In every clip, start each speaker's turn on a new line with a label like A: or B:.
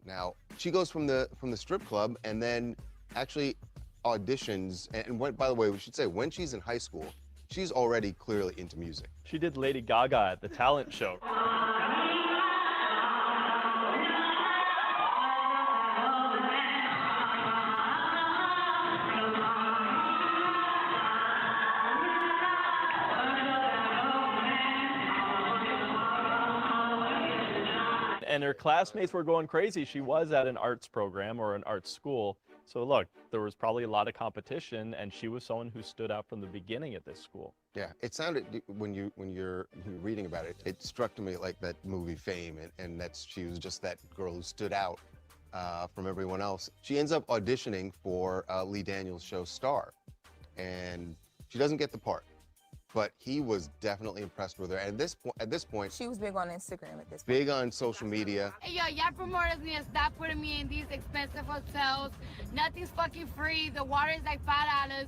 A: Now, she goes from the strip club and then actually auditions. And by the way, we should say, when she's in high school, she's already clearly into music.
B: She did Lady Gaga at the talent show. And her classmates were going crazy. She was at an arts program or an arts school. So look, there was probably a lot of competition, and she was someone who stood out from the beginning at this school.
A: Yeah, it sounded, when you're reading about it, it struck to me like that movie Fame, and she was just that girl who stood out from everyone else. She ends up auditioning for Lee Daniels' show Star, and she doesn't get the part. But he was definitely impressed with her. And at this point,
C: she was big on Instagram at this point.
A: Big on social media.
D: Hey, yo, y'all promoters need to stop putting me in these expensive hotels. Nothing's fucking free. The water is like $5.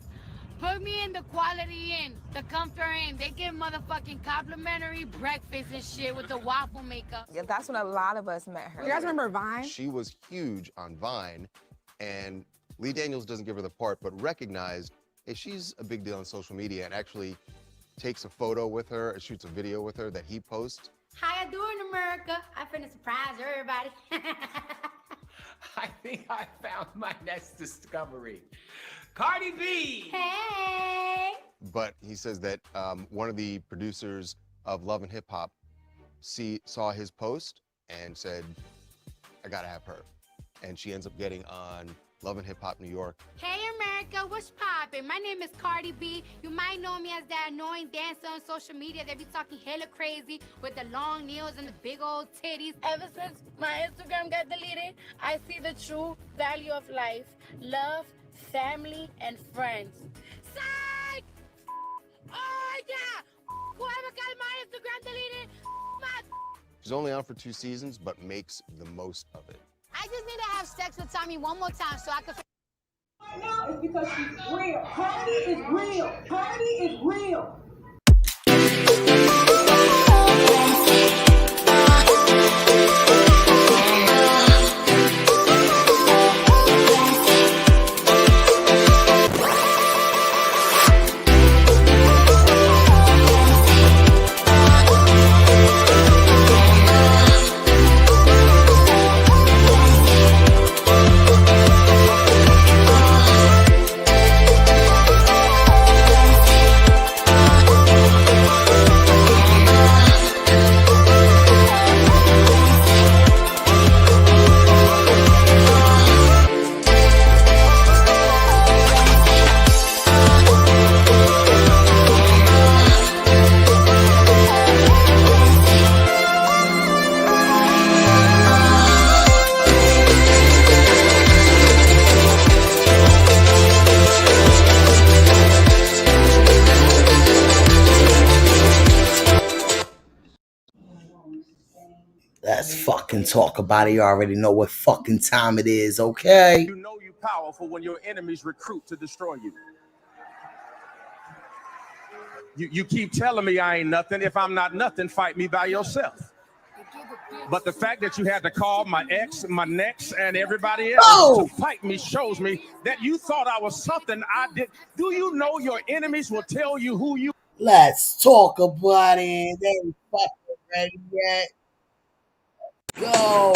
D: Put me in the Quality Inn, the Comfort Inn. They get motherfucking complimentary breakfast and shit with the waffle maker.
C: Yeah, that's when a lot of us met her. You guys remember Vine?
A: She was huge on Vine, and Lee Daniels doesn't give her the part, but recognized, hey, she's a big deal on social media, and actually takes a photo with her, or shoots a video with her that he posts.
D: How you doing, America? I'm finna surprise everybody.
E: I think I found my next discovery. Cardi B!
D: Hey!
A: But he says that one of the producers of Love and Hip Hop saw his post and said, I gotta have her. And she ends up getting on Love and Hip Hop New York.
D: Hey America, what's poppin'? My name is Cardi B. You might know me as that annoying dancer on social media that be talking hella crazy with the long nails and the big old titties. Ever since my Instagram got deleted, I see the true value of life. Love, family, and friends. Psych! Oh yeah! Whoever got my Instagram deleted, my...
A: She's only on for 2 seasons, but makes the most of it.
D: I just need to have sex with Tommy one more time so I can...
F: Right now it's because she's real. Cardi is real. Cardi is real.
G: Let's fucking talk about it. You already know what fucking time it is, okay?
H: You know you're powerful when your enemies recruit to destroy you. You keep telling me I ain't nothing. If I'm not nothing, fight me by yourself. But the fact that you had to call my ex, my next, and everybody else to fight me shows me that you thought I was something I did. Do you know your enemies will tell you who you...
G: Let's talk about it. They ain't fucking ready yet. Go.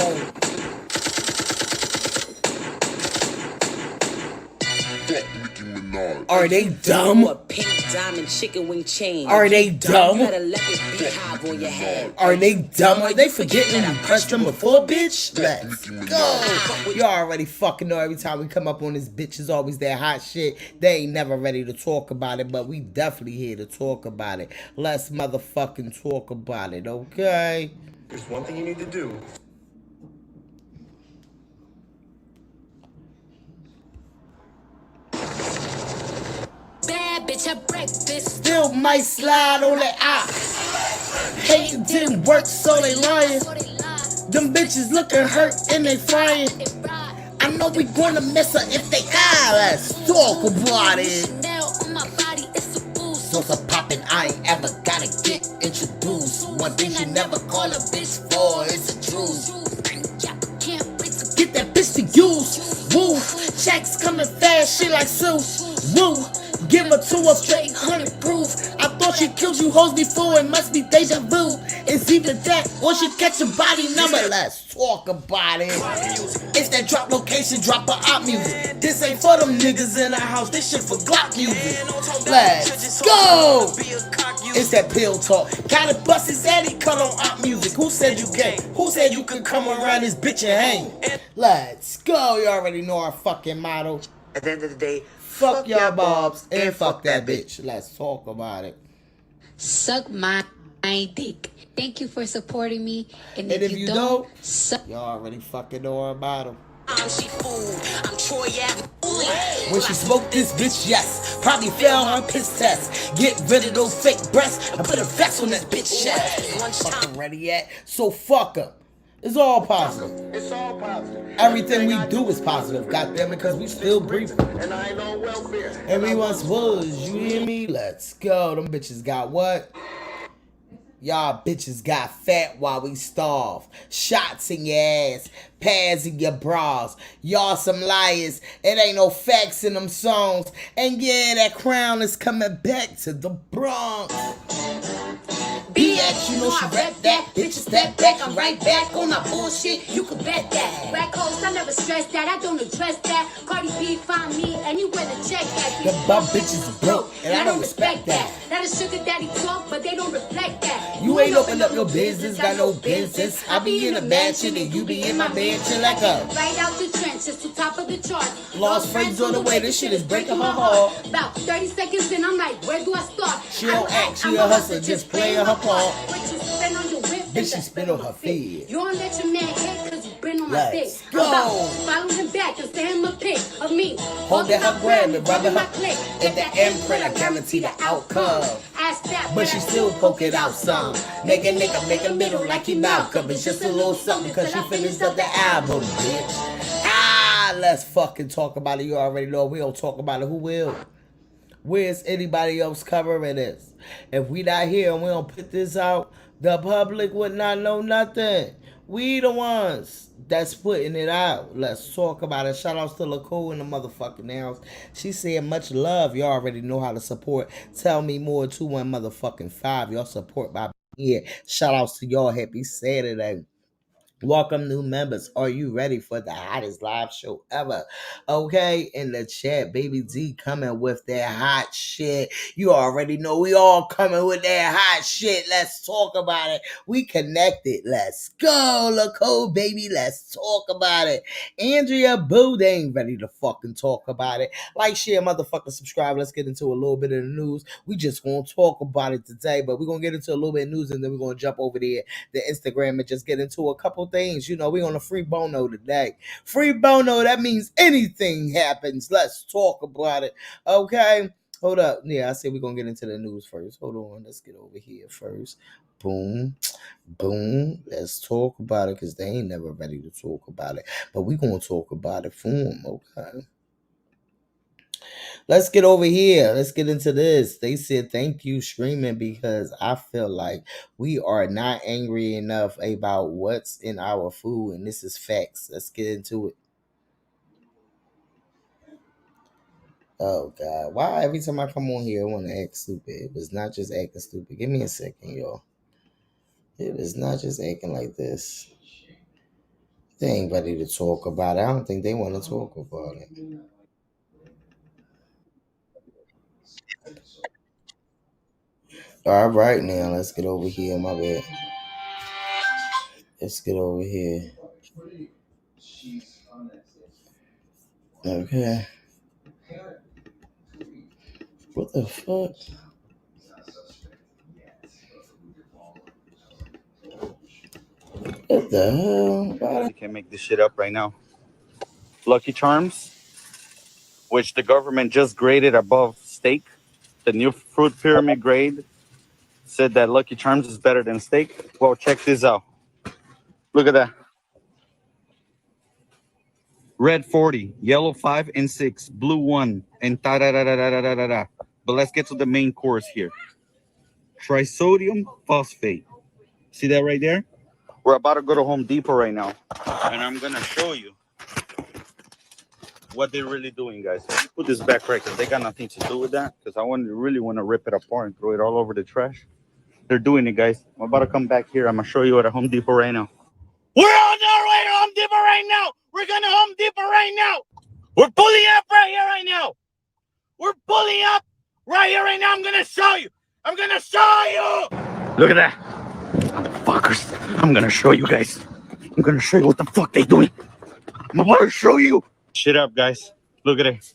G: Are they dumb?
I: Pink diamond chicken wing chain.
G: Are they dumb?
I: Got a leopard beehive on your head.
G: Are they dumb? Are they forgetting you pressed them before, bitch? Let's go. You already fucking know every time we come up on this bitch is always that hot shit. They ain't never ready to talk about it, but we definitely here to talk about it. Let's motherfucking talk about it, okay?
J: There's one thing you need to do.
D: Bad bitch at breakfast.
G: Still might slide on that eye. Hey, it didn't work, so they lying. Them bitches looking hurt and they frying. I know we gonna miss her if they let's talk about it. Sauce a poppin', I ain't ever gotta get introduced. One thing you never call a bitch for is a truth. get that bitch to use. Woo, checks coming fast, she like Sue. Woo, give her to a straight 100 proof. I thought she killed you hoes before, it must be deja vu. It's either that or she catch a body number. Let's talk about it. It's that drop location, drop her out music. This ain't for them niggas in the house, this shit for Glock music. Let's go! It's that pill talk. Got a bust his head, he cut on out music. Who said you can't? Who said you could come around this bitch and hang? Let's go. You already know our fucking motto.
I: At the end of the day,
G: Fuck y'all bobs and fuck that bitch. Let's talk about it.
D: Suck my dick. Thank you for supporting me.
G: And if you don't, y'all already fucking know about him.
I: she fooled. I'm Troy Ave.
G: When she smoked this bitch, yes, probably failed her piss test. Get rid of those fake breasts and put a vest on that bitch chest. Fucking ready yet? So fuck her. It's all positive.
A: It's all positive.
G: Everything we do is positive. Goddamn it, because we still breathing.
A: And I ain't on welfare.
G: And we once was. You hear me? Let's go. Them bitches got what? Y'all bitches got fat while we starve. Shots in your ass. Pads in your bras. Y'all some liars. It ain't no facts in them songs. And yeah, that crown is coming back to the Bronx. BX, you know she rap that. Bitches step back, I'm right back on my bullshit. You can bet that.
D: Black holes, I never stress that. I don't address that. Cardi B find me anywhere to check that.
G: The bum bitches broke, and I don't respect that.
D: That is sugar daddy talk, but they don't reflect that.
G: You ain't open up your business, got no business. I be in a mansion and you be in my mansion like a
D: right out the trenches to top of the chart.
G: Lost friends on the way, this shit is breaking her heart.
D: About 30 seconds in, I'm like, where do I start?
G: She don't act, she a hustler, just playing her part.
D: What you spend on your whip?
G: Bitch, she spit on her feet.
D: You don't let your man hit cause you been on my
G: Let's
D: dick.
G: go.
D: Follow him back and send him a pic of me.
G: Holding her grab and rubbing her click. At the imprint, I guarantee the outcome. But she still poke it out some. Make a nigga make a middle like he Malcolm. It's just a little something cause she finished up the album, bitch. Ah, let's fucking talk about it. You already know we don't talk about it. Who will? Where's anybody else covering this? If we not here and we don't put this out, the public would not know nothing. We the ones that's putting it out. Let's talk about it. Shout outs to LaCool in the motherfucking house. She said much love. Y'all already know how to support. Tell me more 21 Y'all support by here. Shout outs to y'all. Happy Saturday. Welcome new members. Are you ready for the hottest live show ever? Okay, in the chat, Baby D coming with that hot shit. You already know we all coming with that hot shit. Let's talk about it. We connected. Let's go, LaCool, baby. Let's talk about it. Andrea Bout ain't ready to fucking talk about it. Like, share, motherfucker, subscribe. Let's get into a little bit of the news. We just gonna talk about it today, but we're gonna get into a little bit of news and then we're gonna jump over there to Instagram and just get into a couple things. You know, we on a free bono today. Free bono, that means anything happens. Let's talk about it. Okay. Hold up. Yeah, I said we're gonna get into the news first. Hold on. Let's get over here first. Boom. Boom. Let's talk about it because they ain't never ready to talk about it. But we're gonna talk about it for them. Okay. Let's get over here. Let's get into this. They said, thank you, streaming, because I feel like we are not angry enough about what's in our food, and this is facts. Let's get into it. Oh, God. Why every time I come on here, I want to act stupid? It was not just acting stupid. Give me a second, y'all. It was not just acting like this. They ain't ready to talk about it. I don't think they want to talk about it. All right, now let's get over here. My bad. Let's get over here. Okay. What the fuck? What the hell?
K: You can't make this shit up right now. Lucky Charms, which the government just graded above steak. The new fruit pyramid grade said that Lucky Charms is better than steak. Well, check this out. Look at that. Red 40, yellow 5 and 6, blue 1, and da-da-da-da-da-da-da-da. But let's get to the main course here. Trisodium phosphate. See that right there? We're about to go to Home Depot right now. And I'm going to show you what they're really doing, guys. Let me put this back right, because they got nothing to do with that. Because I really want to rip it apart and throw it all over the trash. They're doing it, guys. I'm about to come back here. I'm gonna show you at a Home Depot right now. We're on our way to Home Depot right now. We're going to Home Depot right now. We're pulling up right here right now. We're pulling up right here right now. I'm gonna show you. I'm gonna show you. Look at that, motherfuckers. I'm gonna show you guys. I'm gonna show you what the fuck they doing. I'm about to show you. Shit up, guys. Look at it.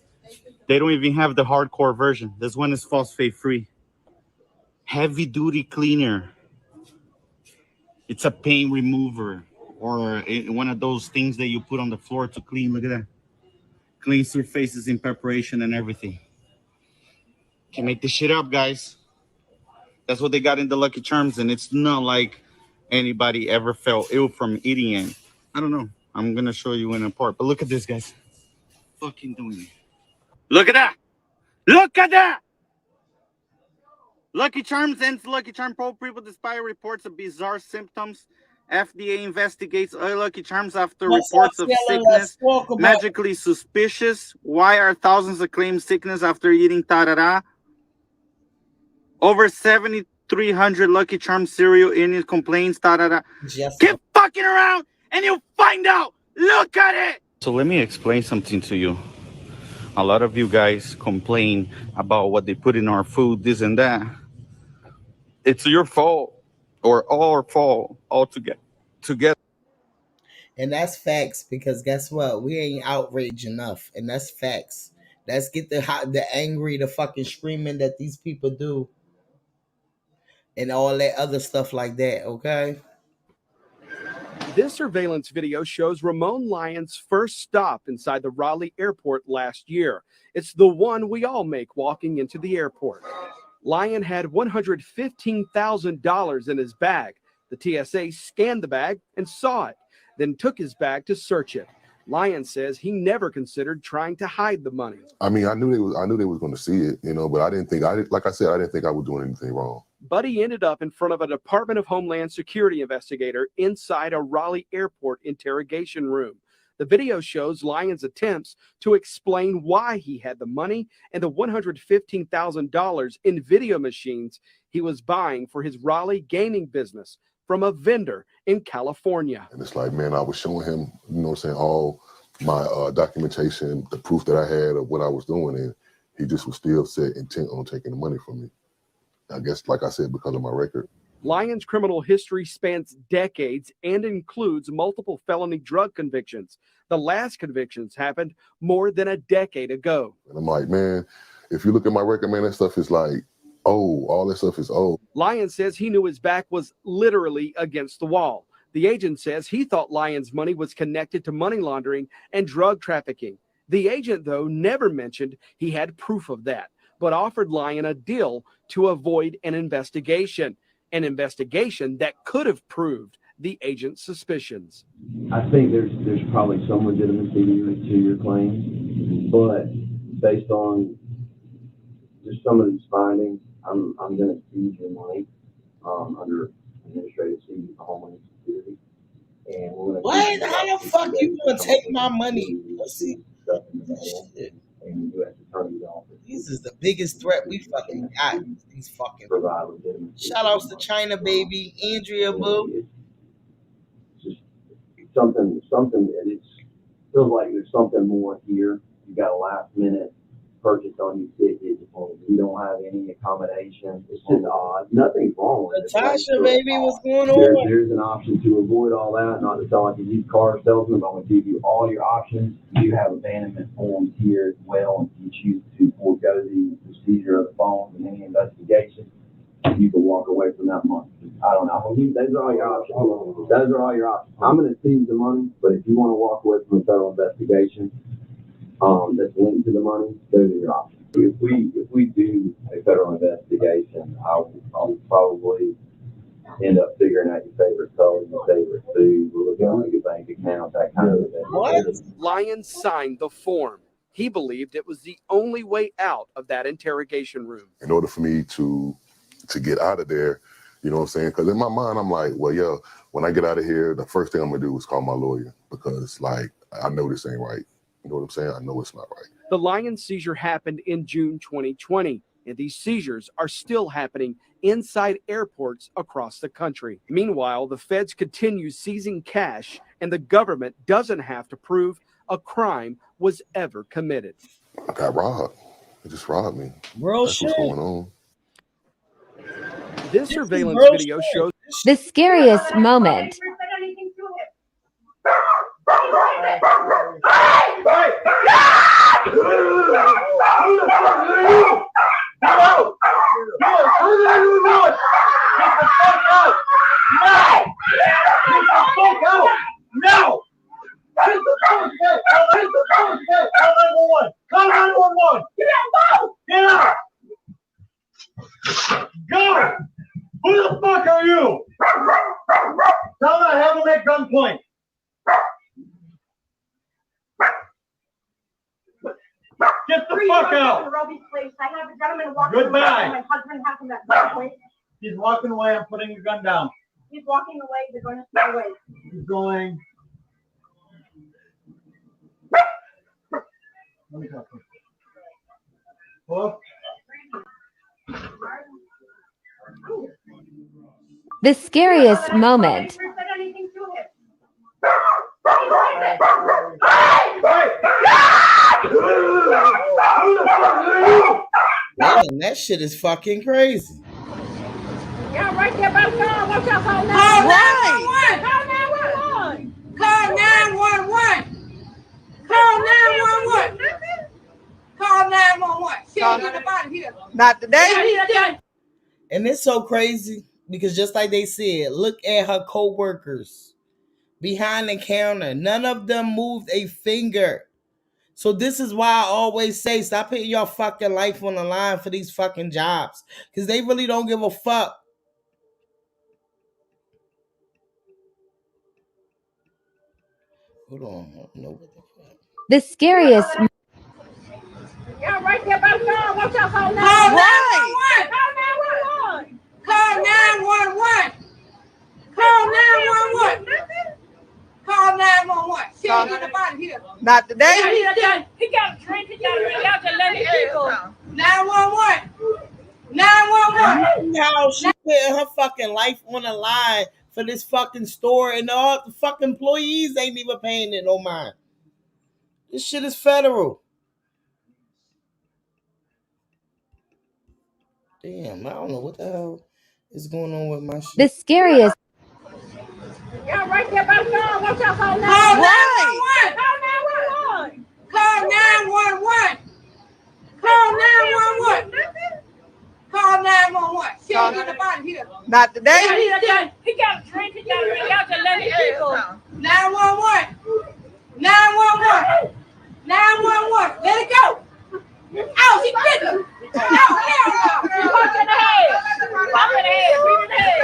K: They don't even have the hardcore version. This one is phosphate free. Heavy duty cleaner. It's a paint remover, or one of those things that you put on the floor to clean. Look at that. Clean surfaces in preparation and everything. Can make this shit up, guys. That's what they got in the Lucky Charms, and it's not like anybody ever felt ill from eating it. I don't know. I'm gonna show you in a part, but look at this, guys. Fucking doing it. Look at that. Look at that. Lucky Charms ends Lucky Charm Pro people despite reports of bizarre symptoms. FDA investigates Lucky Charms after reports of sickness. Magically suspicious. Why are thousands of claimed sickness after eating tarara? Over 7,300 Lucky Charms cereal Indian complaints. Tarara. Keep fucking around and you'll find out. Look at it. So let me explain something to you. A lot of you guys complain about what they put in our food, this and that. It's your fault, or our fault altogether.
G: And that's facts, because guess what? We ain't outraged enough, and that's facts. Let's get the angry, the fucking screaming that these people do, and all that other stuff like that. Okay.
L: This surveillance video shows Ramon Lyons' first stop inside the Raleigh airport last year. It's the one we all make walking into the airport. Lyon had $115,000 in his bag. The TSA scanned the bag and saw it, then took his bag to search it. Lyon says he never considered trying to hide the money.
M: I mean, I knew they was going to see it, but I didn't think I didn't think I was doing anything wrong.
L: But he ended up in front of a Department of Homeland Security investigator inside a Raleigh airport interrogation room. The video shows Lyon's attempts to explain why he had the money and the $115,000 in video machines he was buying for his Raleigh gaming business from a vendor in California.
M: And it's like, man, I was showing him, all my documentation, the proof that I had of what I was doing, and he just was still set intent on taking the money from me. I guess, like I said, because of my record.
L: Lyon's criminal history spans decades and includes multiple felony drug convictions. The last convictions happened more than a decade ago.
M: And I'm like, man, if you look at my record, man, that stuff is like, all that stuff is old.
L: Lyon says he knew his back was literally against the wall. The agent says he thought Lyon's money was connected to money laundering and drug trafficking. The agent, though, never mentioned he had proof of that, but offered Lyon a deal to avoid an investigation that could have proved the agent's suspicions.
N: I think there's probably some legitimacy to your claim, but based on just some of these findings, I'm going to seize your money under administrative seizure for Homeland Security. And we're going to
G: how the fuck you going to take my money? Let's see.
N: And U.S. Attorney's Office.
G: This is the biggest threat we fucking got. These fucking shout outs to Chyna, baby, Andrea, boo.
N: Just something that it feels like there's something more here. You got a last minute purchase on your ticket. You don't have any accommodation. It's just odd. Nothing's wrong with it.
G: Tasha, baby, what's going on?
N: There's an option to avoid all that, not to sound like a used car salesman, but I'm going to give you all your options. You have abandonment forms here as well. If you choose to forego the procedure of the phones and any investigation, you can walk away from that money. I don't know. Those are all your options. Those are all your options. I'm going to seize the money, but if you want to walk away from a federal investigation that's linked to the money, those are your options. If we do a federal investigation, I'll probably end up figuring out your favorite color, your favorite food. We're looking at your bank account, that kind of investigation.
L: Lyon signed the form. He believed it was the only way out of that interrogation room.
M: In order for me to get out of there, you know what I'm saying? Because in my mind, I'm like, well, yeah, when I get out of here, the first thing I'm going to do is call my lawyer because, like, I know this ain't right. You know what I'm saying? I know it's not right.
L: The lion seizure happened in June 2020, and these seizures are still happening inside airports across the country. Meanwhile, the feds continue seizing cash, and the government doesn't have to prove a crime was ever committed.
M: I got robbed. They just robbed me.
G: Real
M: That's
G: shit.
M: what's going on.
L: This surveillance
G: real
L: video
G: shit.
L: shows
O: The scariest moment.
F: Go! Who the fuck are you? Tell them I have them at gunpoint. Get the fuck out. Goodbye.
P: My husband has him at gunpoint.
F: He's walking away. I'm putting the gun down.
P: He's walking away. They're going to stay away.
F: He's going. Let me talk to him. Hello?
O: The scariest moment.
G: Man, that shit is fucking crazy.
P: Y'all right there by the car. Watch out. Call 911. Call 911. Call 911. Call 911. She ain't got nobody here.
G: Not today. And it's so crazy because just like they said, look at her co-workers behind the counter. None of them moved a finger. So this is why I always say, stop putting your fucking life on the line for these fucking jobs. Because they really don't give a fuck. Hold on. I don't know what the fuck.
O: The scariest.
P: Y'all right there by the car. Watch out. Call 911. Call 911. Call 911. Call 911. She ain't got nobody here.
G: Not today.
P: He got a drink. He got a drink. Y'all just let him people. 911. 911.
G: How she putting her fucking life on the line for this fucking store and all the fucking employees ain't even paying it no mind. This shit is federal. Damn, I don't know what the hell is going on with my shit.
O: The scariest.
P: Y'all right there by the car. Watch out. Call 911. Call 911. Call 911. Call 911. She ain't got nobody here.
G: Not today.
P: He got a drink. He got a drink. Y'all just let him people. 911. 911. 911. Let it go. Oh, she bit him. No, hell no. Pop in the head. Pop in the head. Beat in the head.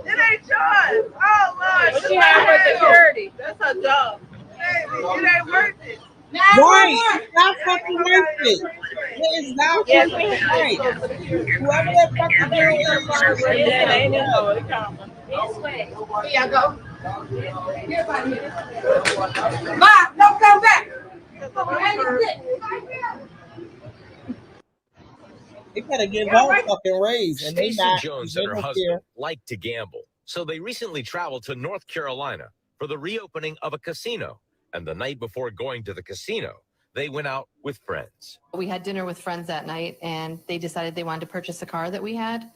Q: It ain't yours. Oh, Lord.
P: But she had her security.
Q: That's her job. Baby, it ain't worth it.
G: Right, it's not fucking worth it. It is not fucking right. Whoever that fucking girl is,
P: Here y'all go. Ma, don't come back.
G: they gotta give her a fucking raise, and they
R: Stacey
G: not.
R: Jones
G: They
R: and her
G: don't
R: husband
G: care.
R: like to gamble, so they recently traveled to North Carolina for the reopening of a casino. And the night before going to the casino, they went out with friends.
S: We had dinner with friends that night, and they decided they wanted to purchase a car that we had,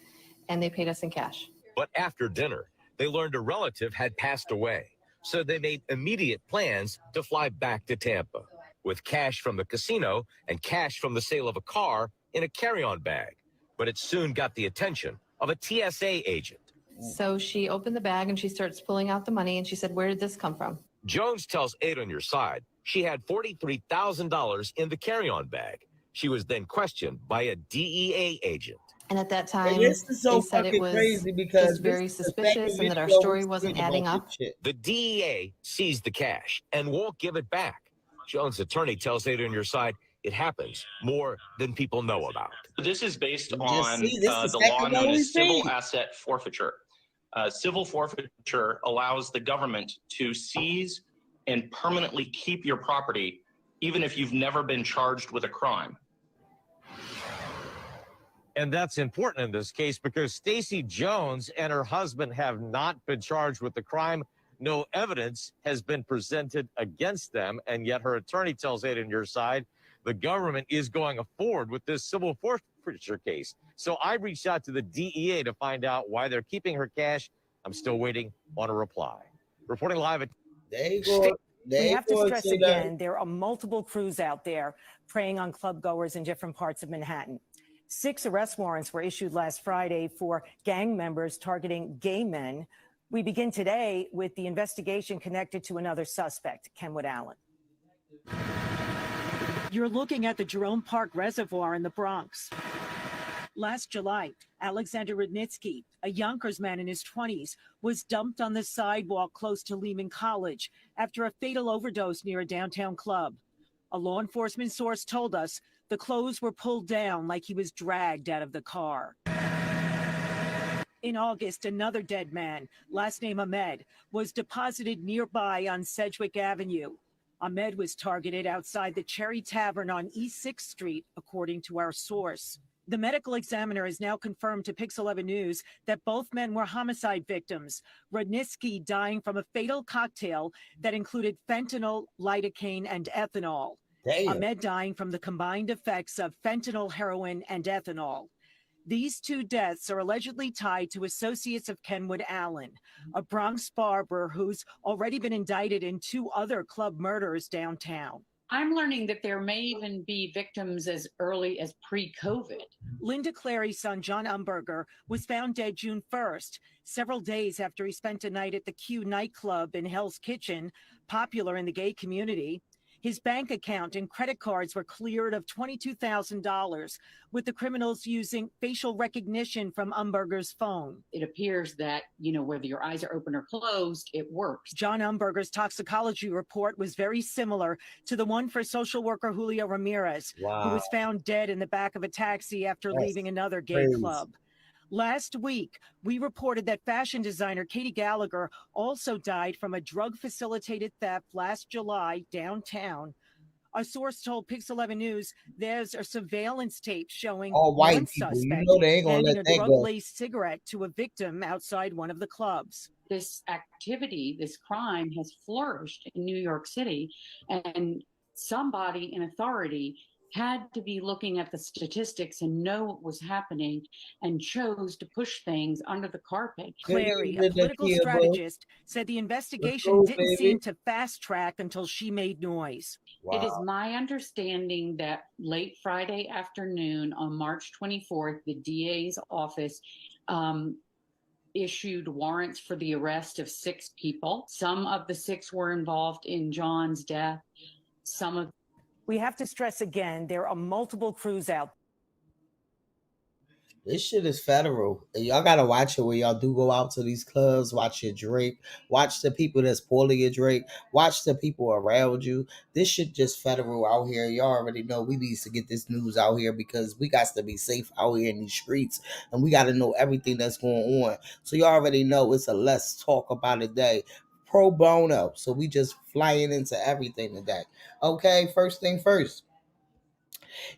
S: and they paid us in cash.
R: But after dinner, they learned a relative had passed away, so they made immediate plans to fly back to Tampa with cash from the casino and cash from the sale of a car in a carry-on bag. But it soon got the attention of a TSA agent.
S: So she opened the bag, and she starts pulling out the money, and she said, "Where did this come from?"
R: Jones tells Aid on Your Side she had $43,000 in the carry-on bag. She was then questioned by a DEA agent.
S: And at that time,
G: this is so
S: they said it
G: fucking
S: was
G: crazy because
S: just very
G: this is the
S: suspicious
G: second
S: and that our
G: video
S: story
G: we've
S: wasn't
G: seen
S: adding
G: about
S: up.
G: this shit.
R: The DEA seized the cash and won't give it back. Jones' attorney tells Aid on Your Side it happens more than people know about.
T: This is based
G: Just
T: on
G: see, this is
T: the
G: second
T: law
G: one
T: known
G: we've
T: as civil
G: seen.
T: asset forfeiture. Civil forfeiture allows the government to seize and permanently keep your property, even if you've never been charged with a crime.
R: And that's important in this case because Stacey Jones and her husband have not been charged with the crime. No evidence has been presented against them, and yet her attorney tells Aiden Your Side the government is going forward with this civil forfeiture case. So I reached out to the DEA to find out why they're keeping her cash. I'm still waiting on a reply. Reporting live at...
U: We have to stress again, there are multiple crews out there preying on club goers in different parts of Manhattan. 6 arrest warrants were issued last Friday for gang members targeting gay men. We begin today with the investigation connected to another suspect, Kenwood Allen.
V: You're looking at the Jerome Park Reservoir in the Bronx. Last July, Alexander Rudnitsky, a Yonkers man in his 20s, was dumped on the sidewalk close to Lehman College after a fatal overdose near a downtown club. A law enforcement source told us the clothes were pulled down like he was dragged out of the car. In August, another dead man, last name Ahmed, was deposited nearby on Sedgwick Avenue. Ahmed was targeted outside the Cherry Tavern on East 6th Street, according to our source. The medical examiner has now confirmed to Pix 11 News that both men were homicide victims, Rudnitsky dying from a fatal cocktail that included fentanyl, lidocaine, and ethanol.
G: Damn.
U: Ahmed dying from the combined effects of fentanyl, heroin, and ethanol. These 2 deaths are allegedly tied to associates of Kenwood Allen, a Bronx barber who's already been indicted in 2 other club murders downtown.
W: I'm learning that there may even be victims as early as pre-COVID.
U: Linda Clary's son, John Umberger, was found dead June 1st, several days after he spent a night at the Q nightclub in Hell's Kitchen, popular in the gay community. His bank account and credit cards were cleared of $22,000, with the criminals using facial recognition from Umberger's phone.
W: It appears that, whether your eyes are open or closed, it works.
U: John Umberger's toxicology report was very similar to the one for social worker Julio Ramirez, who was found dead in the back of a taxi after leaving another gay club. Last week, we reported that fashion designer Katie Gallagher also died from a drug-facilitated theft last July downtown. A source told Pix 11 News there's a surveillance tape showing
G: All white
U: one
G: people,
U: suspect
G: they ain't gonna
U: handing
G: let
U: a
G: that go.
U: drug-laced cigarette to a victim outside one of the clubs.
W: This activity, this crime has flourished in New York City, and somebody in authority had to be looking at the statistics and know what was happening and chose to push things under the carpet.
U: Clary, a political strategist, said the investigation didn't seem to fast track until she made noise.
W: It is my understanding that late Friday afternoon on March 24th, the DA's office issued warrants for the arrest of 6 people. Some of the 6 were involved in John's death.
U: We have to stress again, there are multiple crews out.
G: This shit is federal. Y'all gotta watch it when y'all do go out to these clubs. Watch your drink. Watch the people that's pulling your drink. Watch the people around you. This shit just federal out here. Y'all already know we need to get this news out here because we got to be safe out here in these streets. And we got to know everything that's going on. So y'all already know it's a let's talk about it day. Pro bono. So we just flying into everything today. Okay, first thing first.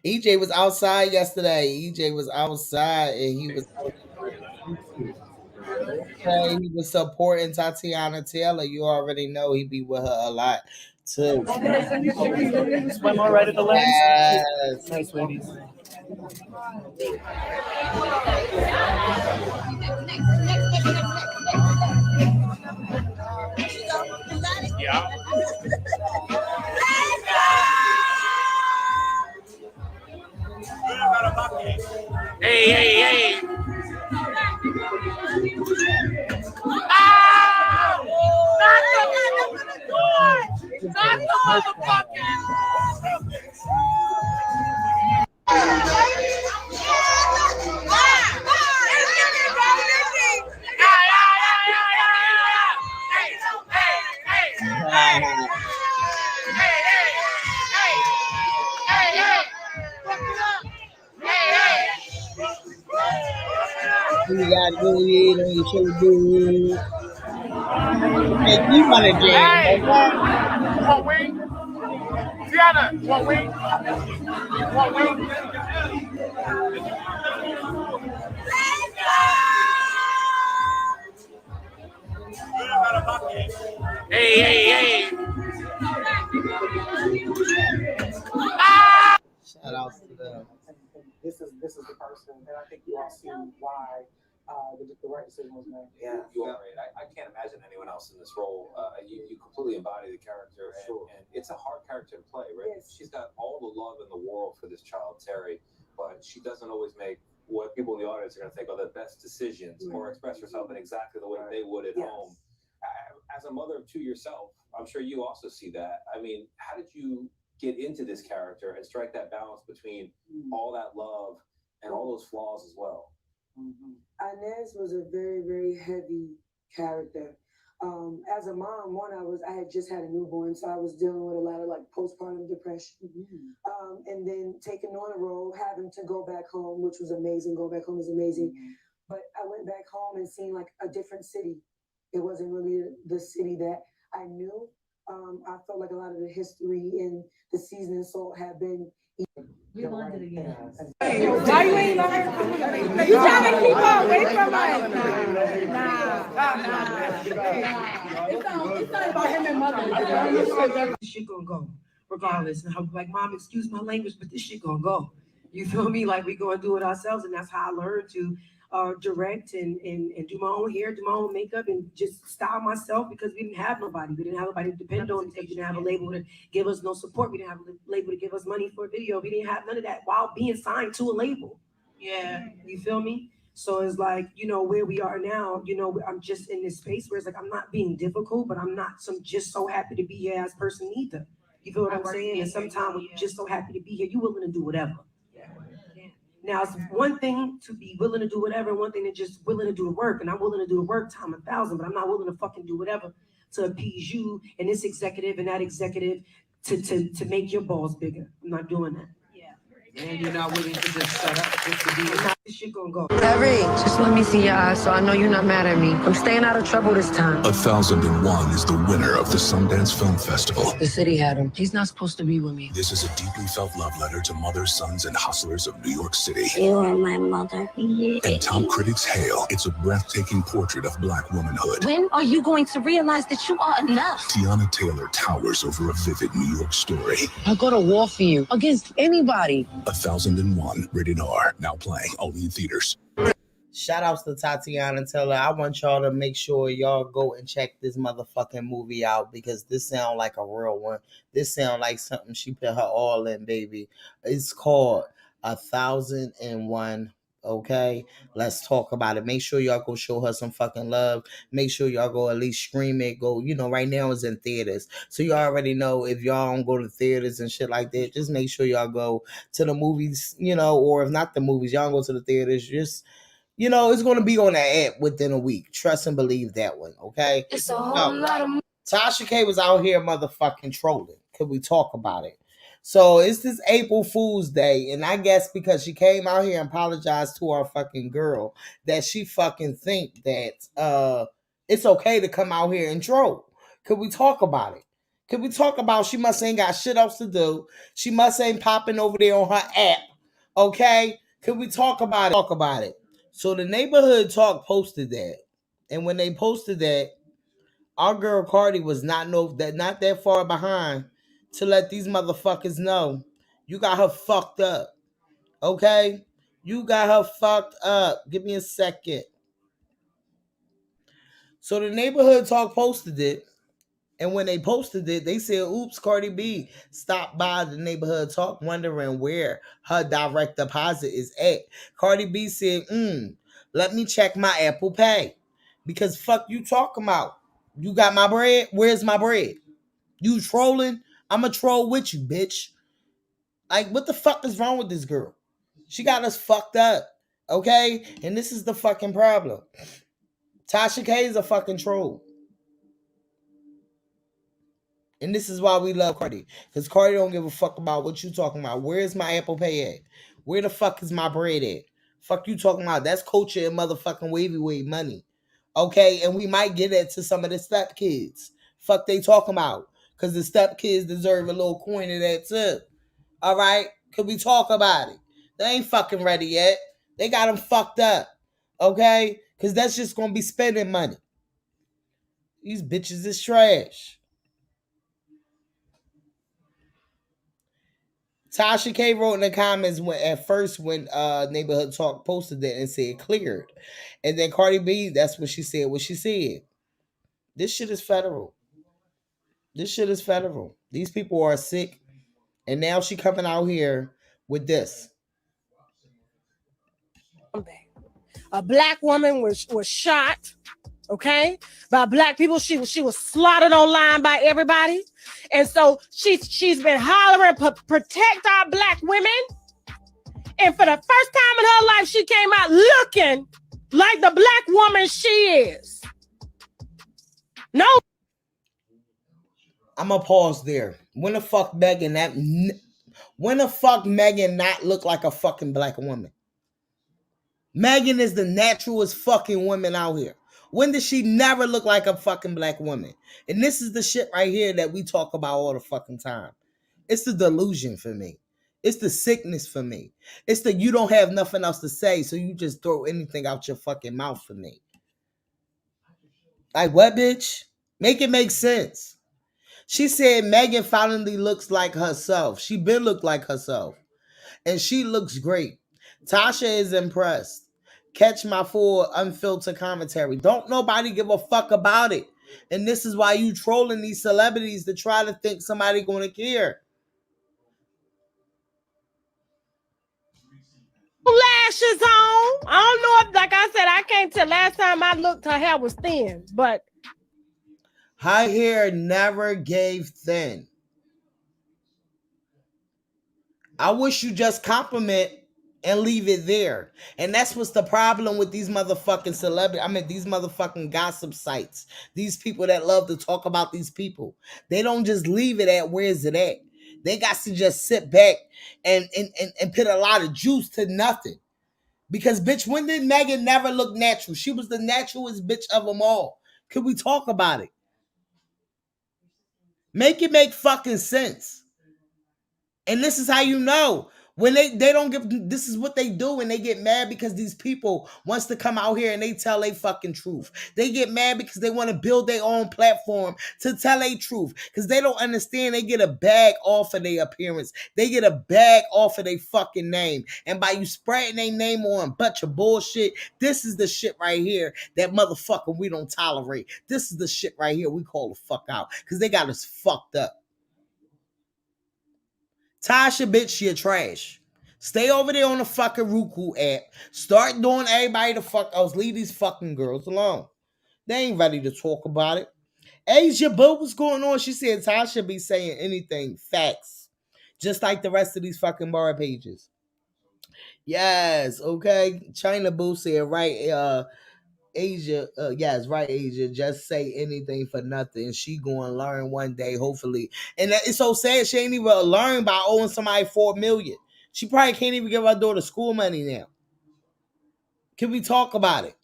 G: EJ was outside yesterday. EJ was outside and he was he was supporting Tatiana Taylor. You already know he be with her a lot too.
B: Swim all right at the lens.
G: Yes.
B: Nice, ladies.
E: Yeah. Hey, hey, hey. Ow! Not the door! Not the motherfucking!
G: You got good on your shoulder. Hey, you want to jam, okay?
E: Want wing? Teyana, want wing? Want wing? Hey, hey, hey.
G: Shout out to them.
C: This is the person, and I think you all see why the right decision was made.
H: Yeah, you are right. I can't imagine anyone else in this role. You completely embody the character, and it's a hard character to play, right? Yes. She's got all the love in the world for this child, Terry, but she doesn't always make what people in the audience are going to think are the best decisions or express herself in exactly the way they would at home. As a mother of two yourself, I'm sure you also see that. I mean, how did you get into this character and strike that balance between all that love and all those flaws as well?
J: Inez was a very, very heavy character. As a mom, I had just had a newborn, so I was dealing with a lot of like postpartum depression. And then taking on a role, having to go back home, which was amazing. Go back home was amazing. But I went back home and seen like a different city. It wasn't really the city that I knew. I felt like a lot of the history and the seasoning salt had been.
P: We wanted it again.
J: Why you ain't learning?
P: You trying to keep her away from us?
J: It's not about him and mother.
X: This shit gonna go, regardless. And I'm like, Mom, excuse my language, but this shit gonna go. You feel me? Like we gonna do it ourselves, and that's how I learned to direct and do my own hair, do my own makeup, and just style myself because we didn't have nobody. We didn't have nobody to depend on because we didn't have a label to give us no support. We didn't have a label to give us money for a video. We didn't have none of that while being signed to a label. Yeah. You feel me? So it's like, where we are now, I'm just in this space where it's like, I'm not being difficult, but I'm not just so happy to be here as a person either. You feel what I'm saying? And sometimes when you're just so happy to be here, you're willing to do whatever. Now, it's one thing to be willing to do whatever, and one thing to just willing to do the work. And I'm willing to do the work time 1,000, but I'm not willing to fucking do whatever to appease you and this executive and that executive to make your balls bigger. I'm not doing that. And you're not willing to just shut up just to be this shit gonna go.
I: Terry, just let me see your eyes so I know you're not mad at me. I'm staying out of trouble this time.
Y: 1001 is the winner of the Sundance Film Festival.
I: The city had him. He's not supposed to be with me.
Y: This is a deeply felt love letter to mothers, sons, and hustlers of New York City.
I: You are my mother.
Y: And top critics hail. It's a breathtaking portrait of Black womanhood.
I: When are you going to realize that you are enough?
Y: Teyana Taylor towers over a vivid New York story.
I: I go to war for you against anybody.
Y: 1001, rated R, now playing only in theaters.
G: Shout outs to Tatiana Taylor. I want y'all to make sure y'all go and check this motherfucking movie out because this sound like a real one. This sound like something she put her all in, baby. It's called 1001. Okay, let's talk about it. Make sure y'all go show her some fucking love. Make sure y'all go at least stream it. Go, right now it's in theaters. So you already know if y'all don't go to theaters and shit like that, just make sure y'all go to the movies, or if not the movies, y'all go to the theaters. Just, it's going to be on the app within a week. Trust and believe that one, okay?
I: It's a whole lot of...
G: Tasha K was out here motherfucking trolling. Could we talk about it? So it's this April Fool's Day, and I guess because she came out here and apologized to our fucking girl, that she fucking think that it's okay to come out here and troll. Could we talk about it? Could we talk about she must ain't got shit else to do? She must ain't popping over there on her app. Okay? Could we talk about it? Talk about it. So the Neighborhood Talk posted that. And when they posted that, our girl Cardi was not that far behind to let these motherfuckers know you got her fucked up. Okay? You got her fucked up. Give me a second. So the Neighborhood Talk posted it. And when they posted it, they said, oops, Cardi B stopped by the Neighborhood Talk wondering where her direct deposit is at. Cardi B said, let me check my Apple Pay. Because fuck you talking about. You got my bread? Where's my bread? You trolling? I'ma troll with you, bitch. Like, what the fuck is wrong with this girl? She got us fucked up, okay? And this is the fucking problem. Tasha K is a fucking troll. And this is why we love Cardi. Because Cardi don't give a fuck about what you talking about. Where's my Apple Pay at? Where the fuck is my bread at? Fuck you talking about. That's culture and motherfucking wavy wave money. Okay? And we might get it to some of the step kids. Fuck they talking about. Because the stepkids deserve a little coin of that too. All right? Could we talk about it? They ain't fucking ready yet. They got them fucked up. Okay? Because that's just going to be spending money. These bitches is trash. Tasha K wrote in the comments when Neighborhood Talk posted that and said cleared. And then Cardi B, that's what she said. This shit is federal. This shit is federal. These people are sick. And now she coming out here with this.
A: A black woman was shot, okay, by black people. She was slaughtered online by everybody. And so she's been hollering, protect our black women. And for the first time in her life, she came out looking like the black woman she is. No.
G: I'm gonna pause there. When the fuck Megan not look like a fucking black woman? Megan is the naturalest fucking woman out here. When did she never look like a fucking black woman? And this is the shit right here that we talk about all the fucking time. It's the delusion for me. It's the sickness for me. It's the you don't have nothing else to say, so you just throw anything out your fucking mouth for me. Like what, bitch? Make it make sense. She said Megan finally looks like herself. She been looked like herself. And she looks great. Tasha is impressed. Catch my full unfiltered commentary. Don't nobody give a fuck about it. And this is why you trolling these celebrities to try to think somebody gonna care.
A: Lashes on. I don't know if, like I said, I can't tell. Last time I looked, her hair was thin, but
G: her hair never gave thin. I wish you just compliment and leave it there. And that's what's the problem with these motherfucking celebrities. These motherfucking gossip sites. These people that love to talk about these people. They don't just leave it at where is it at. They got to just sit back and put a lot of juice to nothing. Because, bitch, when did Megan never look natural? She was the naturalest bitch of them all. Could we talk about it? Make it make fucking sense. And this is how you know. When they don't give, this is what they do, and they get mad because these people wants to come out here and they tell their fucking truth. They get mad because they want to build their own platform to tell their truth because they don't understand. They get a bag off of their appearance. They get a bag off of their fucking name. And by you spreading their name on a bunch of bullshit, this is the shit right here that motherfucker we don't tolerate. This is the shit right here we call the fuck out because they got us fucked up. Tasha, bitch, you're trash. Stay over there on the fucking Roku app. Start doing everybody the fuck else. Leave these fucking girls alone. They ain't ready to talk about it. Asia, but what's going on? She said Tasha be saying anything. Facts. Just like the rest of these fucking bar pages. Yes, okay. Chyna Boo said, right, Asia, yes, right, Asia, just say anything for nothing. She going to learn one day, hopefully. And it's so sad she ain't even learned by owing somebody $4 million. She probably can't even give her daughter school money now. Can we talk about it?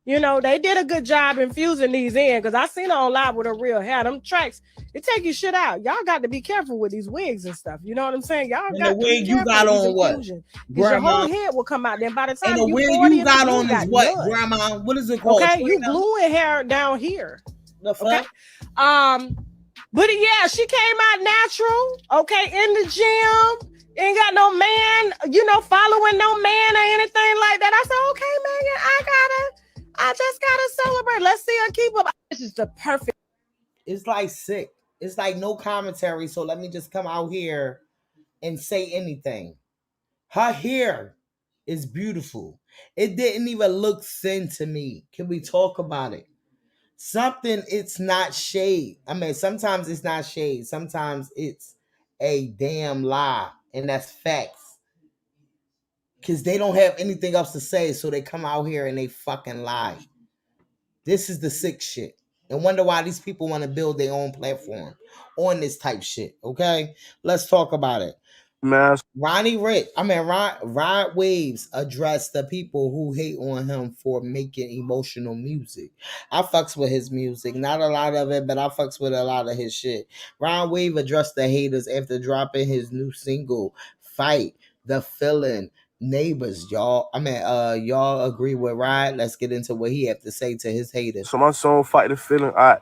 A: You know, they did a good job infusing these in because I seen her on live with her real hair. Them tracks, it take your shit out. Y'all got to be careful with these wigs and stuff. You know what I'm saying? Y'all
G: and
A: got
G: the
A: to
G: wig
A: be
G: you got on what?
A: Because your whole head will come out. Then by the time
G: and the
A: you
G: wig
A: 40
G: you got on
A: is
G: what,
A: none.
G: Grandma? What is it called?
A: Okay, you gluing hair down here.
G: The fuck?
A: Okay. But yeah, she came out natural. Okay, in the gym. Ain't got no man, following no man or anything like that. I said, okay, Megan, I just gotta celebrate. Let's see her keep up. This is the perfect.
G: It's like sick. It's like no commentary. So let me just come out here and say anything. Her hair is beautiful. It didn't even look thin to me. Can we talk about it? Something, it's not shade. Sometimes it's not shade. Sometimes it's a damn lie. And that's facts. Because they don't have anything else to say. So they come out here and they fucking lie. This is the sick shit. And wonder why these people want to build their own platform on this type shit. Okay? Let's talk about it. Rod Waves addressed the people who hate on him for making emotional music. I fucks with his music, not a lot of it, but I fucks with a lot of his shit. Rod Wave addressed the haters after dropping his new single, Fight the Feeling. Neighbors, y'all. Y'all agree with Rod? Let's get into what he have to say to his haters.
D: So my song Fight the Feeling on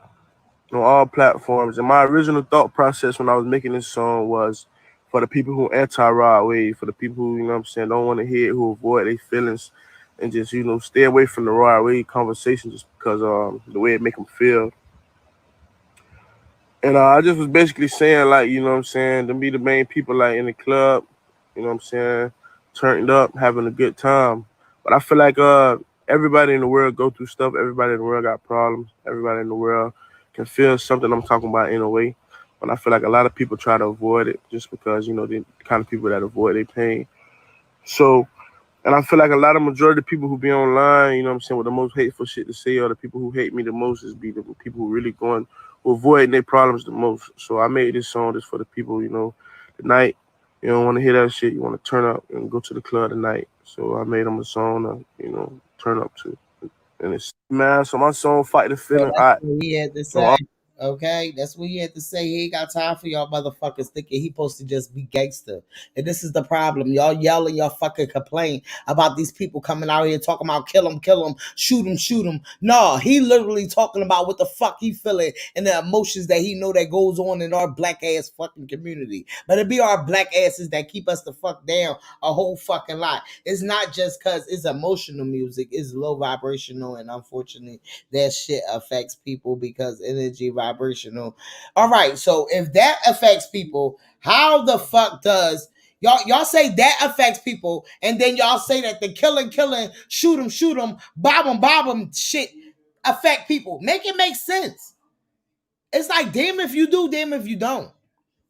D: all platforms. And my original thought process when I was making this song was for the people who anti-Rod Wave, for the people who, you know what I'm saying, don't want to hear it, who avoid their feelings and just, you know, stay away from the Rod Wave conversation just because the way it make them feel. And I just was basically saying, like, you know what I'm saying, to be the main people, like, in the club, you know what I'm saying, turned up, having a good time. But I feel like everybody in the world go through stuff. Everybody in the world got problems. Everybody in the world can feel something I'm talking about in a way. But I feel like a lot of people try to avoid it just because, you know, the kind of people that avoid their pain. So, and I feel like a lot of majority of people who be online, you know what I'm saying, with the most hateful shit to say, or the people who hate me the most is be the people who really who avoiding their problems the most. So I made this song just for the people, you know, tonight. You don't want to hear that shit. You want to turn up and go to the club tonight. So I made them a song to, you know, turn up to. And it's, man, so my song Fight the Feeling.
G: So that's what he had to say. Okay, that's what he had to say. He ain't got time for y'all motherfuckers thinking he supposed to just be gangster. And this is the problem. Y'all yelling, y'all fucking complain about these people coming out here talking about kill him, shoot him. No, he literally talking about what the fuck he feeling and the emotions that he know that goes on in our black ass fucking community. But it be our black asses that keep us the fuck down a whole fucking lot. It's not just cause it's emotional music, it's low vibrational, and unfortunately that shit affects people because energy vibrational. All right, so if that affects people, how the fuck does y'all say that affects people, and then y'all say that the killing, shoot him, bob him shit affect people? Make it make sense. It's like damn if you do, damn if you don't.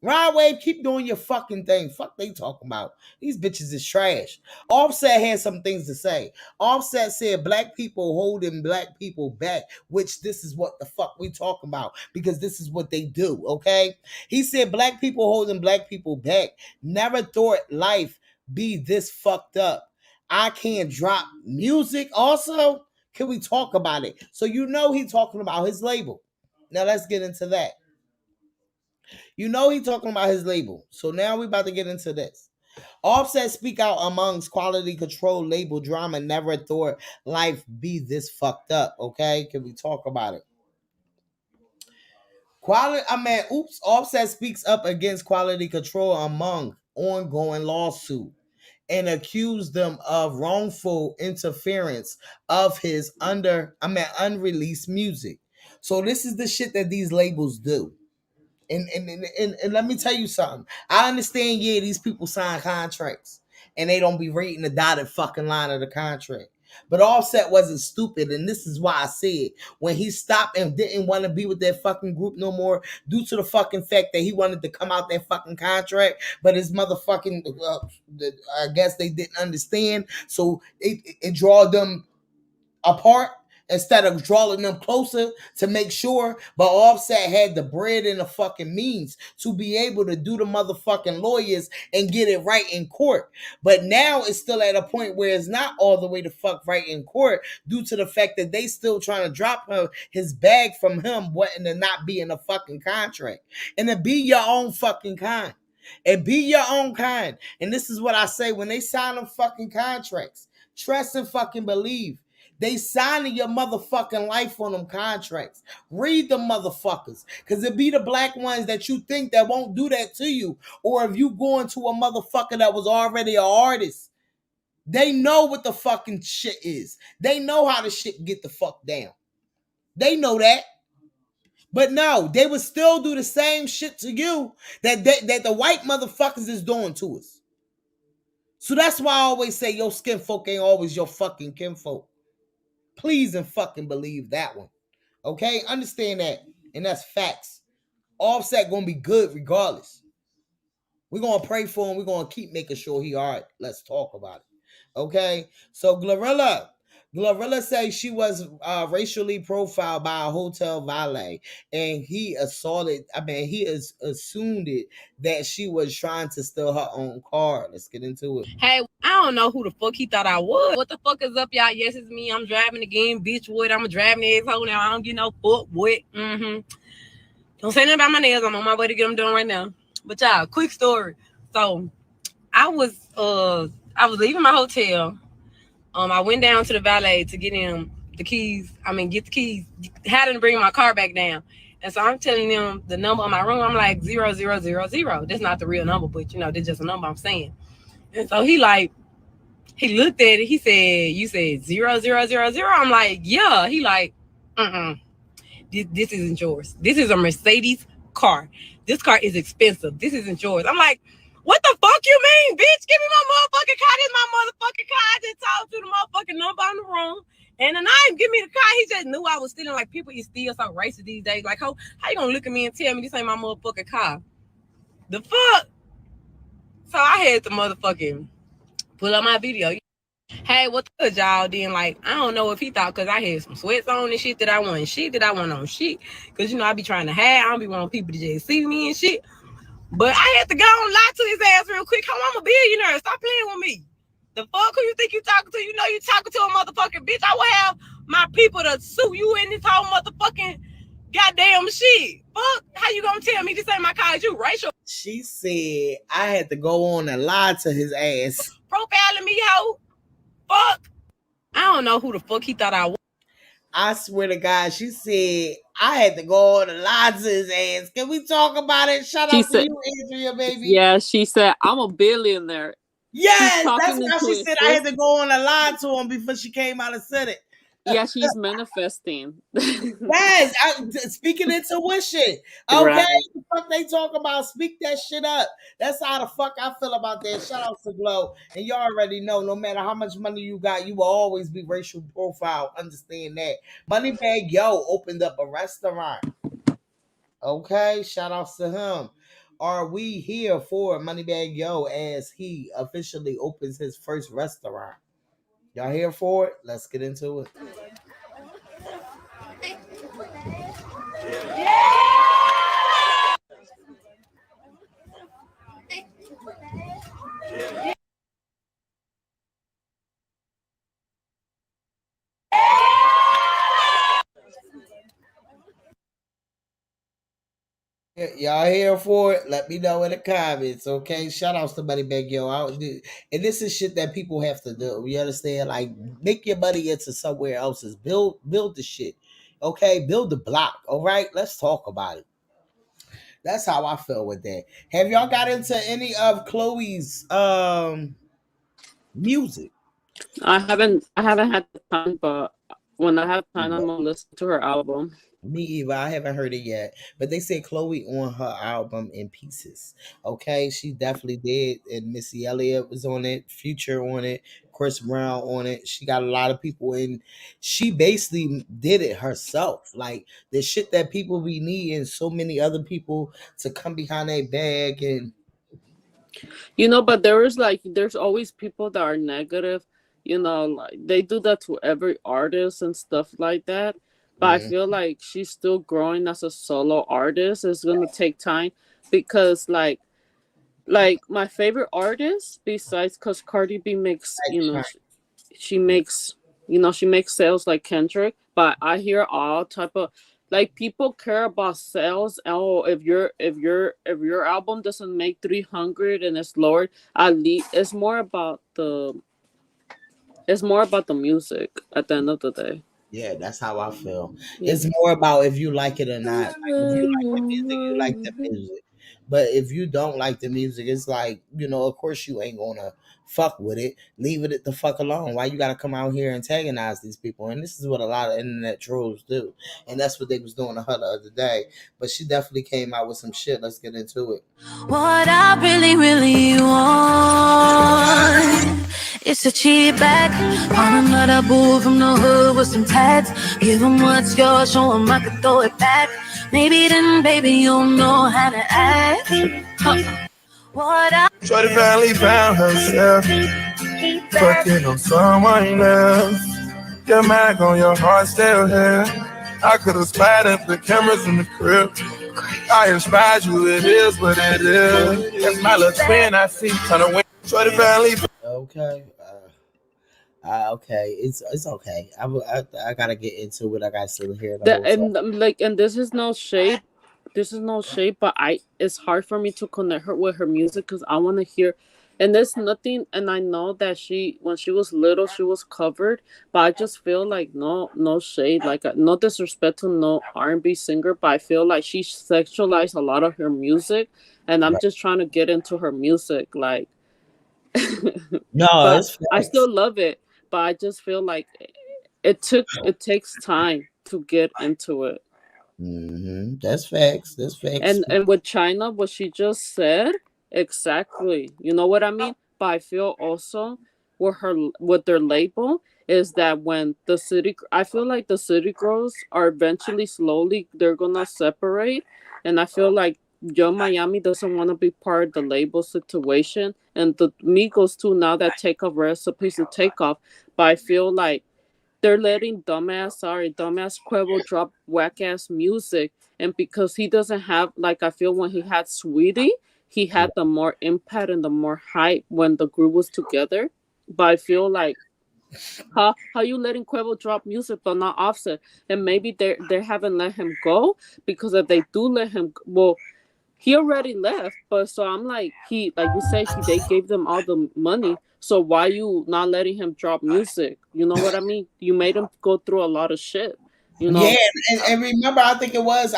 G: Rod Wave, keep doing your fucking thing. Fuck they talking about. These bitches is trash. Offset had some things to say. Offset said black people holding black people back, which this is what the fuck we talking about because this is what they do, okay? He said black people holding black people back. Never thought life be this fucked up. I can't drop music also. Can we talk about it? So you know he talking about his label. Now let's get into that. You know he talking about his label. So now we about to get into this. Offset speak out amongst quality control label drama. Never thought life be this fucked up. Okay, can we talk about it? Offset speaks up against quality control among ongoing lawsuit and accused them of wrongful interference of his unreleased music. So this is the shit that these labels do. And let me tell you something. I understand, yeah, these people sign contracts and they don't be reading the dotted fucking line of the contract. But Offset wasn't stupid, and this is why I said when he stopped and didn't want to be with that fucking group no more, due to the fucking fact that he wanted to come out that fucking contract, but his motherfucking, I guess they didn't understand, so it draw them apart instead of drawing them closer to make sure. But Offset had the bread and the fucking means to be able to do the motherfucking lawyers and get it right in court. But now it's still at a point where it's not all the way to fuck right in court due to the fact that they still trying to drop his bag from him wanting to not be in a fucking contract. And to be your own fucking kind. And be your own kind. And this is what I say when they sign them fucking contracts. Trust and fucking believe. They signing your motherfucking life on them contracts. Read them motherfuckers. Because it be the black ones that you think that won't do that to you. Or if you go into a motherfucker that was already an artist, they know what the fucking shit is. They know how the shit get the fuck down. They know that. But no, they would still do the same shit to you that the white motherfuckers is doing to us. So that's why I always say your skin folk ain't always your fucking kinfolk. Please and fucking believe that one. Okay? Understand that. And that's facts. Offset gonna be good regardless. We're gonna pray for him. We're gonna keep making sure he all right. Let's talk about it. Okay? So Glorilla. Glorilla says she was racially profiled by a hotel valet, and he assaulted. I mean, he is assumed it that she was trying to steal her own car. Let's get into it.
F: Hey, I don't know who the fuck he thought I was. What the fuck is up, y'all? Yes, it's me. I'm driving again, bitch. What? I'm a driving asshole now. I don't get no fuck. What? Don't say nothing about my nails. I'm on my way to get them done right now. But y'all, quick story. So, I was leaving my hotel. I went down to the valet to get him the keys. Get the keys. Had to bring my car back down. And so I'm telling them the number on my room. I'm like 0000. That's not the real number, but that's just a number I'm saying. And so he looked at it. He said, "You said 0000." I'm like, "Yeah." He like, This isn't yours. This is a Mercedes car. This car is expensive. This isn't yours." I'm like, "What the fuck you mean, bitch? Give me my motherfucking car. This is my motherfucking car. I just talked to the motherfucking number on the room. And then I didn't give me the car. He just knew I was stealing. Like, people is still so racist these days. Like, how you gonna look at me and tell me this ain't my motherfucking car? The fuck?" So I had to motherfucking pull up my video. Hey, what's good, y'all? Then, like, I don't know if he thought because I had some sweats on and shit that I want on shit. Because, I be trying to hide. I don't be wanting people to just see me and shit. But I had to go and lie to his ass real quick. Come on, I'm a billionaire. Stop playing with me. The fuck? Who you think you talking to? You know you talking to a motherfucking bitch. I will have my people to sue you in this whole motherfucking goddamn shit. Fuck? How you gonna tell me this ain't my car? You racial?
G: She said I had to go on and lie to his ass.
F: Profiling me, hoe? Fuck. I don't know who the fuck he thought I was.
G: I swear to God, she said I had to go on and lie to his ass. Can we talk about it? Shout out to you, Andrea, baby.
K: Yeah, she said, "I'm a billionaire."
G: Yes, that's how she said I had to go on and lie to him before she came out and said it.
K: Yeah, she's manifesting.
G: Yes, speaking intuition. Okay,
K: Right.
G: the fuck they talk about? Speak that shit up. That's how the fuck I feel about that. Shout out to Glow. And you already know, no matter how much money you got, you will always be racial profile. Understand that. Moneybag Yo opened up a restaurant. Okay, shout outs to him. Are we here for Moneybag Yo as he officially opens his first restaurant? Y'all here for it? Let's get into it. Y'all here for it? Let me know in the comments, okay? Shout outs to Moneybag Yo. And this is shit that people have to do. You understand? Like, make your money into somewhere else's. Build the shit, okay? Build the block, all right? Let's talk about it. That's how I feel with that. Have y'all got into any of Chloe's music?
K: I haven't had the time, but when I have time, I'm gonna listen to her album.
G: Me either. I haven't heard it yet, but they said Chloe on her album In Pieces. Okay, she definitely did, and Missy Elliott was on it, Future on it, Chris Brown on it. She got a lot of people in. She basically did it herself. Like the shit that people be needing, so many other people to come behind their bag and.
K: But there's always people that are negative. Like they do that to every artist and stuff like that. But I feel like she's still growing as a solo artist. It's gonna take time because like my favorite artist besides because Cardi B makes she makes sales like Kendrick, but I hear all type of like people care about sales. Oh, if your album doesn't make 300 and it's lower, at least it's more about the music at the end of the day.
G: Yeah, that's how I feel. It's more about if you like it or not. Like, if you like the music, you like the music. But if you don't like the music, it's like, of course you ain't gonna fuck with it. Leave it the fuck alone. Why you gotta come out here and antagonize these people? And this is what a lot of internet trolls do. And that's what they was doing to her the other day. But she definitely came out with some shit. Let's get into it.
L: What I really, really want is to cheat back on another boo from the hood with some tats. Give him what's yours, show him I can throw it back. Maybe then, baby, you'll know how to act.
M: Shorty finally found herself fucking on someone else. Your mind on your heart still here. I could have spied up the cameras in the crib. I inspired you, it is what it is. That's my little twin I see. Trying to win. Try to family.
G: Okay. Okay. It's okay. I gotta get into it. I gotta still hear the whole song.
K: And this is no shade. This is no shade, but it's hard for me to connect her with her music because I want to hear. And there's nothing, and I know that when she was little, she was covered, but I just feel like no shade, like no disrespect to no R&B singer, but I feel like she sexualized a lot of her music, and I'm just trying to get into her music, like.
G: No,
K: but
G: it's
K: I
G: facts.
K: still love it, but I just feel like it takes time to get into it.
G: That's facts. That's facts.
K: And with Chyna, what she just said, exactly. You know what I mean? But I feel also with their label is that when I feel like the city girls are eventually slowly they're gonna separate, and I feel like Young Miami doesn't want to be part of the label situation, and the Migos too. Now that Takeoff recipes to take off, but I feel like they're letting dumbass Quavo drop whack ass music, and because he doesn't have, like, I feel when he had Sweetie, he had the more impact and the more hype when the group was together. But I feel like how you letting Quavo drop music but not Offset, and maybe they haven't let him go, because if they do let him, well, he already left, but so I'm like, like you say, they gave them all the money. So why you not letting him drop music? You know what I mean? You made him go through a lot of shit. You know?
G: Yeah, and remember, I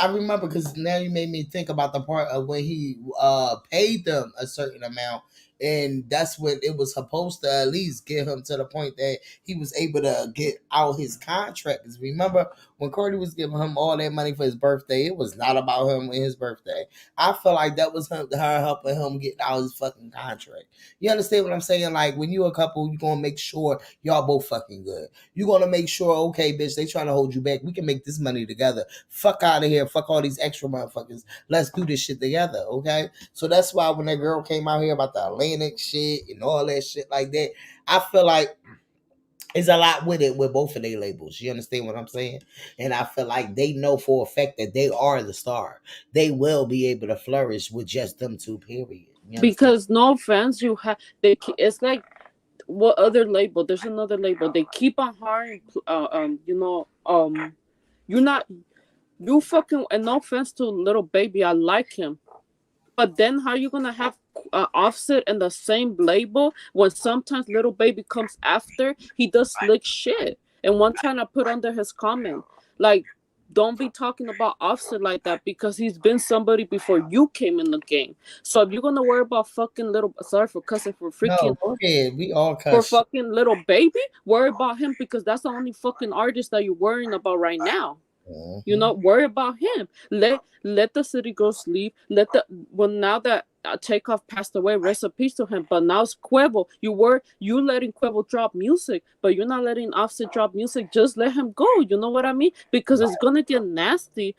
G: remember because now you made me think about the part of when he paid them a certain amount, and that's what it was supposed to at least get him to the point that he was able to get out his contract. Because remember when Cardi was giving him all that money for his birthday, it was not about him and his birthday. I feel like that was her helping him get out his fucking contract. You understand what I'm saying? Like, when you a couple, you gonna make sure y'all both fucking good. You gonna make sure, okay, bitch, they trying to hold you back. We can make this money together. Fuck out of here. Fuck all these extra motherfuckers. Let's do this shit together, okay? So that's why when that girl came out here about the Atlantic shit and all that shit like that, I feel like it's a lot with it with both of their labels. You understand what I'm saying? And I feel like they know for a fact that they are the star. They will be able to flourish with just them two, period.
K: Because no offense, it's like, what other label? There's another label. They keep on hiring, you're not, you fucking, and no offense to Little Baby, I like him. But then how you gonna have Offset in the same label when sometimes Little Baby comes after? He does slick shit. And one time I put under his comment, like, don't be talking about Offset like that, because he's been somebody before you came in the game. So if you're gonna worry about fucking sorry for cussing, for freaking,
G: no, go ahead. We all cuss.
K: For fucking Little Baby, worry about him, because that's the only fucking artist that you're worrying about right now. You know, worry about him. Let the city girls leave. Now that Takeoff passed away, rest in peace to him. But now it's Quavo. You letting Quavo drop music, but you're not letting Offset drop music. Just let him go. You know what I mean? Because it's gonna get nasty.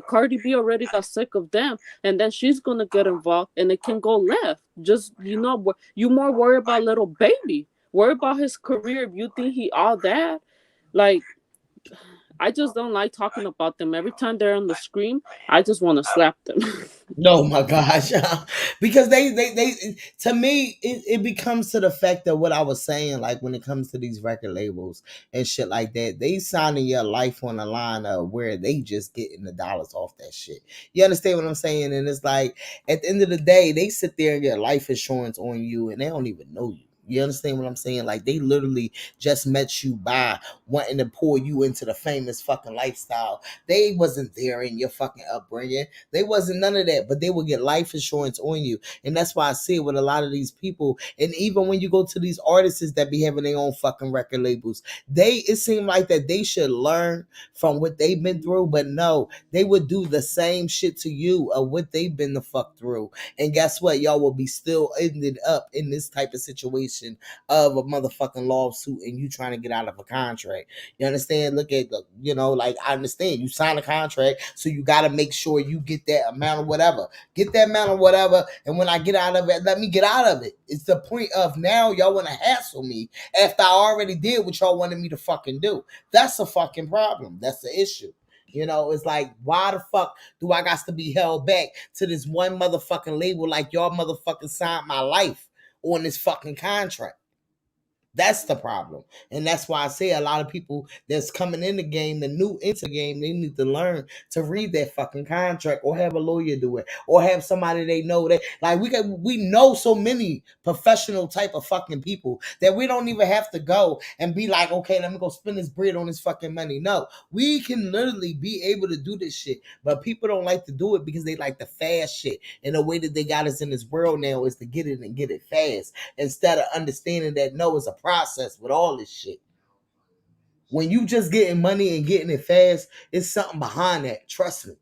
K: Cardi B already got sick of them, and then she's gonna get involved, and it can go left. Just, you more worry about Little Baby. Worry about his career. If you think he all that, like, I just don't like talking about them. Every time they're on the screen, I just want to slap them.
G: No, my gosh. Because they to me, it becomes to the fact of what I was saying, like when it comes to these record labels and shit like that, they signing your life on the line of where they just getting the dollars off that shit. You understand what I'm saying? And it's like, at the end of the day, they sit there and get life insurance on you and they don't even know you. You understand what I'm saying? Like, they literally just met you by wanting to pour you into the famous fucking lifestyle. They wasn't there in your fucking upbringing. They wasn't none of that, but they would get life insurance on you. And that's why I see it with a lot of these people. And even when you go to these artists that be having their own fucking record labels, it seemed like that they should learn from what they've been through, but no, they would do the same shit to you of what they've been the fuck through. And guess what? Y'all will be still ended up in this type of situation situation of a motherfucking lawsuit and you trying to get out of a contract. You understand? Look at the, like, I understand you sign a contract, so you got to make sure you get that amount of whatever. Get that amount of whatever, and when I get out of it, let me get out of it. It's the point of now y'all want to hassle me after I already did what y'all wanted me to fucking do. That's a fucking problem. That's the issue. It's like, why the fuck do I got to be held back to this one motherfucking label like y'all motherfucking signed my life on this fucking contract? That's the problem. And that's why I say a lot of people that's coming in the game, the new into the game, they need to learn to read that fucking contract or have a lawyer do it or have somebody they know that, like, we know so many professional type of fucking people that we don't even have to go and be like, okay, let me go spend this bread on this fucking money. No, we can literally be able to do this shit, but people don't like to do it because they like the fast shit. And the way that they got us in this world now is to get it and get it fast instead of understanding that no, it's a process with all this shit. When you just getting money and getting it fast, it's something behind that. Trust me.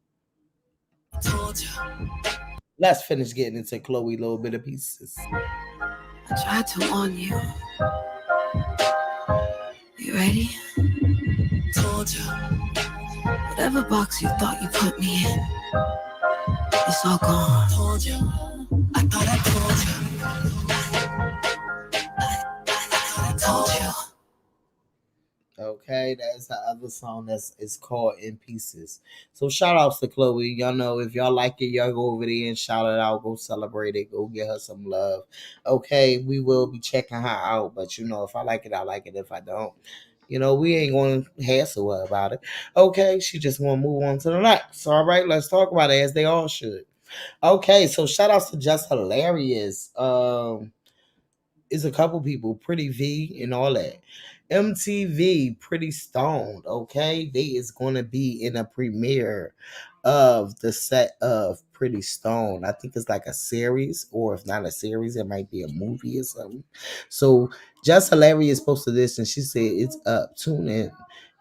G: Let's finish getting into Chloe little bit of pieces.
L: I tried to warn you. You ready? Told you. Whatever box you thought you put me in, it's all gone. Told you. I thought I told you. I told you.
G: Okay, that's the other song is called In Pieces. So shout outs to Chloe. Y'all know if y'all like it, y'all go over there and shout it out. Go celebrate it. Go give her some love. Okay, we will be checking her out. But if I like it, I like it. If I don't, we ain't going to hassle her about it. Okay, she just want to move on to the next. All right, let's talk about it as they all should. Okay, so shout outs to Just Hilarious. Is a couple people, Pretty V and all that. MTV, Pretty Stoned, okay? They is going to be in a premiere of the set of Pretty Stoned. I think it's like a series, or if not a series, it might be a movie or something. So Just Hilarious posted this and she said it's up. Tune in.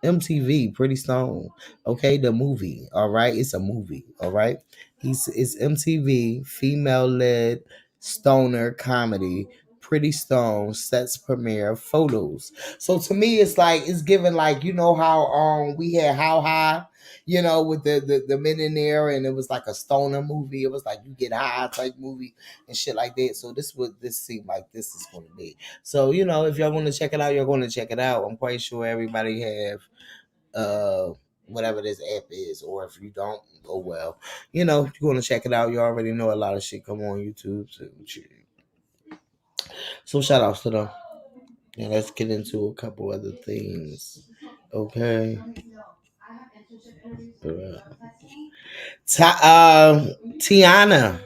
G: MTV, Pretty Stoned, okay? The movie, all right? It's a movie, all right? It's MTV, female-led stoner comedy. Pretty Stone sets premiere photos. So to me, it's like it's given like how we had How High, with the men in there, and it was like a stoner movie. It was like you get high type movie and shit like that. So this seemed like this is going to be. So if y'all want to check it out, you're going to check it out. I'm quite sure everybody have whatever this app is, or if you don't, oh well. You're going to check it out. You already know a lot of shit come on YouTube. So shout outs to them. And let's get into a couple other things. Okay. Teyana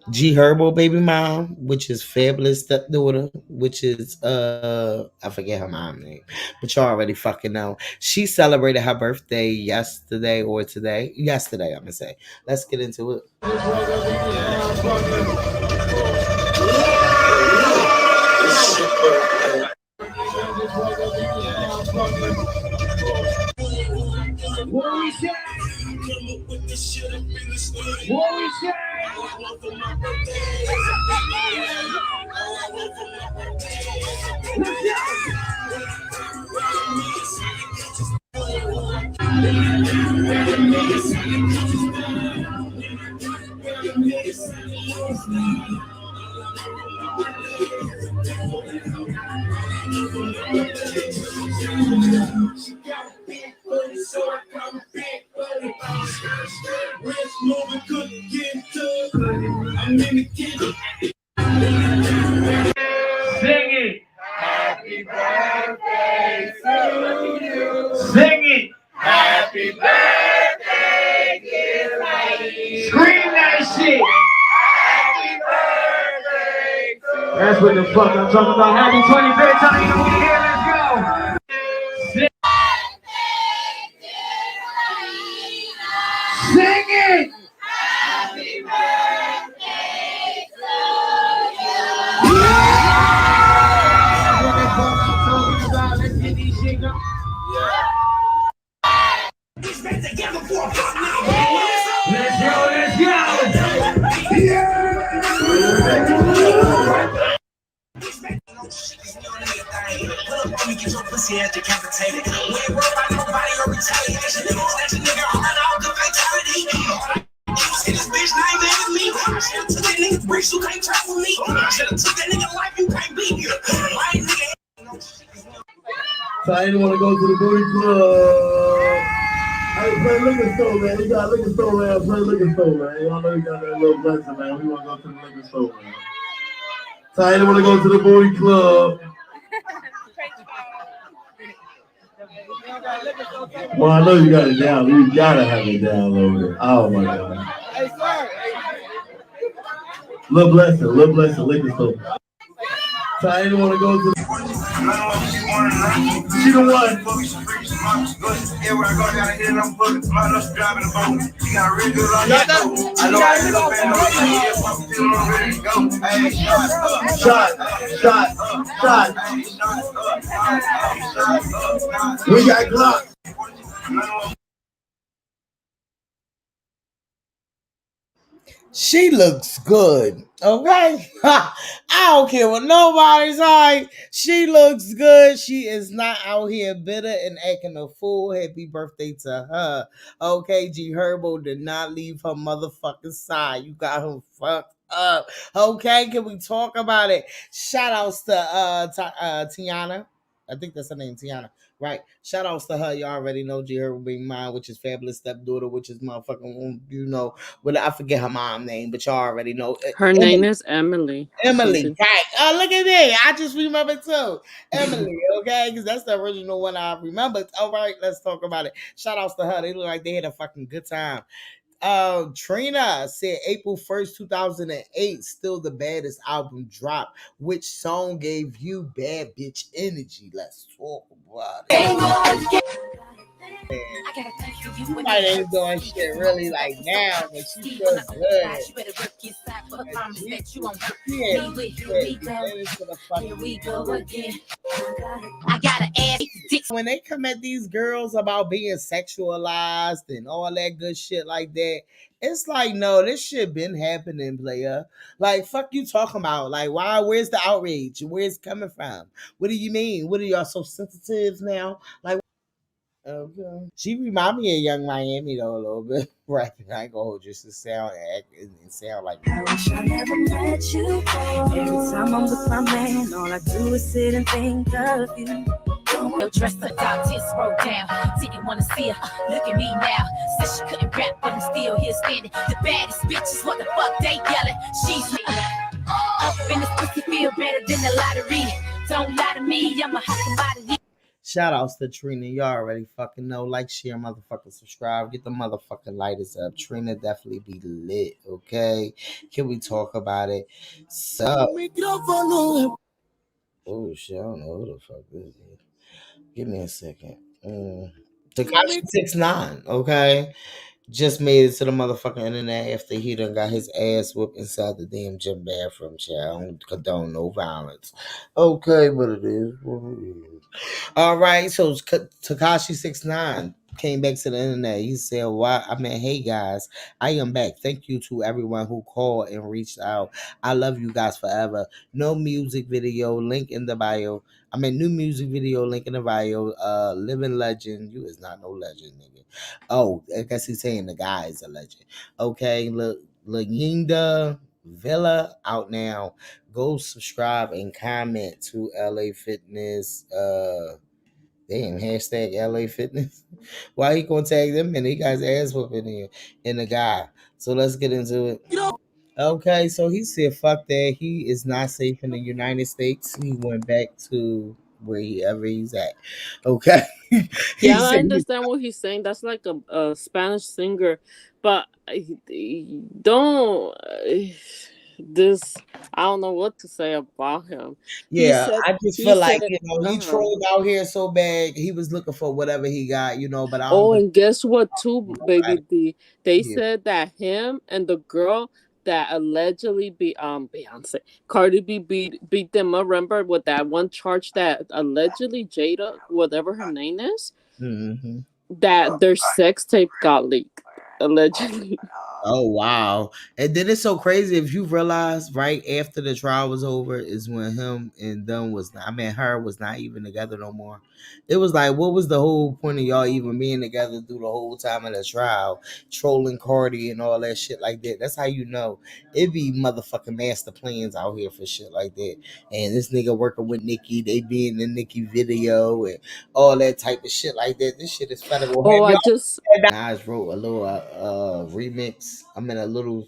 G: G Herbo baby mom, which is Fabulous stepdaughter, which is I forget her mom name, but y'all already fucking know. She celebrated her birthday yesterday or today. Yesterday, I'm gonna say. Let's get into it.
P: What we say? What we say? Sing it. Happy birthday to you. Sing it. Happy birthday, dear lady. Scream that shit. Happy birthday to you. That's what the fuck I'm talking about. Happy 25th time you be here. Let's go. Sing it. Happy birthday to you. That's what the fuck I'm talking about. Let's get these shit going. Let's go. Yeah.
N: So I didn't want to go to the booty club. Hey, play liquor store, man. You got liquor store, man. Play liquor store, man. Y'all know you got that little blessing, man. We want to go to the liquor store, man. So I didn't want to go to the booty club. Well, I know you got it down. You gotta have it downloaded. Oh my God.
E: Hey, sir.
N: Little blessing, liquor store. So I didn't want to go to. She the one. Everywhere I go, gotta hit it on foot. My love driving the boat. She got a real good on that. I know I hit up and I'm still ready to go. Hey, shot. We got Glock.
G: She looks good. Okay. I don't care what nobody's like. She looks good. She is not out here bitter and acting a fool. Happy birthday to her. Okay, G Herbo did not leave her motherfucking side. You got her fucked up. Okay, can we talk about it? Shout outs to Teyana. I think that's her name, Teyana. Right. Shout outs to her. You already know G Herbo being mine, which is fabulous stepdaughter, which is motherfucking, you know, but I forget her mom name, but y'all already know.
K: Her name is Emily.
G: Emily, right. Oh, look at me. I just remember too. Emily, okay? Because that's the original one I remember. All right, let's talk about it. Shout outs to her. They look like they had a fucking good time. Trina said April 1st, 2008, still the baddest album drop. Which song gave you bad bitch energy? Let's talk about it. Somebody ain't doing shit really like now, but she feels good. When they come at these girls about being sexualized and all that good shit like that, it's like, no, this shit been happening, player. Like, fuck you talking about? Like, why? Where's the outrage? Where's it coming from? What do you mean? What are y'all so sensitive now? Like, okay. She remind me of Young Miami though a little bit. Rapping, I ain't gonna hold just to sound and act and sound like.
L: I wish I never met you. Every time I'm with my man, all I do is sit and think of you. Your dress took out, tits rolled down. Didn't want to see her. Look at me now. Said she couldn't rap, but I'm still here standing. The baddest bitches, what the fuck they yelling? She's up in this pussy, feel better than the lottery. Don't lie to me, I'm a hot commodity.
G: Shout outs to Trina. Y'all already fucking know. Like, share, motherfucking subscribe. Get the motherfucking lighters up. Trina definitely be lit, okay? Can we talk about it? So. Oh, shit. I don't know who the fuck this is. Give me a second. Tekashi 6ix9ine, okay? Just made it to the motherfucking internet after he done got his ass whooped inside the damn gym bathroom, child. I don't condone no violence. Okay, but it is what it is. All right, so Tekashi 6ix9ine came back to the internet. He said, "Why? I mean, hey guys, I am back. Thank you to everyone who called and reached out. I love you guys forever. No music video link in the bio. I mean, new music video link in the bio. Living legend. You is not no legend, nigga. Oh, I guess he's saying the guy is a legend. Okay, look, Linda Villa out now. Go subscribe and comment to LA Fitness. Damn, hashtag LA Fitness. Why he gonna tag them and he got his ass whooping in the guy? So let's get into it. Okay, so he said, "Fuck that. He is not safe in the United States. He went back to wherever he's at." Okay.
K: Yeah, I understand what he's saying. That's like a Spanish singer, but don't this. I don't know what to say about him.
G: Yeah, I just feel like, you know, he trolled out here so bad. He was looking for whatever he got, you know. But I don't.
K: Oh, and guess what, too, baby D? They said that him and the girl that allegedly Beyonce, Cardi B beat them up. Remember with that one charge that allegedly Jada, whatever her name is, that their sex tape got leaked allegedly.
G: Oh wow. And then it's so crazy if you realize right after the trial was over is when him and them was her was not even together no more. It was like, what was the whole point of y'all even being together through the whole time of the trial, trolling Cardi and all that shit like that? That's how you know it be motherfucking master plans out here for shit like that. And this nigga working with Nicki, they be in the Nicki video and all that type of shit like that. This shit is federal.
K: Oh,
G: Have
K: I
G: y'all
K: just
G: Nas wrote a little remix. A little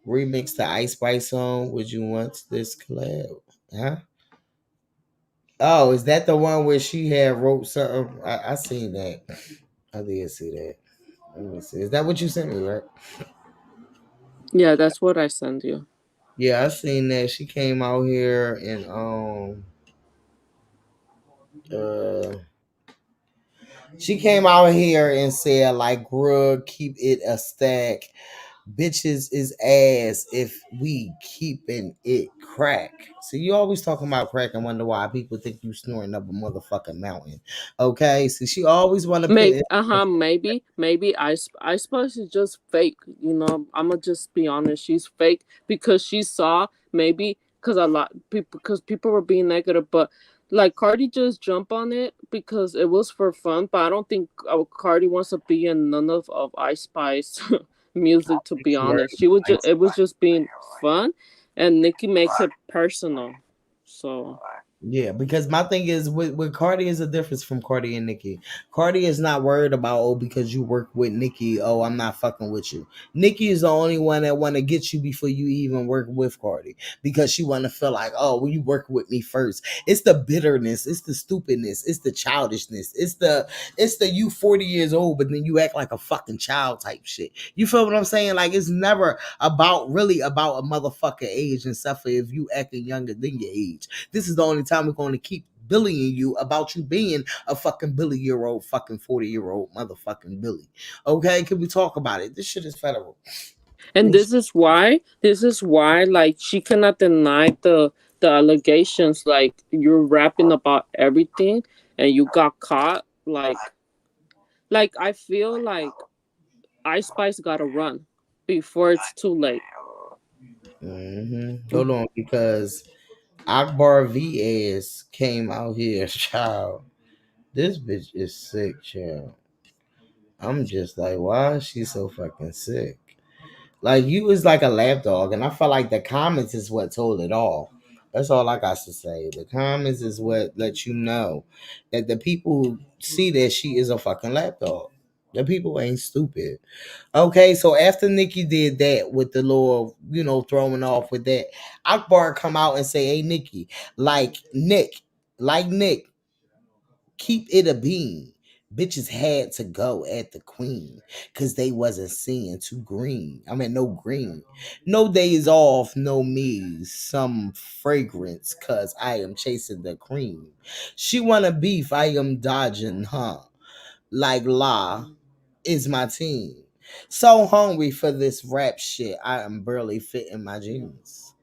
G: remix to Ice Spice song. Would you want this collab? Huh? Oh, is that the one where she had wrote something? I seen that. I did see that. Let me see. Is that what you sent me, right?
K: yeah, that's what I sent you.
G: Yeah, I seen that. She came out here and she came out here and said like, "Grug, keep it a stack. Bitches is ass if we keeping it crack." So you always talking about crack and wonder why people think you snoring up a motherfucking mountain. Okay, so she always want to put
K: Maybe,
G: it.
K: maybe I suppose it's just fake. You know, I'ma just be honest. She's fake because she saw maybe because a lot people because people were being negative, but like Cardi just jumped on it because it was for fun. But I don't think Cardi wants to be in none of Ice Spice music. To be honest, she was just it was just being fun, and Nicki makes it personal. So
G: Yeah, because my thing is with Cardi is a difference from Cardi and Nicki. Cardi is not worried about, oh, because you work with Nicki, oh, I'm not fucking with you. Nicki is the only one that want to get you before you even work with Cardi because she want to feel like, oh, well, you work with me first. It's the bitterness, it's the stupidness, it's the childishness, it's the you 40 years old, but then you act like a fucking child type shit. You feel what I'm saying? Like it's never really about a motherfucker age and stuff if you acting younger than your age. This is the only time we're going to keep bullying you about you being a fucking Billy-year-old, fucking 40-year-old motherfucking Billy. Okay, can we talk about it? This shit is federal.
K: and this is why like she cannot deny the allegations, like you're rapping about everything and you got caught, like I feel like Ice Spice gotta run before it's too late.
G: Hold on, because Akbar V ass came out here, child. This bitch is sick, child. I'm just like, why is she so fucking sick? Like you was like a lapdog, and I felt like the comments is what told it all. That's all I got to say. The comments is what let you know that the people see that she is a fucking lapdog. The people ain't stupid. Okay, so after Nikki did that with the little, throwing off with that, Akbar come out and say, "Hey, Nikki, like Nick, keep it a bean. Bitches had to go at the queen because they wasn't seeing too green. I mean, no green. No days off, no me. Some fragrance because I am chasing the cream. She wanna beef, I am dodging, huh? Like La is my team. So hungry for this rap shit, I am barely fitting my jeans.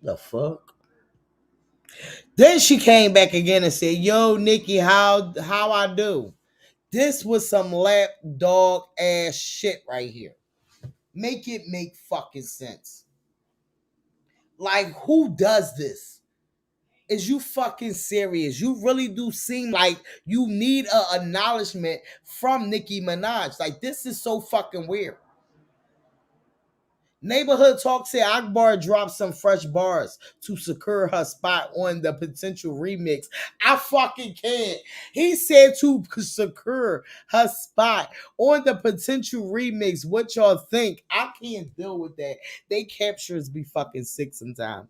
G: The fuck? Then she came back again and said, "Yo, Nikki, how I do?" This was some lap dog ass shit right here. Make it make fucking sense. Like, who does this? Is you fucking serious? You really do seem like you need a acknowledgement from Nicki Minaj. Like, this is so fucking weird. Neighborhood Talk said Akbar dropped some fresh bars to secure her spot on the potential remix. I fucking can't. He said to secure her spot on the potential remix. What y'all think? I can't deal with that. They captures be fucking sick sometimes.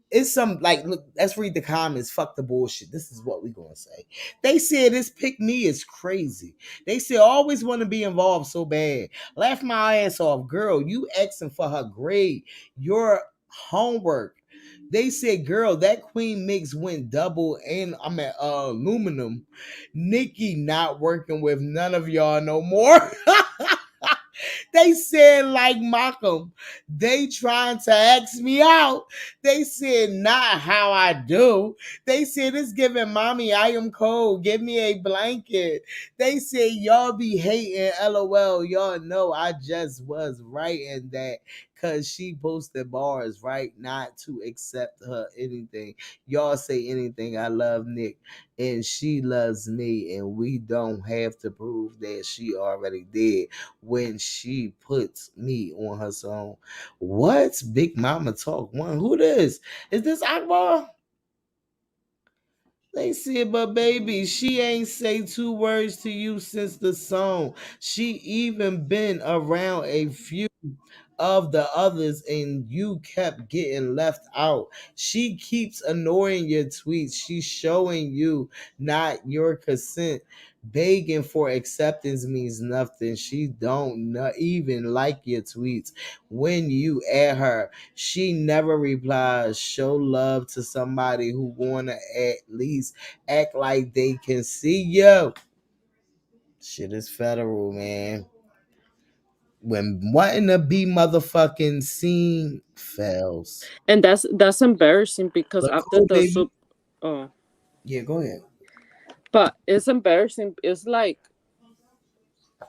G: It's some like, look, let's read the comments. Fuck the bullshit. This is what we gonna say. They said this pick me is crazy. They said always want to be involved so bad. Laugh my ass off, girl. You asking for her grade, your homework. They said, girl, that queen mix went double and I'm at aluminum. Nikki not working with none of y'all no more. They said like Malcolm, they trying to X me out. They said not how I do. They said it's giving mommy I am cold. Give me a blanket. They said y'all be hating. LOL. Y'all know I just was writing that because she posted bars, right? Not to accept her anything. Y'all say anything. I love Nick and she loves me, and we don't have to prove that she already did when she puts me on her song. What? Big Mama Talk One. Who this? Is this Akbar? They said, but baby, she ain't say 2 words to you since the song. She even been around a few of the others and you kept getting left out. She keeps ignoring your tweets. She's showing you not your consent. Begging for acceptance means nothing. She don't even like your tweets. When you add her, she never replies. Show love to somebody who wanna at least act like they can see you. Shit is federal, man. When wanting to be motherfucking seen fails.
K: And that's embarrassing because
G: But
K: after
G: cool,
K: the
G: baby.
K: oh,
G: Yeah, go ahead.
K: but it's embarrassing. It's like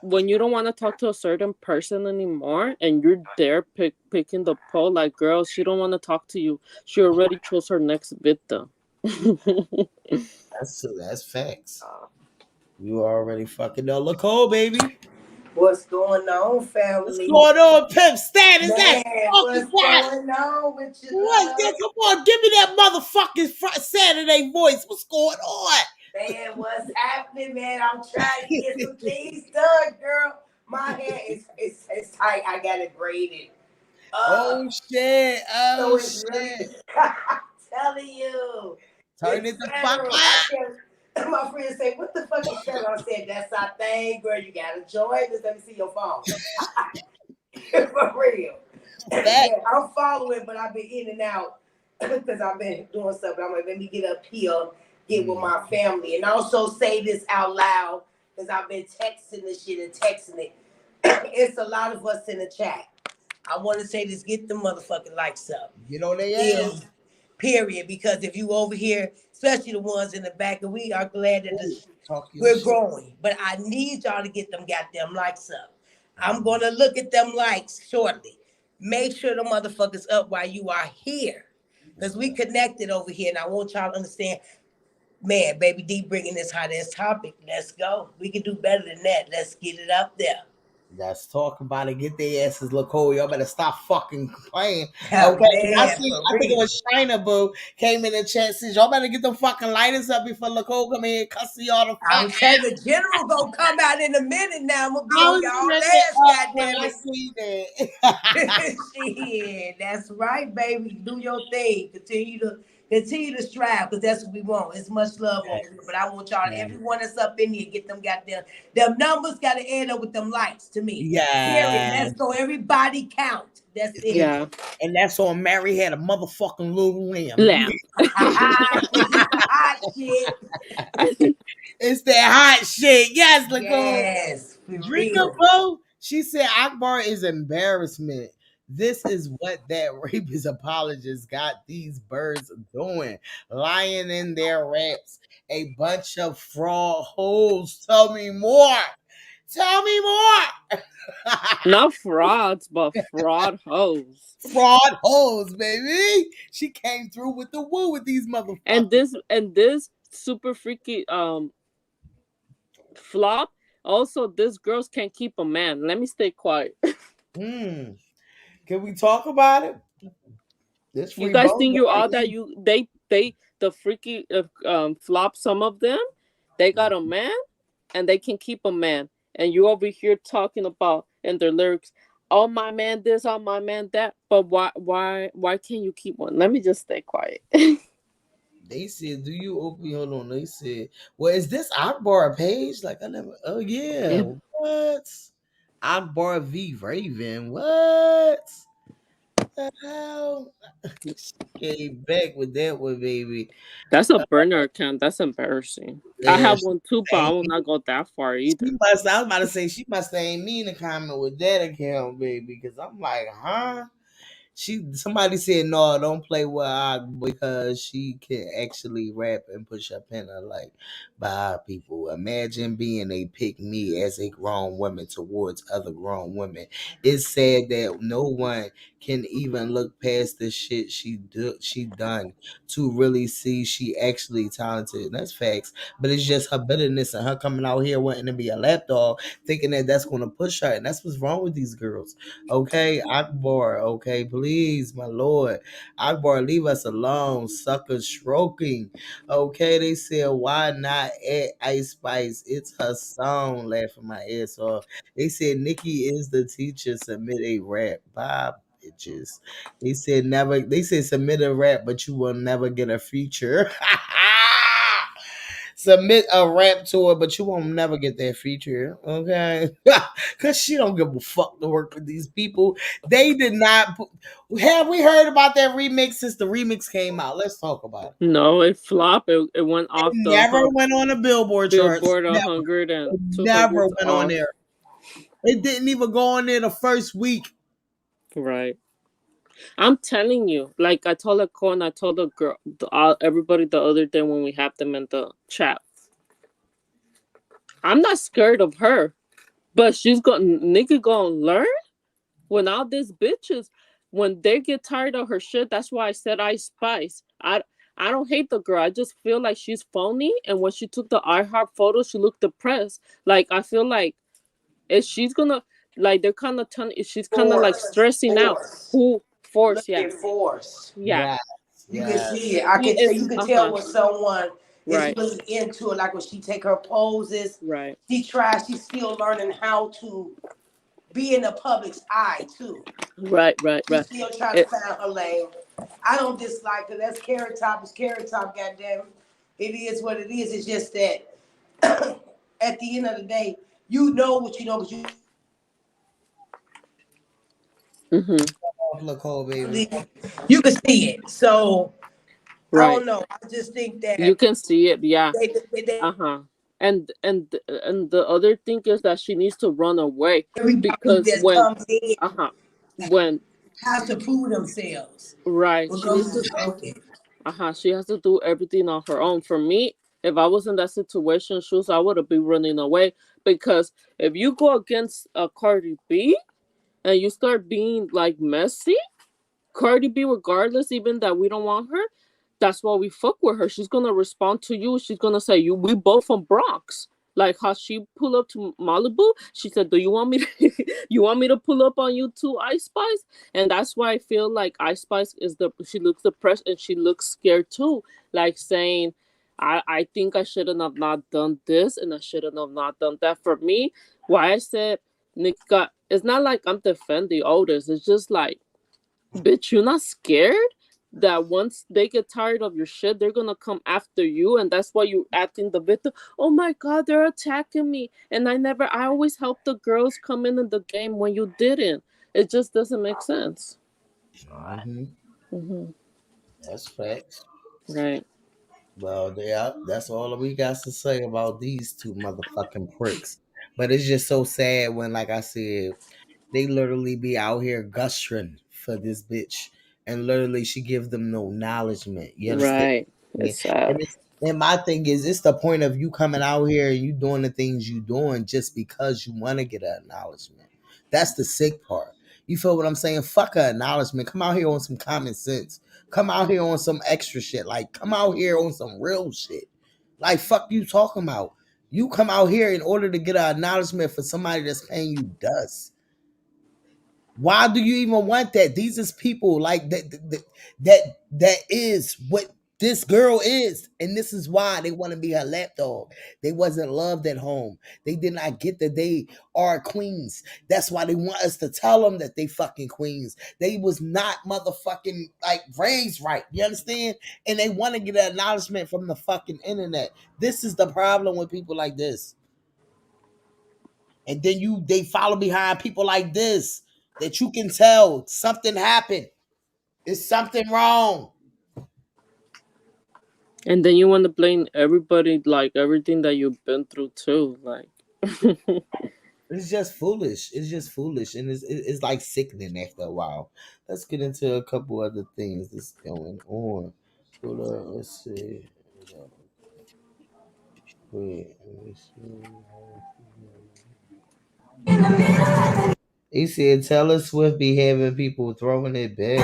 K: when you don't want to talk to a certain person anymore and you're there picking the poll, like, girl, she don't want to talk to you. She already chose her next victim.
G: That's facts. You already fucking know. Look, oh, baby.
O: What's going on, family?
G: What's going on, Pimp Stat? Is that
O: Man,
G: fucking
O: what's
G: that?
O: going on with you?
G: What's that? Come on, give me that motherfucking Saturday voice. What's going on?
O: Man, what's happening, man? I'm trying to get some things done, girl. My hair is tight. I got it braided.
G: Oh shit!
O: So
G: Oh
O: it's
G: shit!
O: really, I'm telling you,
G: Turn
O: it's
G: it the fuck
O: federal.
G: up.
O: My friends say, "What the fuck is federal?" I said, "That's our thing, girl. You gotta join this. Let me see your phone." For real. Yeah, I'm following, but I've been in and out because I've been doing stuff. I'm like, let me get up here, get with my family, and also say this out loud because I've been texting this shit and texting it. It's a lot of us in the chat. I want to say this: get the motherfucking likes up.
G: Get on their ass.
O: Period. Because if you over here, especially the ones in the back, and we are glad that we're growing. But I need y'all to get them goddamn likes up. I'm gonna look at them likes shortly. Make sure the motherfuckers up while you are here. Because we connected over here, and I want y'all to understand, man, Baby D bringing this hot ass topic. Let's go. We can do better than that. Let's get it up there.
G: Let's talk about it. Get their asses look cool. Y'all better stop fucking playing.
O: Oh,
G: Okay.
O: man,
G: I think it was Chyna Boo came in the chat says y'all better get the fucking lighters up before Nicole come in and cuss y'all the fuck.
O: I'm saying the general gonna come out in a minute now. I'm gonna be on y'all ass, goddamn it.
G: I see that.
O: Shit, that's right, baby. Do your thing. Continue to strive, because that's what we want. It's much love over here. But I want y'all, everyone that's up in here, get them goddamn. Them numbers gotta add up with them likes to me.
G: Yeah.
O: Let's go. Everybody count. That's it.
G: Yeah. And that's on Mary had a motherfucking little lamb.
O: Hot shit.
G: It's that hot shit. Yes, Nicole.
O: Yes.
G: Drinker, bro. She said Akbar is embarrassment. This is what that rapist apologist got these birds doing. Lying in their raps. A bunch of fraud hoes. Tell me more. Tell me more.
K: Not frauds, but fraud hoes.
G: Fraud hoes, baby. She came through with the woo with these motherfuckers.
K: And this super freaky flop. Also, these girls can't keep a man. Let me stay quiet.
G: Can we talk about it?
K: You guys think you're all that the freaky flop, some of them, they got a man and they can keep a man. And you over here talking about in their lyrics, oh my man this, oh my man that. But why can't you keep one? Let me just stay quiet.
G: They said, do you open? Hold on. They said, well, is this Akbar page? Like, I never, oh yeah. What? Akbar V Raven. What? the hell? Came back with that one, baby.
K: That's a burner account. That's embarrassing. I
G: Yeah,
K: have one too, but I will not go that far either.
G: I was about to say she must have ain't mean to comment with that account, baby, because I'm like, huh? Somebody said no, don't play with her because she can actually rap and push up in her like by people. Imagine being a pick me as a grown woman towards other grown women. It's sad that no one can even look past the shit she done to really see she actually talented. And that's facts. But it's just her bitterness and her coming out here wanting to be a lapdog, thinking that that's gonna push her, and that's what's wrong with these girls. Okay, Akbar. Okay, please, my lord, Akbar, leave us alone. Sucker stroking. Okay, they said why not at Ice Spice? It's her song. Laughing my ass off. They said Nikki is the teacher. Submit a rap. Bye, bitches. They said never. They said submit a rap, but you will never get a feature. Submit a rap to her, but you won't never get that feature, okay? Because she don't give a fuck to work with these people. They did not. Have we heard about that remix since the remix came out? Let's talk about it.
K: No, it flopped. It went off the
G: Never went on the Billboard charts.
K: Billboard
G: Never.
K: 100 and 200
G: Never went on
K: off.
G: there. It didn't even go on there the first week.
K: Right. I'm telling you, like I told Nicole and I told the girl, everybody the other day when we have them in the chat. I'm not scared of her, but Nikki gonna learn when all these bitches, when they get tired of her shit. That's why I said Ice Spice. I don't hate the girl. I just feel like she's phony. And when she took the iHeart photo, she looked depressed. Like I feel like if she's gonna like they're kind of telling, she's kind of like stressing out. Who force? Yeah,
O: Force.
K: yeah.
O: You can see it. You can tell when someone is really into it. Like when she take her poses.
K: Right.
O: She's still learning how to be in the public's eye too.
K: Right.
O: She's still trying to find her lane. I don't dislike her. That's Carrot Top. It's Carrot Top, goddamn. It is what it is. It's just that at the end of the day, you know what you know because you. You can see it. So I don't know. I just think that
K: you can see it. Yeah. And the other thing is that she needs to run away because when
O: has to prove themselves.
K: Right. She has to do everything on her own. For me, if I was in that situation, I would have been running away because if you go against Cardi B and you start being like messy, Cardi B, regardless, even that we don't want her, that's why we fuck with her. She's gonna respond to you. She's gonna say, we both from Bronx. Like how she pull up to Malibu. She said, do you want me to pull up on you too, Ice Spice? And that's why I feel like Ice Spice she looks depressed and she looks scared too. Like saying, I think I shouldn't have not done this and I shouldn't have not done that. For me, why I said Nika, it's not like I'm defending Otis. It's just like, bitch, you're not scared that once they get tired of your shit, they're gonna come after you, and that's why you're acting the victim. Oh my god, they're attacking me, and I always help the girls come in the game when you didn't. It just doesn't make sense.
G: That's facts.
K: Right.
G: Well, yeah, that's all we got to say about these two motherfucking pricks. But it's just so sad when, like I said, they literally be out here gushing for this bitch, and literally she gives them no acknowledgement. You understand?
K: Right. It's sad.
G: And my thing is, it's the point of you coming out here and you doing the things you doing just because you want to get an acknowledgement. That's the sick part. You feel what I'm saying? Fuck an acknowledgement. Come out here on some common sense. Come out here on some extra shit. Like, come out here on some real shit. Like, fuck you talking about. You come out here in order to get an acknowledgement for somebody that's paying you dust. Why do you even want that? These is people like that is what this girl is, and this is why they want to be her lapdog. They wasn't loved at home. They did not get that they are queens. That's why they want us to tell them that they fucking queens. They was not motherfucking like raised right. You understand? And they want to get an acknowledgement from the fucking internet. This is the problem with people like this. And then they follow behind people like this that you can tell something happened. It's something wrong.
K: And then you want to blame everybody, like everything that you've been through too. Like,
G: It's just foolish. It's just foolish, and it's like sickening after a while. Let's get into a couple other things that's going on. Hold on, let's see. Wait, let me see. He said Taylor Swift be having people throwing it back.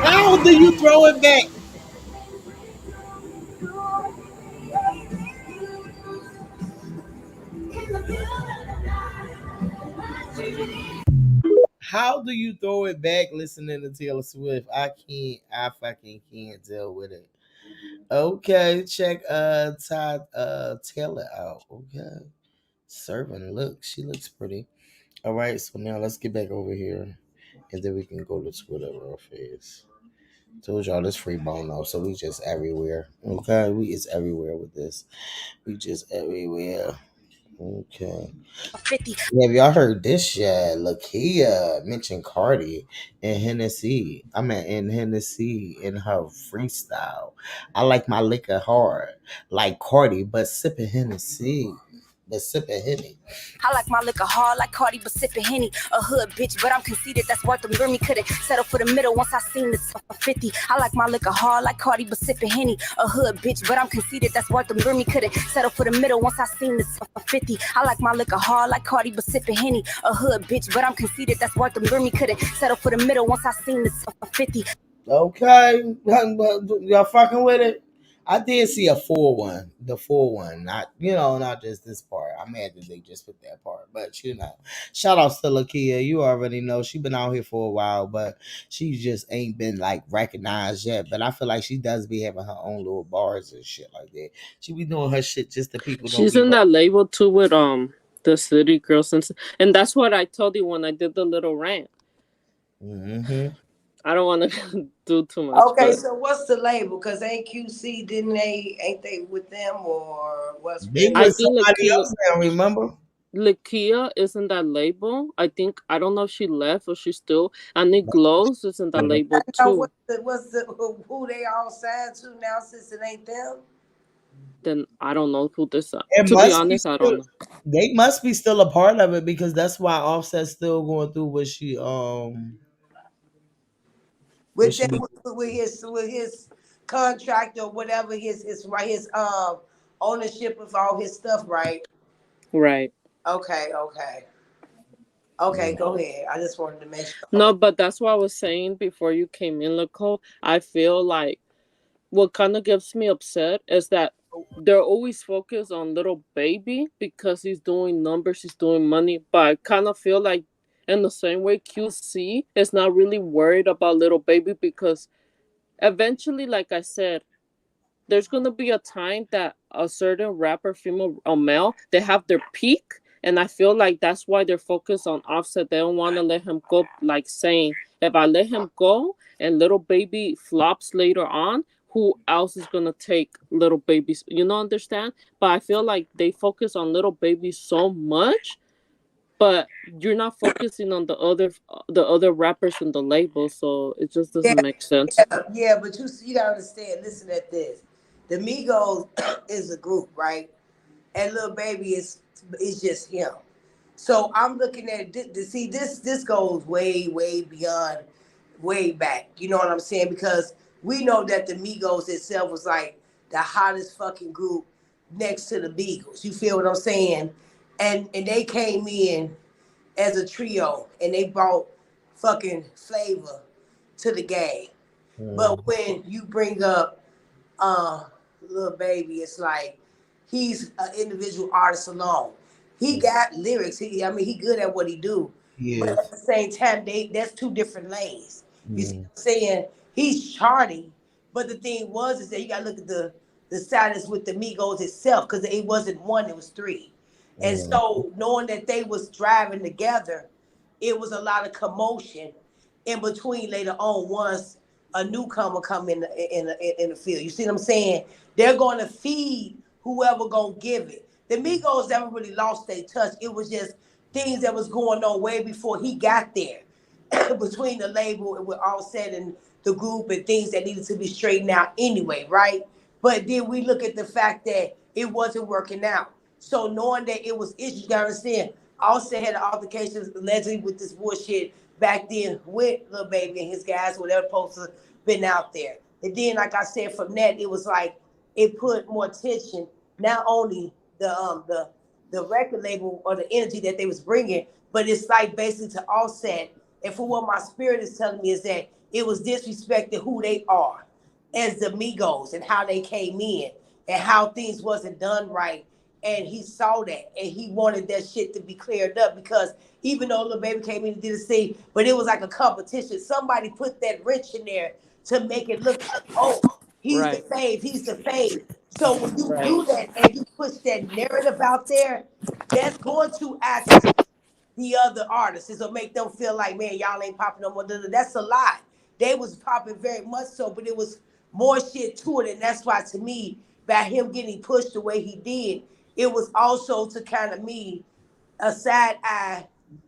G: How do you throw it back? How do you throw it back listening to Taylor Swift? I fucking can't deal with it. Okay, check Taylor out. Okay. Serving look, she looks pretty. All right, so now let's get back over here. And then we can go to Twitter real fast. Told y'all this free bono, so we just everywhere. Okay, we is everywhere with this. We just everywhere. Okay.
L: 50.
G: Have y'all heard this yet? Lakia mentioned Cardi and Hennessy. I mean, in Hennessy in her freestyle. I like my liquor hard, like Cardi, but sipping Hennessy. But sipping Henny.
L: I like my liquor hard like Cardi, but sipping Henny. A hood bitch, but I'm conceited. That's worth a Grammy. Couldn't settle for the middle once I seen this for 50. I like my liquor hard like Cardi, but sipping Henny. A hood bitch, but I'm conceited. That's worth a Grammy. Couldn't settle for the middle once I seen this for 50. I like my liquor hard like Cardi, but sipping Henny. A hood bitch, but I'm conceited. That's worth a Grammy. Couldn't settle for the middle once I seen this for 50.
G: Okay, y'all fucking with it. I did see a full one, the full one, not not just this part. I'm mad that they just put that part, but shout out to Lakia. You already know she been out here for a while, but she just ain't been like recognized yet. But I feel like she does be having her own little bars and shit like that. She be doing her shit just the people.
K: She's in that label too with the City Girls, and that's what I told you when I did the little rant.
G: Mm-hmm.
K: I don't want to do too much.
O: Okay, so what's the label? Because AQC ain't they with them or what's?
G: They with somebody else now. Remember?
K: Lakia is in that label. I don't know if she left or she still. And Nick Glows is in that label too.
O: Who they all signed to now since it ain't them?
K: Then I don't know who this is. To be honest, I don't know.
G: They must be still a part of it because that's why Offset's still going through what she
O: with his contract or whatever his ownership of all his stuff, right?
K: Right.
O: Okay, go ahead. I just wanted to make sure.
K: No, but that's what I was saying before you came in, Nicole. I feel like what kind of gets me upset is that they're always focused on little baby because he's doing numbers, he's doing money. But I kind of feel like in the same way QC is not really worried about little baby because eventually, like I said, there's going to be a time that a certain rapper, female or male, they have their peak. And I feel like that's why they're focused on Offset. They don't want to let him go, like saying, if I let him go and little baby flops later on, who else is going to take little babies? Understand? But I feel like they focus on little baby so much, but you're not focusing on the other rappers in the label, so it just doesn't make sense.
O: Yeah, but you gotta understand. Listen at this. The Migos is a group, right? And Lil Baby is just him. So I'm looking at it to see this goes way beyond, way back. You know what I'm saying? Because we know that the Migos itself was like the hottest fucking group next to the Beagles. You feel what I'm saying? And they came in as a trio and they brought fucking flavor to the game. But when you bring up Lil Baby, it's like he's an individual artist alone. He got lyrics. He good at what he do. Yes. But at the same time, that's two different lanes. You see what I'm saying? He's charting, but the thing is that you gotta look at the status with the Migos itself, because it wasn't one, it was three. And so knowing that they was driving together, it was a lot of commotion in between later on once a newcomer come in the field. You see what I'm saying? They're going to feed whoever going to give it. The Migos never really lost their touch. It was just things that was going on way before he got there. between the label and with Offset and the group and things that needed to be straightened out anyway, right? But then we look at the fact that it wasn't working out. So knowing that it was issues, you gotta understand, Offset had altercations allegedly with this bullshit back then with Lil Baby and his guys, whatever supposed to been out there. And then, like I said, from that, it was like it put more attention, not only the record label or the energy that they was bringing, but it's like basically to Offset. And for what my spirit is telling me is that it was disrespecting who they are as the Migos and how they came in and how things wasn't done right. And he saw that and he wanted that shit to be cleared up because even though Lil Baby came in and did a scene, but it was like a competition. Somebody put that wrench in there to make it look like, oh, he's the fave, he's the fave. So when you do that and you push that narrative out there, that's going to act the other artists. It'll make them feel like, man, y'all ain't popping no more. That's a lie. They was popping very much so, but it was more shit to it. And that's why, to me, by him getting pushed the way he did, it was also to kind of me a side eye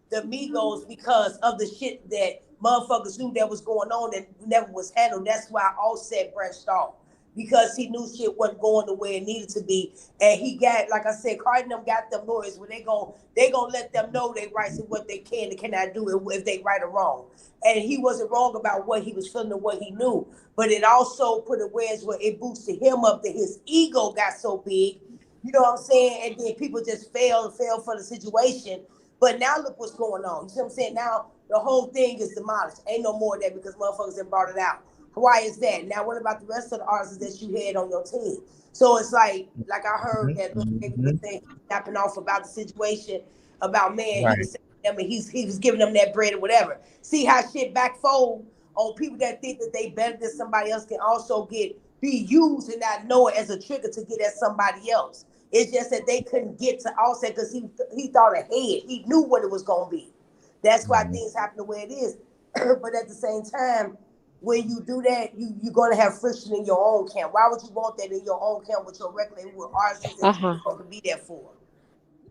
O: the Migos because of the shit that motherfuckers knew that was going on that never was handled. That's why Offset branched off. Because he knew shit wasn't going the way it needed to be. And he got, like I said, Cardi and them got them lawyers where they gonna let them know their rights and what they can and cannot do if they right or wrong. And he wasn't wrong about what he was feeling or what he knew. But it also put a wedge where it boosted him up that his ego got so big. You know what I'm saying? And then people just fell for the situation. But now look what's going on. You see what I'm saying? Now the whole thing is demolished. Ain't no more of that because motherfuckers have brought it out. Why is that? Now, what about the rest of the artists that you had on your team? So it's like I heard that thing snapping off about the situation, about man, he was saying them and he was giving them that bread or whatever. See how shit backfold on people that think that they better than somebody else can also be used and not know it as a trigger to get at somebody else. It's just that they couldn't get to Offset because he thought ahead. He knew what it was gonna be. That's why things happen the way it is. But at the same time, when you do that, you're going to have friction in your own camp. Why would you want that in your own camp with your record label with artists that you're supposed to be there for?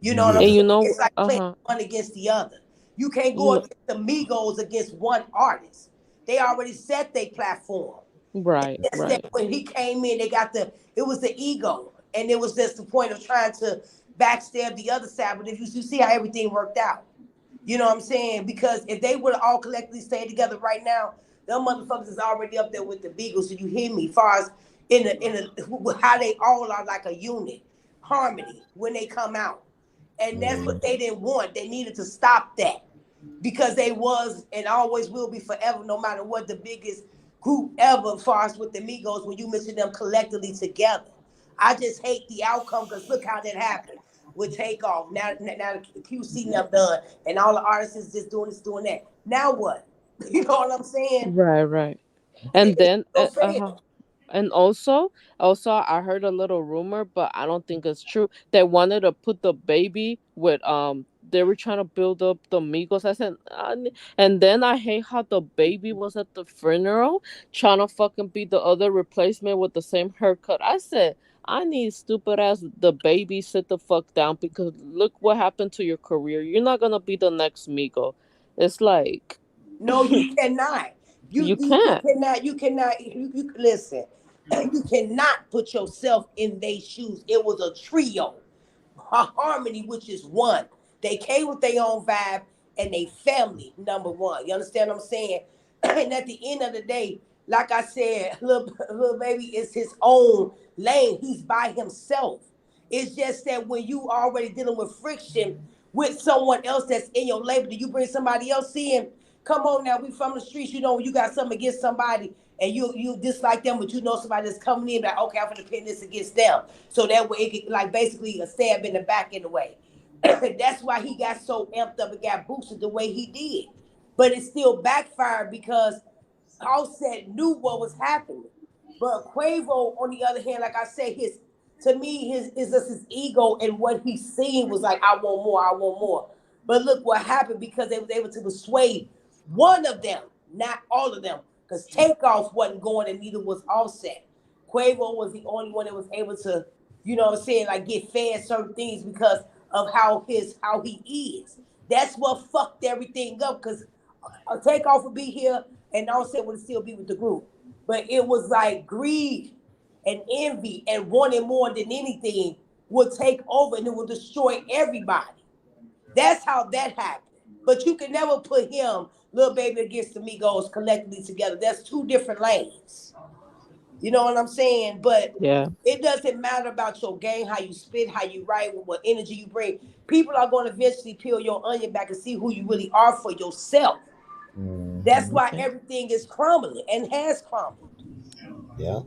O: You know what I'm saying? It's like playing one against the other. You can't go against the Migos against one artist. They already set their platform.
K: Right.
O: That when he came in, it was the ego. And it was just the point of trying to backstab the other side. But if you see how everything worked out, you know what I'm saying? Because if they would have all collectively stayed together right now, them motherfuckers is already up there with the Beagles. So you hear me? As far as how they all are like a unit, harmony when they come out, and that's what they didn't want. They needed to stop that because they was and always will be forever, no matter what the biggest group ever. As far as with the Migos, when you mention them collectively together, I just hate the outcome because look how that happened with Takeoff. Now the QC them done, and all the artists is just doing this, doing that. Now what? You know what I'm saying?
K: Right. And then, and also I heard a little rumor, but I don't think it's true. They wanted to put the baby with they were trying to build up the Migos. I said, and then I hate how the baby was at the funeral trying to fucking be the other replacement with the same haircut. I said, I need stupid ass the baby sit the fuck down because look what happened to your career. You're not gonna be the next Migo. It's like
O: no, you cannot. You cannot. You listen. You cannot put yourself in their shoes. It was a trio, a harmony, which is one. They came with their own vibe and they family. Number one, you understand what I'm saying? And at the end of the day, like I said, Lil Baby is his own lane. He's by himself. It's just that when you already dealing with friction with someone else that's in your label, do you bring somebody else in? Come on now, we from the streets. You know, you got something against somebody and you dislike them, but you know somebody that's coming in like, okay, I'm gonna pin this against them. So that way it could like basically a stab in the back in the way. That's why he got so amped up and got boosted the way he did. But it still backfired because Offset knew what was happening. But Quavo, on the other hand, like I said, his just his ego and what he's seen was like, I want more, I want more. But look what happened because they was able to persuade one of them, not all of them, because Takeoff wasn't going and neither was Offset. Quavo was the only one that was able to, you know what I'm saying, like get fed certain things because of how he is. That's what fucked everything up because Takeoff would be here, and Offset would still be with the group. But it was like greed and envy and wanting more than anything would take over and it would destroy everybody. That's how that happened. But you can never put him, Lil Baby, against the Migos collectively together. That's two different lanes. You know what I'm saying? But
K: Yeah.
O: it doesn't matter about your game, how you spit, how you write, what energy you bring. People are going to eventually peel your onion back and see who you really are for yourself. That's why everything is crumbling and has crumbled.
G: Yeah.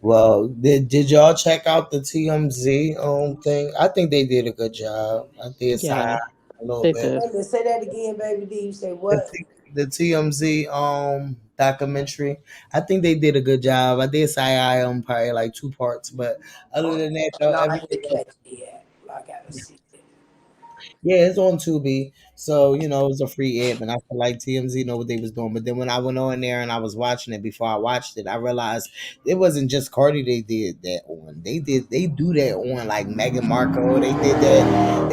G: Well, did y'all check out the TMZ thing? I think they did a good job. I did side a little
K: they
G: bit.
K: did.
O: Say that again, baby D. You say what?
G: The TMZ documentary. I think they did a good job. I did side probably like 2 parts, but other than that, though,
O: No, I
G: everything
O: didn't
G: else.
O: catch it yet. I gotta see it.
G: Yeah, it's on Tubi. So, it was a free app, and I feel like TMZ know what they was doing. But then when I went on there and I was watching it before I watched it, I realized it wasn't just Cardi they did that on. They do that on like Meghan Markle. They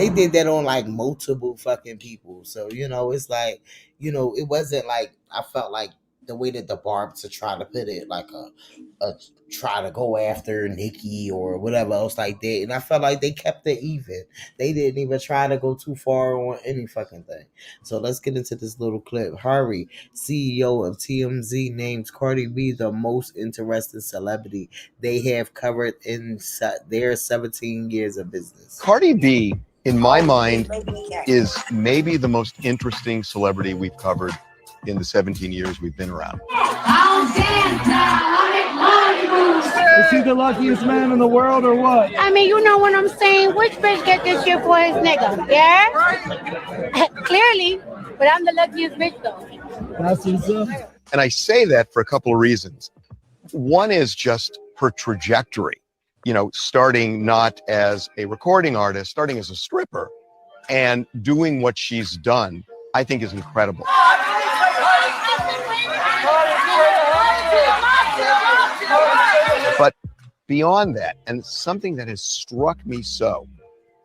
G: did that on like multiple fucking people. So, it's like, it wasn't like I felt like the way that the Barbs are trying to put it, like a try to go after Nikki or whatever else like that. And I felt like they kept it even. They didn't even try to go too far on any fucking thing. So let's get into this little clip. Harvey, CEO of TMZ, names Cardi B the most interesting celebrity they have covered in their 17 years of business.
Q: Cardi B, in my mind, is maybe the most interesting celebrity we've covered in the 17 years we've been around.
R: Is he the luckiest man in the world or what?
P: I mean, you know what I'm saying? Which bitch get this shit for his nigga? Yeah? Clearly, but I'm the luckiest bitch though.
R: That's what's up.
Q: And I say that for a couple of reasons. One is just her trajectory, starting not as a recording artist, starting as a stripper and doing what she's done, I think is incredible. But beyond that, and something that has struck me so,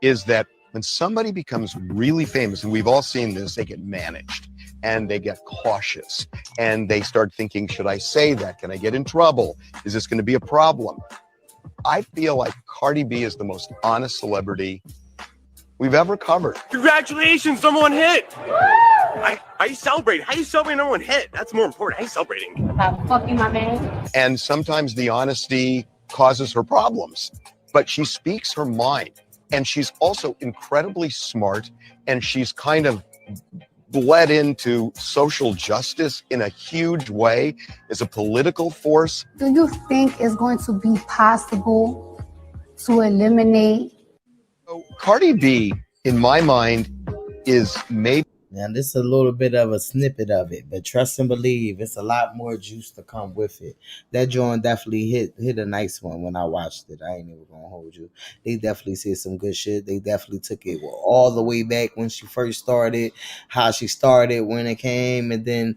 Q: is that when somebody becomes really famous, and we've all seen this, they get managed and they get cautious and they start thinking, should I say that? Can I get in trouble? Is this going to be a problem? I feel like Cardi B is the most honest celebrity we've ever covered.
S: Congratulations, number one hit. Are you celebrating? How you celebrating number one hit? That's more important. How you celebrating?
P: Fucking my man.
Q: And sometimes the honesty causes her problems, but she speaks her mind. And she's also incredibly smart, and she's kind of bled into social justice in a huge way as a political force.
P: Do you think it's going to be possible to eliminate?
Q: Cardi B, in my mind, is maybe.
G: Now, this is a little bit of a snippet of it, but trust and believe, it's a lot more juice to come with it. That joint definitely hit a nice one when I watched it. I ain't even gonna hold you. They definitely said some good shit. They definitely took it all the way back when she first started, how she started, when it came, and then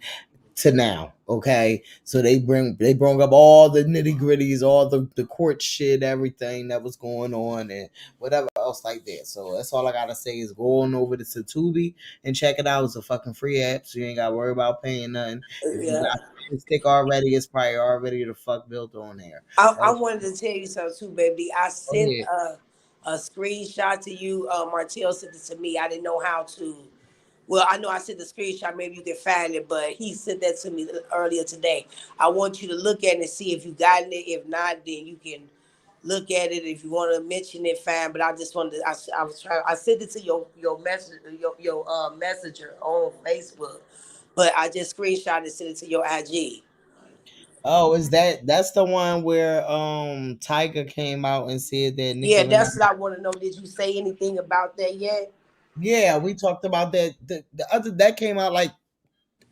G: to now. Okay, so they bring up all the nitty gritties, all the court shit, everything that was going on, and whatever else like that. So that's all I gotta say is go on over to Tubi and check it out. It's a fucking free app, so you ain't gotta worry about paying nothing. If you got a stick already, it's probably already the fuck built on there.
O: I wanted to tell you something too, baby. I sent a screenshot to you. Martell sent it to me. I didn't know how to. Well, I know I sent the screenshot. Maybe you can find it, but he sent that to me earlier today. I want you to look at it and see if you got it. If not, then you can look at it. If you want to mention it, fine. But I just wanted to, I was trying. I sent it to your message, your messenger on Facebook, but I just screenshot and sent it to your IG.
G: Oh, that's the one where Tiger came out and said that Nicki
O: Yeah, that's
G: Minaj.
O: what I want to know. Did you say anything about that yet?
G: Yeah, we talked about that. The other that came out like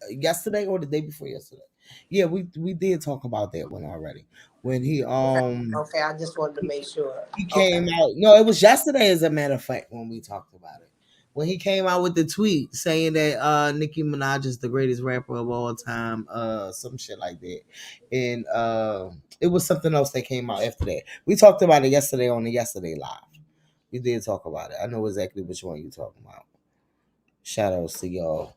G: yesterday or the day before yesterday. Yeah, we did talk about that one already. When he
O: Okay, I just wanted to make sure.
G: he came out. No, it was yesterday, as a matter of fact, when we talked about it. When he came out with the tweet saying that Nicki Minaj is the greatest rapper of all time, some shit like that. And it was something else that came out after that. We talked about it yesterday on the Yesterday Live. We did talk about it. I know exactly which one you're talking about. Shout outs to y'all.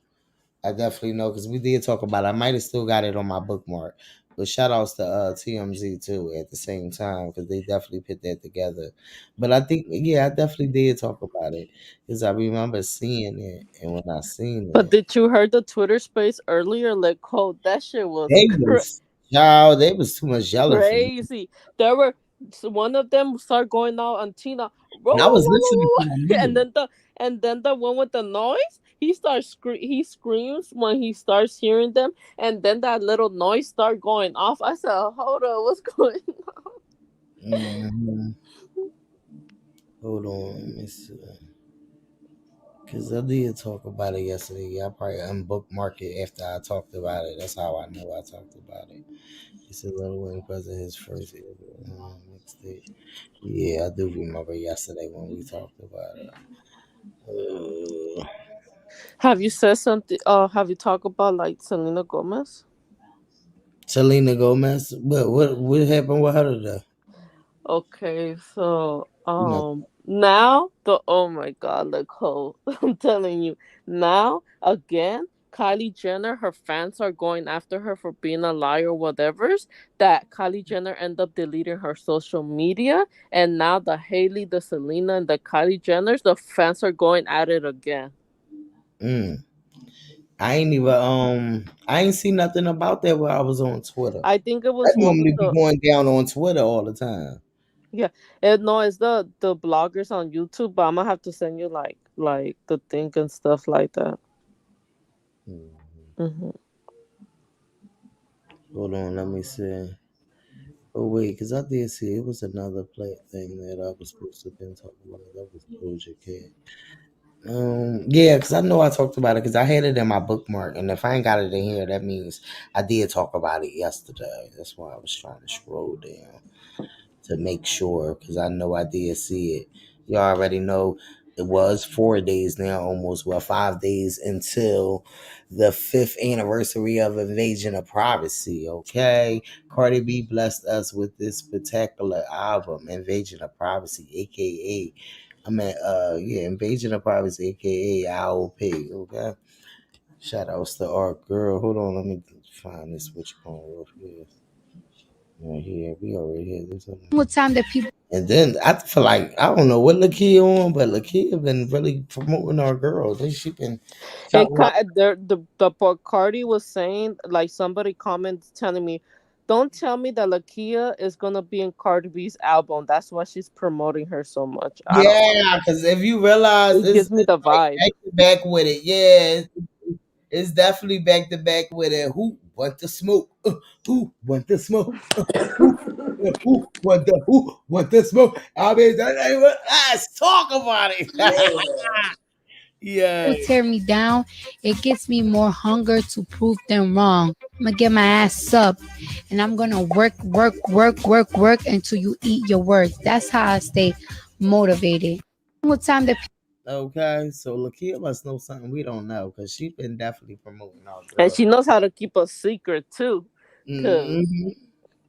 G: I definitely know because we did talk about it. I might have still got it on my bookmark. But shout outs to TMZ too at the same time because they definitely put that together. But I think, yeah, I definitely did talk about it because I remember seeing it. And when I seen
K: But
G: it,
K: did you heard the Twitter space earlier? Like, oh, that shit was
G: they was, y'all, they was too much yelling for me.
K: crazy. There were one of them start going out on Tina,
G: And I was listening to the
K: and
G: music.
K: then the one with the noise, he screams when he starts hearing them, and then that little noise start going off. I said, hold on, what's going on?
G: Mm-hmm. Hold on, let me see. Because I did talk about it yesterday. I probably unbookmarked it after I talked about it. That's how I know I talked about it. He said Lil Wayne present his first mixtape. Yeah, I do remember yesterday when we talked about it.
K: Have you said something? Have you talked about like Selena Gomez?
G: Selena Gomez. What happened with her today?
K: Okay, so
G: Nothing.
K: now the oh my god, look ho I'm telling you, now again, Kylie Jenner, her fans are going after her for being a liar or whatever's that Kylie Jenner end up deleting her social media, and now the Haley, the Selena, and the Kylie Jenners, the fans are going at it again.
G: Mm. I ain't see nothing about that while I was on Twitter.
K: I think it
G: That
K: was one with
G: normally be
K: the
G: going down on Twitter all the time.
K: yeah, no, it's the bloggers on YouTube, but I'm gonna have to send you like the thing and stuff like that. Hmm.
G: Hold on, let me see. Oh wait, because I did see it was another play thing that I was supposed to have been talking about. That was Doja Cat. Yeah, because I know I talked about it because I had it in my bookmark, and if I ain't got it in here, that means I did talk about it yesterday. That's why I was trying to scroll down to make sure because I know I did see it. You already know it was 4 days now, almost 5 days until the 5th anniversary of Invasion of Privacy. Okay, Cardi B blessed us with this spectacular album, Invasion of Privacy, aka Invasion of Privacy, aka IOP. Okay, shout outs to our girl. Hold on, let me find this switch on real quick. Right here, we already had this.
L: What time that people
G: And then I feel like I don't know what Lakia on, but Lakia been really promoting our girl. She been
K: It
G: shouting out.
K: the Bacardi was saying, like, somebody comments telling me, don't tell me that Lakia is gonna be in Cardi B's album. That's why she's promoting her so much. I don't know.
G: Yeah, because if you realize
K: It gives me
G: it's
K: the
G: like
K: vibe.
G: back to back with it. Yeah, it's definitely back to back with it. Who want the smoke? Who want the smoke? Who want the smoke? I mean, let's talk about it. Yeah.
L: tear me down, it gives me more hunger to prove them wrong. I'm gonna get my ass up and I'm gonna work until you eat your words. That's how I stay motivated. What time that
G: Okay, so Lakia must know something we don't know because she's been definitely promoting our
K: And
G: girl.
K: she knows how to keep a secret too. Cause
G: Mm-hmm.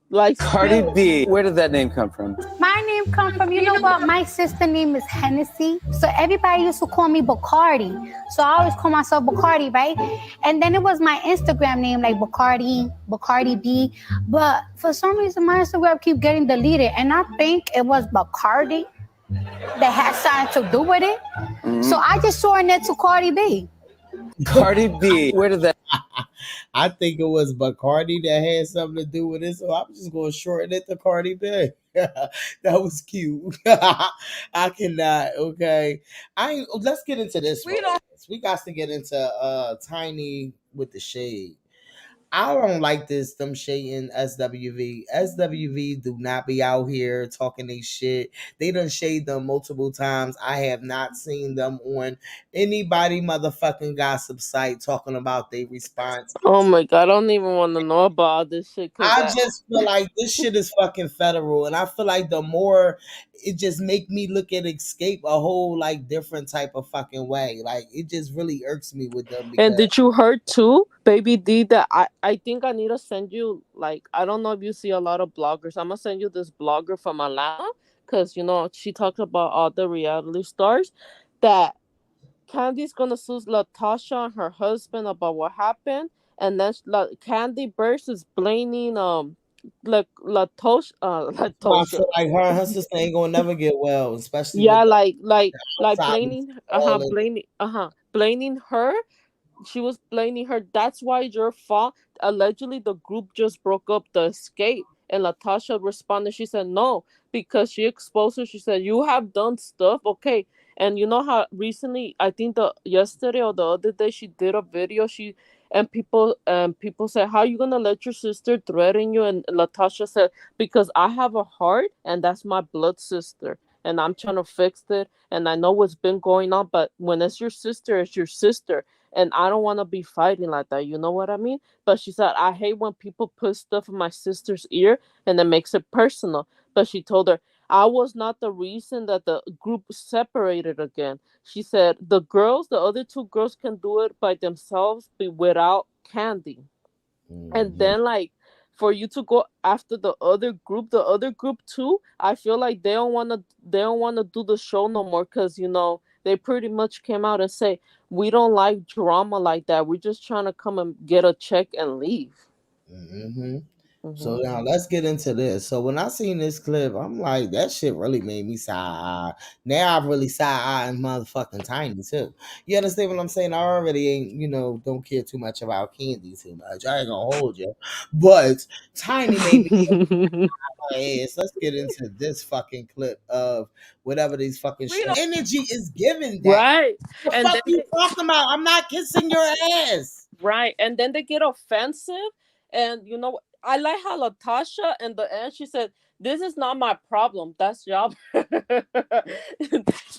K: like
B: Cardi B, where did that name come from?
T: My name come from, you know what? My sister name is Hennessy. So everybody used to call me Bacardi. So I always call myself Bacardi, right? And then it was my Instagram name, like Bacardi B. But for some reason, my Instagram keep getting deleted. And I think it was Bacardi that had something to do with it. So I just shortened it to Cardi B.
B: Cardi B, where did that?
G: I think it was Bacardi that had something to do with it, so I'm just going to shorten it to Cardi B. That was cute. I cannot. Okay, let's get into this. We got to get into Tiny with the shade. I don't like this, them shading SWV. SWV do not be out here talking they shit. They done shade them multiple times. I have not seen them on anybody motherfucking gossip site talking about their response.
K: oh my god, I don't even want to know about this shit because
G: I just feel like this shit is fucking federal, and I feel like the more it just make me look at Escape a whole like different type of fucking way. Like it just really irks me with them
K: And
G: because
K: did you heard too, Baby D, that I think I need to send you, like, I don't know if you see a lot of bloggers. I'm gonna send you this blogger from Atlanta because she talks about all the reality stars that Candy's gonna sue Latasha and her husband about what happened, and then Candy Burst is blaming like Latosha
G: I
K: Latosha.
G: feel like her and her sister ain't gonna never get well, especially with
K: Yeah,
G: the
K: like
G: outside
K: blaming her. She was blaming her. That's why your fault. Allegedly, the group just broke up the escape. And Latasha responded. She said no because she exposed her. She said you have done stuff, okay. And you know how recently, I think the yesterday or the other day, she did a video. People said, how you gonna let your sister threaten you? And Latasha said, because I have a heart and that's my blood sister. And I'm trying to fix it. And I know what's been going on, but when it's your sister, it's your sister, and I don't want to be fighting like that. You know what I mean? But she said, I hate when people put stuff in my sister's ear and it makes it personal. But she told her, I was not the reason that the group separated again. She said, the other two girls can do it by themselves but without Candy. And then, like, for you to go after the other group too, I feel like they don't want to do the show no more, because they pretty much came out and say, we don't like drama like that, we're just trying to come and get a check and leave.
G: So now let's get into this. So when I seen this clip, I'm like, that shit really made me sigh. Now I really sigh and motherfucking Tiny too. You understand what I'm saying? I already ain't, don't care too much about Candy too much. I ain't gonna hold you. But Tiny made me my ass. Let's get into this fucking clip of whatever these fucking energy is giving that.
K: Right.
G: The
K: And
G: fuck
K: then
G: you talking about? I'm not kissing your ass.
K: Right. And then they get offensive. And I like how Latasha in the end, she said, this is not my problem. That's y'all.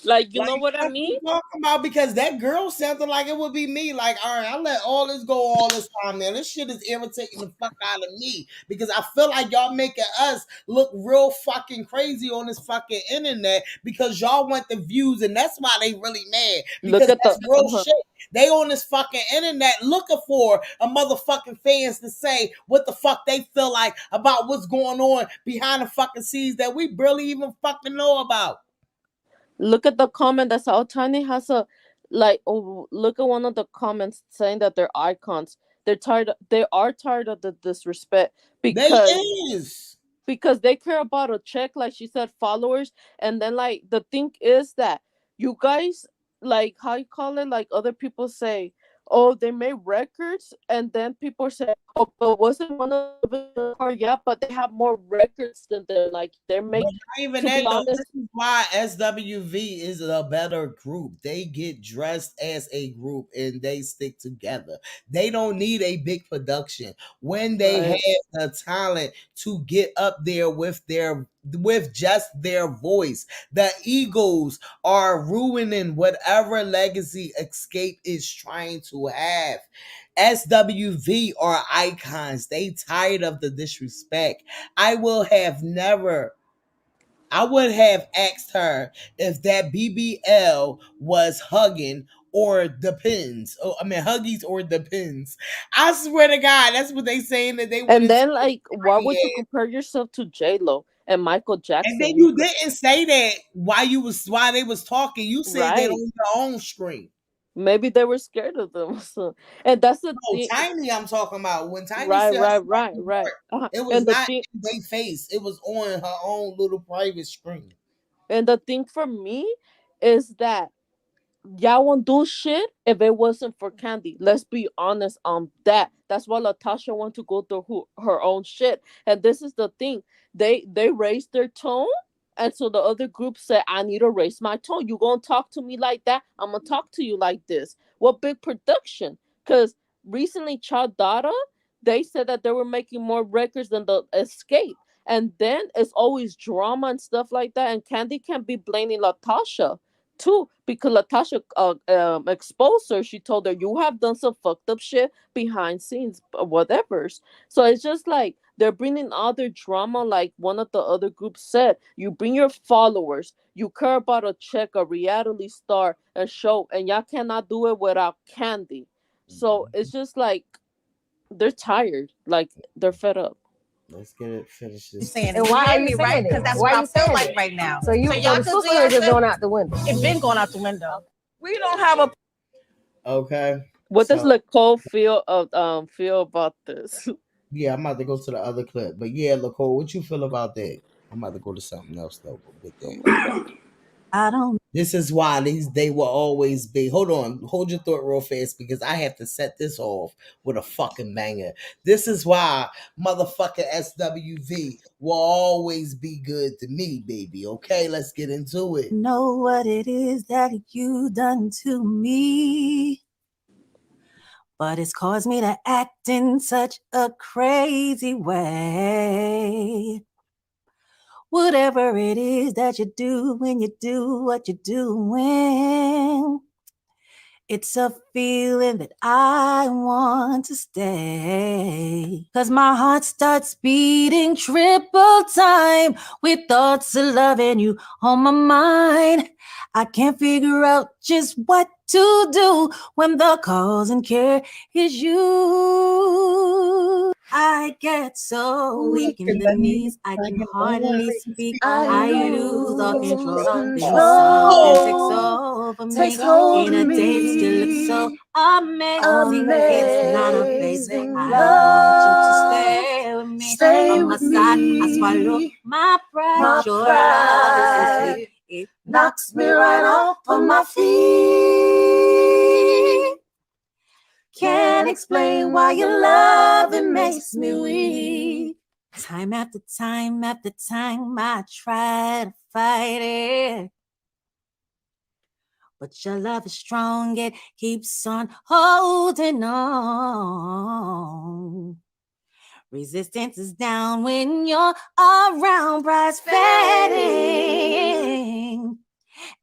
K: Like, you know what I
G: That's
K: mean?
G: what I'm talking about, because that girl sounded like it would be me. Like, all right, I let all this go all this time now. This shit is irritating the fuck out of me, because I feel like y'all making us look real fucking crazy on this fucking internet because y'all want the views, and that's why they really mad. Because that's real shit. They on this fucking internet looking for a motherfucking fans to say what the fuck they feel like about what's going on behind the fucking scenes that we barely even fucking know about.
K: Look at the comment that's all Tiny has look at one of the comments saying that they're icons. They are tired of the disrespect because they care about a check, like she said, followers. And then, like, the thing is that you guys, like, how you call it, like, other people say, oh, they made records, and then people say, oh, but wasn't one of the yeah, but they have more records than them. Like, they're making,
G: not even
K: to
G: that
K: be
G: though.
K: honest,
G: This is why SWV is a better group. They get dressed as a group and they stick together. They don't need a big production when they have the talent to get up there with just their voice. The egos are ruining whatever legacy Escape is trying to have. SWV are icons. They tired of the disrespect. I would have asked her if that BBL was hugging or depends. Oh, I mean Huggies or depends. I swear to God, that's what they saying that they want.
K: and then, like, why would you compare yourself to J-Lo and Michael Jackson?
G: And then you didn't say that while they was talking. You said that on your own screen.
K: Maybe they were scared of them. So, and that's the thing.
G: Tiny, I'm talking about. When Tiny
K: Right.
G: it was not in their face. It was on her own little private screen.
K: And the thing for me is that y'all won't do shit if it wasn't for Candy. Let's be honest on that. That's why Latasha want to go through her own shit. And this is the thing. They raised their tone. And so the other group said, I need to raise my tone. You gonna talk to me like that? I'm gonna talk to you like this. What big production? Because recently, Chadara, they said that they were making more records than the Escape. And then it's always drama and stuff like that. And Candy can't be blaming Latasha too, because Latasha exposed her. She told her, you have done some fucked up shit behind scenes, whatever's. So it's just like they're bringing other drama. Like one of the other groups said, you bring your followers, you care about a check, a reality star, a show, and y'all cannot do it without Candy. So it's just like they're tired, like they're fed up.
G: Let's get it finished.
C: And why are you saying it?
H: Because that's
C: why
H: what I feel like
C: it?
H: right now.
C: So
H: y'all
C: the sisterhood is going out the window.
H: It's been going out the window.
F: We don't have a.
G: Okay.
K: What does
G: So
K: Nicole feel about this?
G: yeah, I'm about to go to the other clip. But yeah, Nicole, what you feel about that? I'm about to go to something else though with that.
F: I don't.
G: This is why they will always be. Hold on, hold your thought real fast because I have to set this off with a fucking banger. This is why motherfucking SWV will always be good to me, baby. Okay, let's get into it.
L: Know what it is that you done to me, but it's caused me to act in such a crazy way. Whatever it is that you do when you do what you're doing, it's a feeling that I want to stay. 'Cause my heart starts beating triple time with thoughts of loving you on my mind. I can't figure out just what to do when the cause and care is you. I get so weak in the knees, I can hardly speak. I lose all control. Then something takes over me. In a day that still looks so amazing. It's not a phase. I want you to stay with me. On my side, I swallow my pride. Your love is so sweet. It knocks me right off of my feet. Can't explain why your loving makes me weak. Time after time after time, I try to fight it, but your love is strong, it keeps on holding on. Resistance is down when you're around, breastfeeding.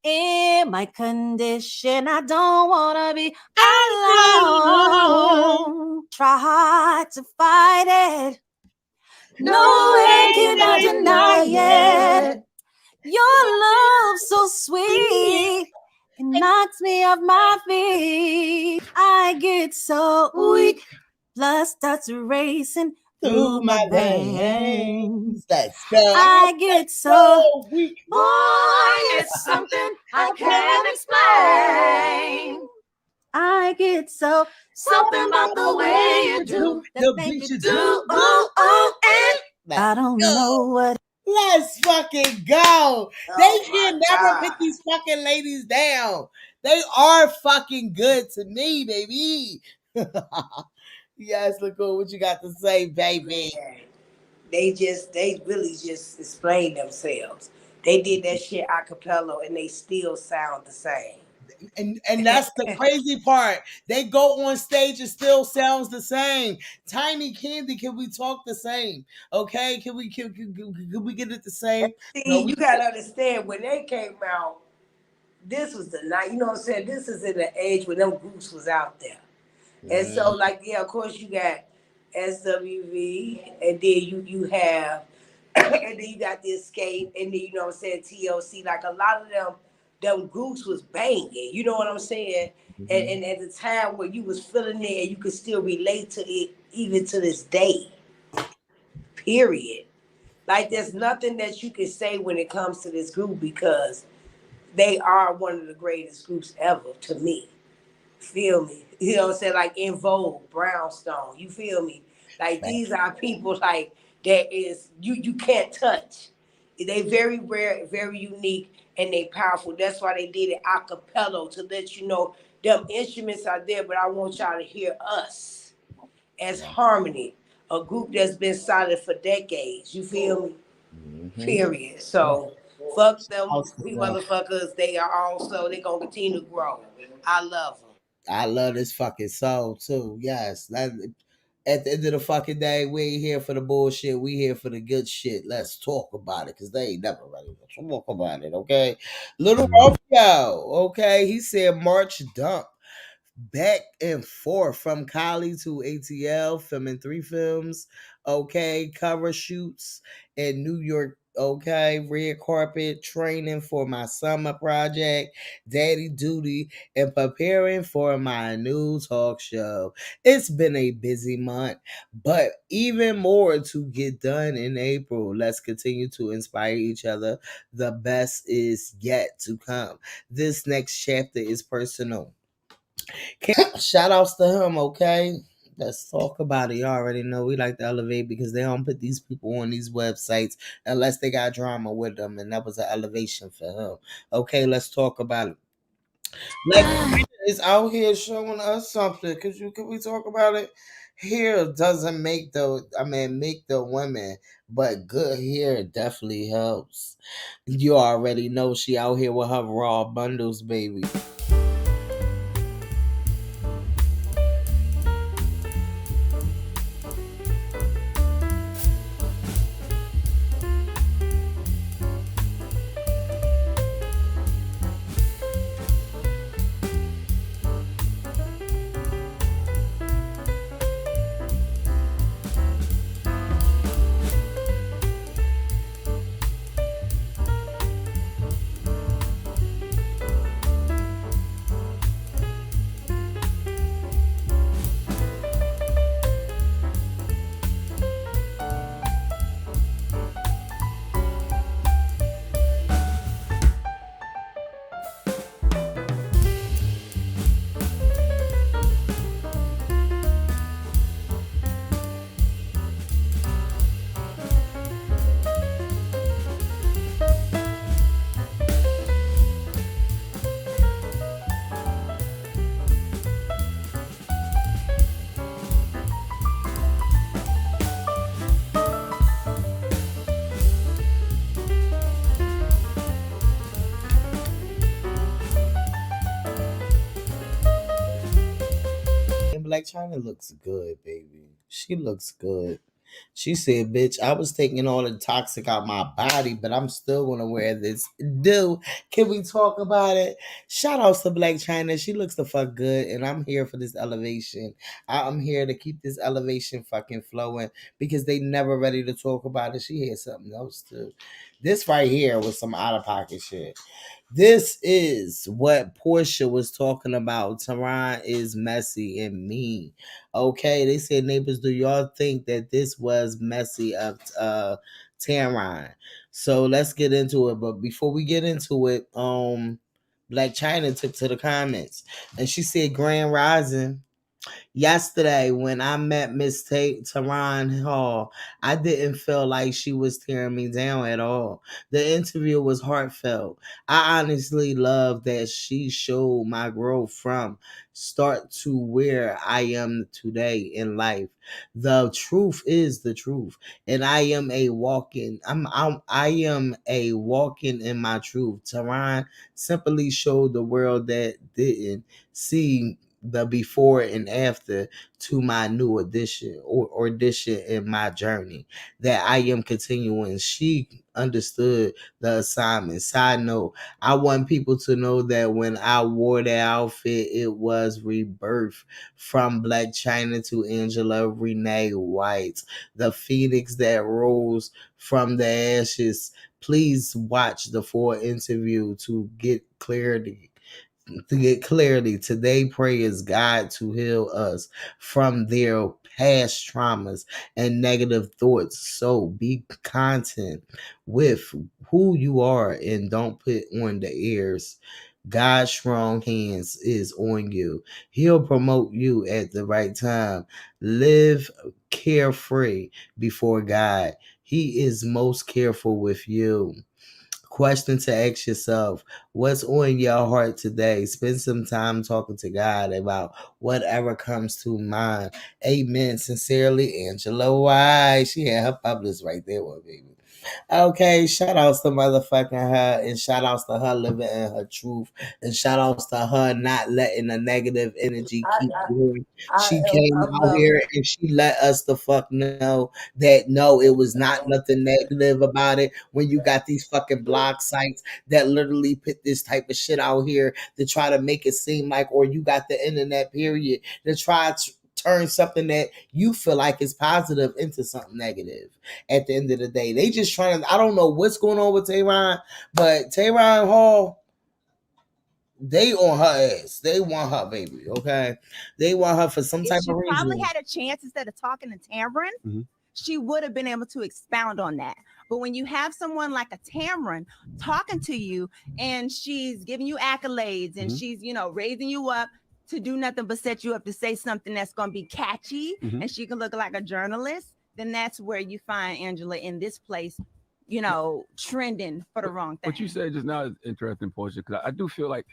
L: In my condition, I don't wanna be alone. Try hard to fight it. No way can I deny it. Your love so sweet, it knocks me off my feet. I get so weak, blood starts racing through my veins.
G: Let's go.
L: I get so
G: weak.
L: Boy, it's something I can't explain. I get so something about the way you do that makes you do, ooh, ooh, and I don't know what.
G: Let's fucking go. They can never put these fucking ladies down. They are fucking good to me, baby. Yes, Nicole, what you got to say, baby?
O: They really just explained themselves. They did that shit a cappella and they still sound the same.
G: And that's the crazy part. They go on stage and still sounds the same. Tiny Candy, can we talk the same? Okay, can we get it the same?
O: See,
G: no,
O: you gotta understand when they came out, this was the night, you know what I'm saying? This is in the age when them groups was out there. And so, like, yeah, of course you got SWV, and then you have, and then you got the Escape, and then, you know what I'm saying, TLC. Like, a lot of them groups was banging, you know what I'm saying? And at the time where you was feeling it, and you could still relate to it even to this day, period. Like, there's nothing that you can say when it comes to this group because they are one of the greatest groups ever to me. Feel me? You know what I'm saying? Like In Vogue, Brownstone. You feel me? Like these are people like that is you can't touch. They very rare, very unique, and they powerful. That's why they did it a cappella to let you know them instruments are there, but I want y'all to hear us as harmony, a group that's been solid for decades. You feel me? Period. So fuck them motherfuckers. They are also they gonna continue to grow. I love them.
G: I love this fucking song too. Yes. At the end of the fucking day, we ain't here for the bullshit. We here for the good shit. Let's talk about it. Cause they ain't never ready to talk about it. Okay. Little Romeo. Okay. He said March dump. Back and forth from Cali to ATL, filming 3 films. Okay. Cover shoots in New York okay, red carpet training for my summer project, daddy duty, and preparing for my new talk show. It's been a busy month, but even more to get done in April. Let's continue to inspire each other. The best is yet to come. This next chapter is personal. Shout outs to him, okay? Let's talk about it. You already know we like to elevate because they don't put these people on these websites unless they got drama with them, and that was an elevation for him. Okay, let's talk about it. Like is out here showing us something. Can we talk about it? Hair doesn't make the women, but good hair definitely helps. You already know she out here with her raw bundles, baby. And Black China looks good, baby. She looks good. She said, bitch, I was taking all the toxic out my body, but I'm still gonna wear this. Dude, can we talk about it? Shout outs to Black China. She looks the fuck good, and I'm here for this elevation. I'm here to keep this elevation fucking flowing because they never ready to talk about it. She had something else too. This right here was some out of pocket shit. This is what Portia was talking about. Tamron is messy and mean. Okay, they said, neighbors, do y'all think that this was messy of Tamron? So let's get into it. But before we get into it, Black China took to the comments and she said, Grand Rising. Yesterday, when I met Miss Tamron Hall, I didn't feel like she was tearing me down at all. The interview was heartfelt. I honestly love that she showed my growth from start to where I am today in life. The truth is the truth, and I am a walking. I am a walking in my truth. Tamron simply showed the world that didn't see the before and after to my new addition or addition in my journey that I am continuing. She understood the assignment. Side note, I want people to know that when I wore that outfit, it was rebirth from Black China to Angela Renee White, the phoenix that rose from the ashes. Please watch the full interview to get clarity. Today pray is God to heal us from their past traumas and negative thoughts. So be content with who you are and don't put on the airs. God's strong hands is on you. He'll promote you at the right time. Live carefree before God. He is most careful with you. Question to ask yourself: what's on your heart today? Spend some time talking to God about whatever comes to mind. Amen. Sincerely, Angela White. She had her published right there, one baby. Okay, shout outs to motherfucking her, and shout outs to her living in her truth, and shout outs to her not letting the negative energy keep going. She came
O: I
G: out
O: love
G: here
O: it.
G: and she let us the fuck know that no, it was not nothing negative about it. When you got these fucking blog sites that literally put this type of shit out here to try to make it seem like, or you got the internet period to try to turn something that you feel like is positive into something negative at the end of the day. They just trying to, I don't know what's going on with Tamron, but Tamron Hall, they on her ass. They want her, baby, okay? They want her for some type
C: If she
G: of reason.
C: probably had a chance instead of talking to Tamron, she would have been able to expound on that. But when you have someone like a Tamron talking to you and she's giving you accolades and she's, you know, raising you up to do nothing but set you up to say something that's going to be catchy and she can look like a journalist, then that's where you find Angela in this place, you know, trending for the wrong thing.
H: What you said just now is interesting, Portia, because I feel like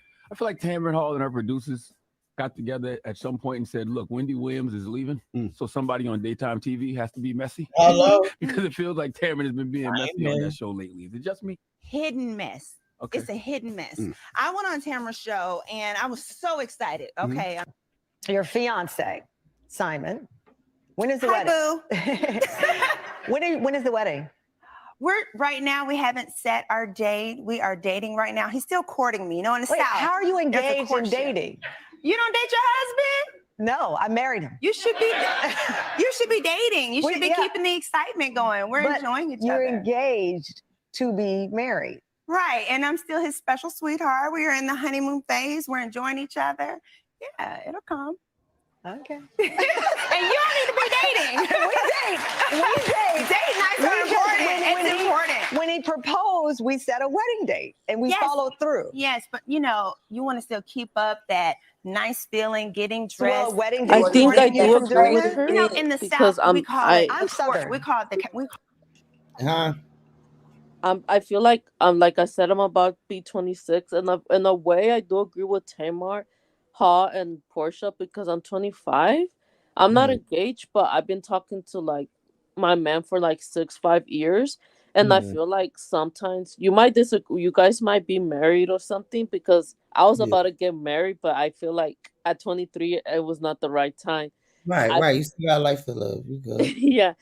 H: Tamron Hall and her producers got together at some point and said, look, Wendy Williams is leaving, so somebody on daytime TV has to be messy.
G: Hello?
H: Because it feels like Tamron has been being messy on that show lately. Is it just me?
C: Hidden mess.
H: Okay.
C: It's a hidden mess. I went on Tamron's show and I was so excited. Okay.
U: Your fiance, Simon. When is the
C: Hi,
U: wedding? When is the wedding?
C: We're right now, we haven't set our date. We are dating right now. He's still courting me, you know, in the South.
U: How are you
C: there's a
U: engaged and
C: courtship.
U: dating?
C: You don't date your husband?
U: No, I married him.
C: You should be dating. You should be keeping the excitement going. We're
U: But
C: enjoying each
U: you're
C: other.
U: engaged to be married.
C: Right. And I'm still his special sweetheart. We are in the honeymoon phase. We're enjoying each other. Yeah, it'll come.
U: Okay.
C: And you don't need to be dating.
U: We date.
C: Date nights are important. It's important.
U: When he proposed, we set a wedding date and we followed through.
C: Yes, but you know, you want to still keep up that nice feeling, getting dressed.
U: Well, wedding
K: I
U: date.
K: think I
U: You
K: do
U: from
K: agree
U: doing
K: with
U: that?
K: her
C: You know, in the
K: because
C: South, we call it.
U: I'm Southern.
C: We call it
G: Huh?
K: I feel like I said, I'm about to be 26, and in a way I do agree with Tamar, Hall, and Portia because I'm 25. I'm not engaged, but I've been talking to like my man for like 5 years, and I feel like sometimes you might disagree. You guys might be married or something because I was about to get married, but I feel like at 23 it was not the right time.
G: Right. You still got life to live. You good.
K: Yeah.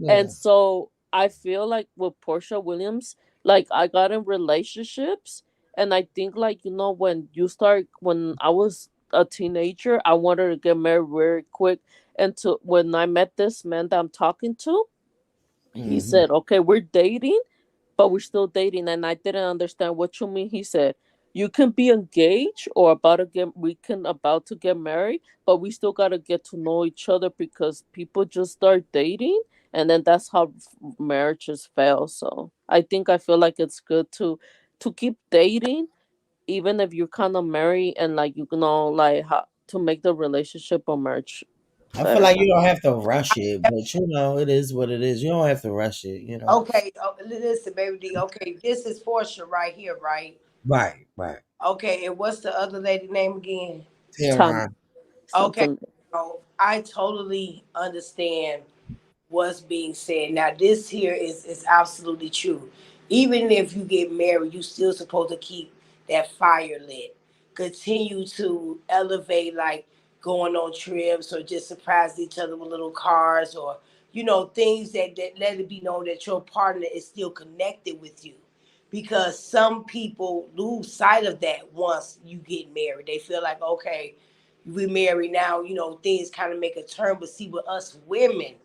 K: And so I feel like with Portia Williams, like I got in relationships, and I think like, you know, when I was a teenager, I wanted to get married very quick. And when I met this man that I'm talking to, he said, okay, we're dating, but we're still dating. And I didn't understand what you mean. He said, you can be engaged or about to get married, but we still got to get to know each other because people just start dating. And then that's how marriages fail. So I feel like it's good to keep dating, even if you're kind of married, and like, you know, like how to make the relationship or marriage.
G: I feel like you don't have to rush it, but you know, it is what it is. You don't have to rush it, you know.
O: Okay, listen, baby D. Okay, this is Portia right here, right?
G: Right.
O: Okay, and what's the other lady name again?
G: Tamron.
O: Okay, so I totally understand what's being said. Now, this here is absolutely true. Even if you get married, you still supposed to keep that fire lit. Continue to elevate, like going on trips or just surprise each other with little cars or, you know, things that let it be known that your partner is still connected with you. Because some people lose sight of that once you get married. They feel like, okay, we married now, you know, things kind of make a turn. But see, with us women,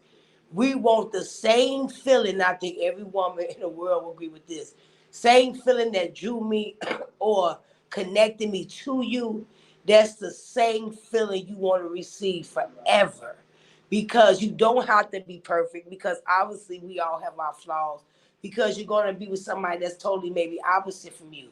O: we want the same feeling. I think every woman in the world will agree with this. Same feeling that drew me or connected me to you. That's the same feeling you want to receive forever. Because you don't have to be perfect. Because obviously we all have our flaws. Because you're going to be with somebody that's totally maybe opposite from you.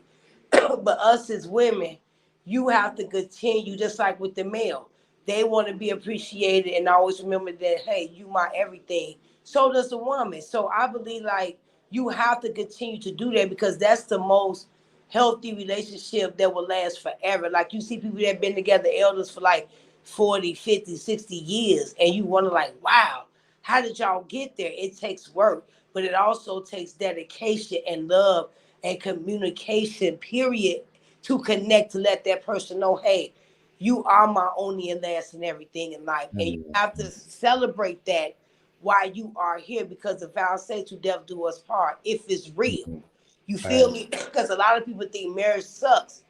O: But us as women, you have to continue just like with the male. They want to be appreciated and always remember that, hey, you my everything. So does the woman. So I believe like you have to continue to do that because that's the most healthy relationship that will last forever. Like you see people that have been together, elders for like 40, 50, 60 years. And you wonder like, wow, how did y'all get there? It takes work, but it also takes dedication and love and communication, period, to connect, to let that person know, hey, you are my only and last and everything in life. And you have to celebrate that while you are here because the vow says to death do us part if it's real. You feel me? Because a lot of people think marriage sucks,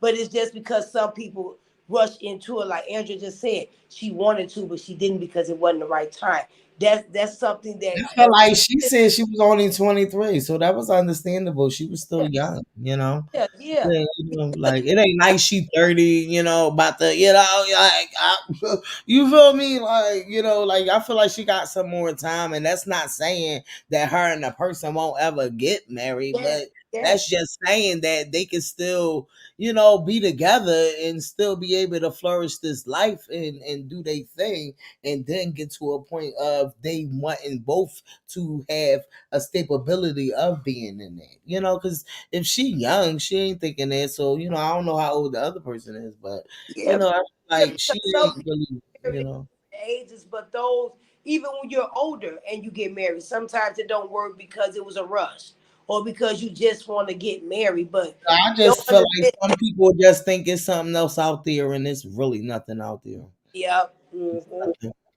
O: but it's just because some people rush into it. Like Andrea just said, she wanted to, but she didn't because it wasn't the right time. That's something that
G: I felt like she said she was only 23, so that was understandable. She was still young, you know.
O: yeah.
G: Yeah, you know, like it ain't like she 30, you know, about the, you know, like you feel me? Like, you know, like I feel like she got some more time, and that's not saying that her and the person won't ever get married, but that's just saying that they can still, you know, be together and still be able to flourish this life and do their thing, and then get to a point of they wanting both to have a stability of being in it, you know, because if she young, she ain't thinking that. So, you know, I don't know how old the other person is, but you know, I feel like she
O: some
G: ain't really, you know.
O: ages, but those even when you're older and you get married, sometimes it don't work because it was a rush or because you just want to get married. But
G: I just feel like some people just think it's something else out there, and it's really nothing out there.
O: Yep.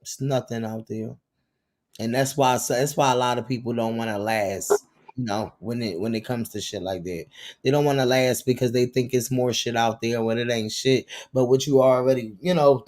G: It's nothing out there, and that's why a lot of people don't want to last. You know, when it comes to shit like that, they don't want to last because they think it's more shit out there when it ain't shit. But what you already, you know,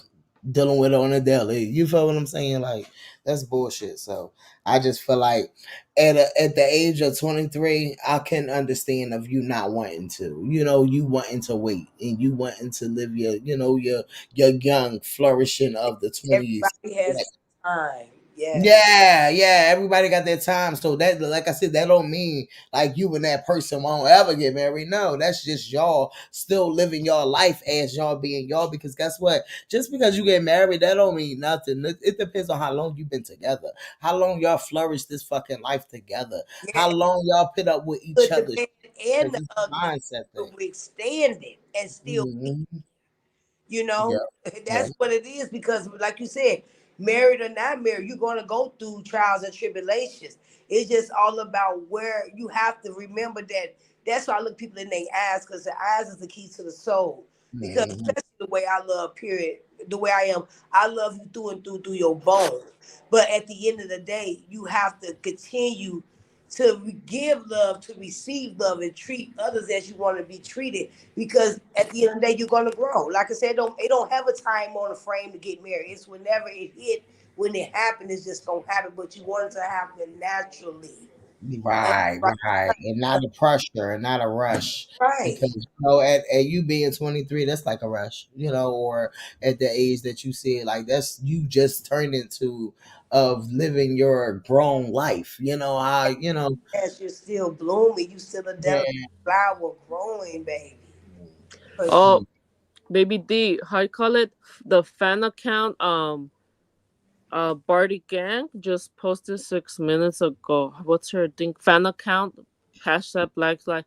G: dealing with on a daily, you feel what I'm saying? Like that's bullshit. So I just feel like at the age of 23, I can understand of you not wanting to, you know, you wanting to wait and you wanting to live your, you know, your young flourishing of the 20s.
O: Everybody has time.
G: Yeah, everybody got their time. So that, like I said, that don't mean like you and that person won't ever get married. No, that's just y'all still living your life as y'all being y'all. Because guess what? Just because you get married, that don't mean nothing. It depends on how long you've been together, how long y'all flourish this fucking life together, how long y'all put up with each
O: But
G: other.
O: the man and the
G: Mindset
O: other
G: thing.
O: withstand it and still be. You know, that's what it is because, like you said, married or not married, you're going to go through trials and tribulations. It's just all about where you have to remember that. That's why I look people in their eyes because the eyes is the key to the soul. Because especially the way I love, period, the way I am, I love you through and through your bones. But at the end of the day, you have to continue to give love, to receive love, and treat others as you want to be treated. Because at the end of the day, you're gonna grow. Like I said, it don't have a time on a frame to get married. It's whenever it hit, when it happened, it's just gonna happen. But you want it to happen naturally.
G: Right, and not a pressure and not a rush.
O: Right.
G: Because you know, at you being 23, that's like a rush, you know, or at the age that you said, like that's you just turned into of living your grown life. You know, you know.
O: As you're still blooming, you still a delicate flower growing, baby. For sure.
K: Oh, baby D, how you call it? The fan account, Barty Gang just posted 6 minutes ago. What's her thing? Fan account, hashtag Black Lives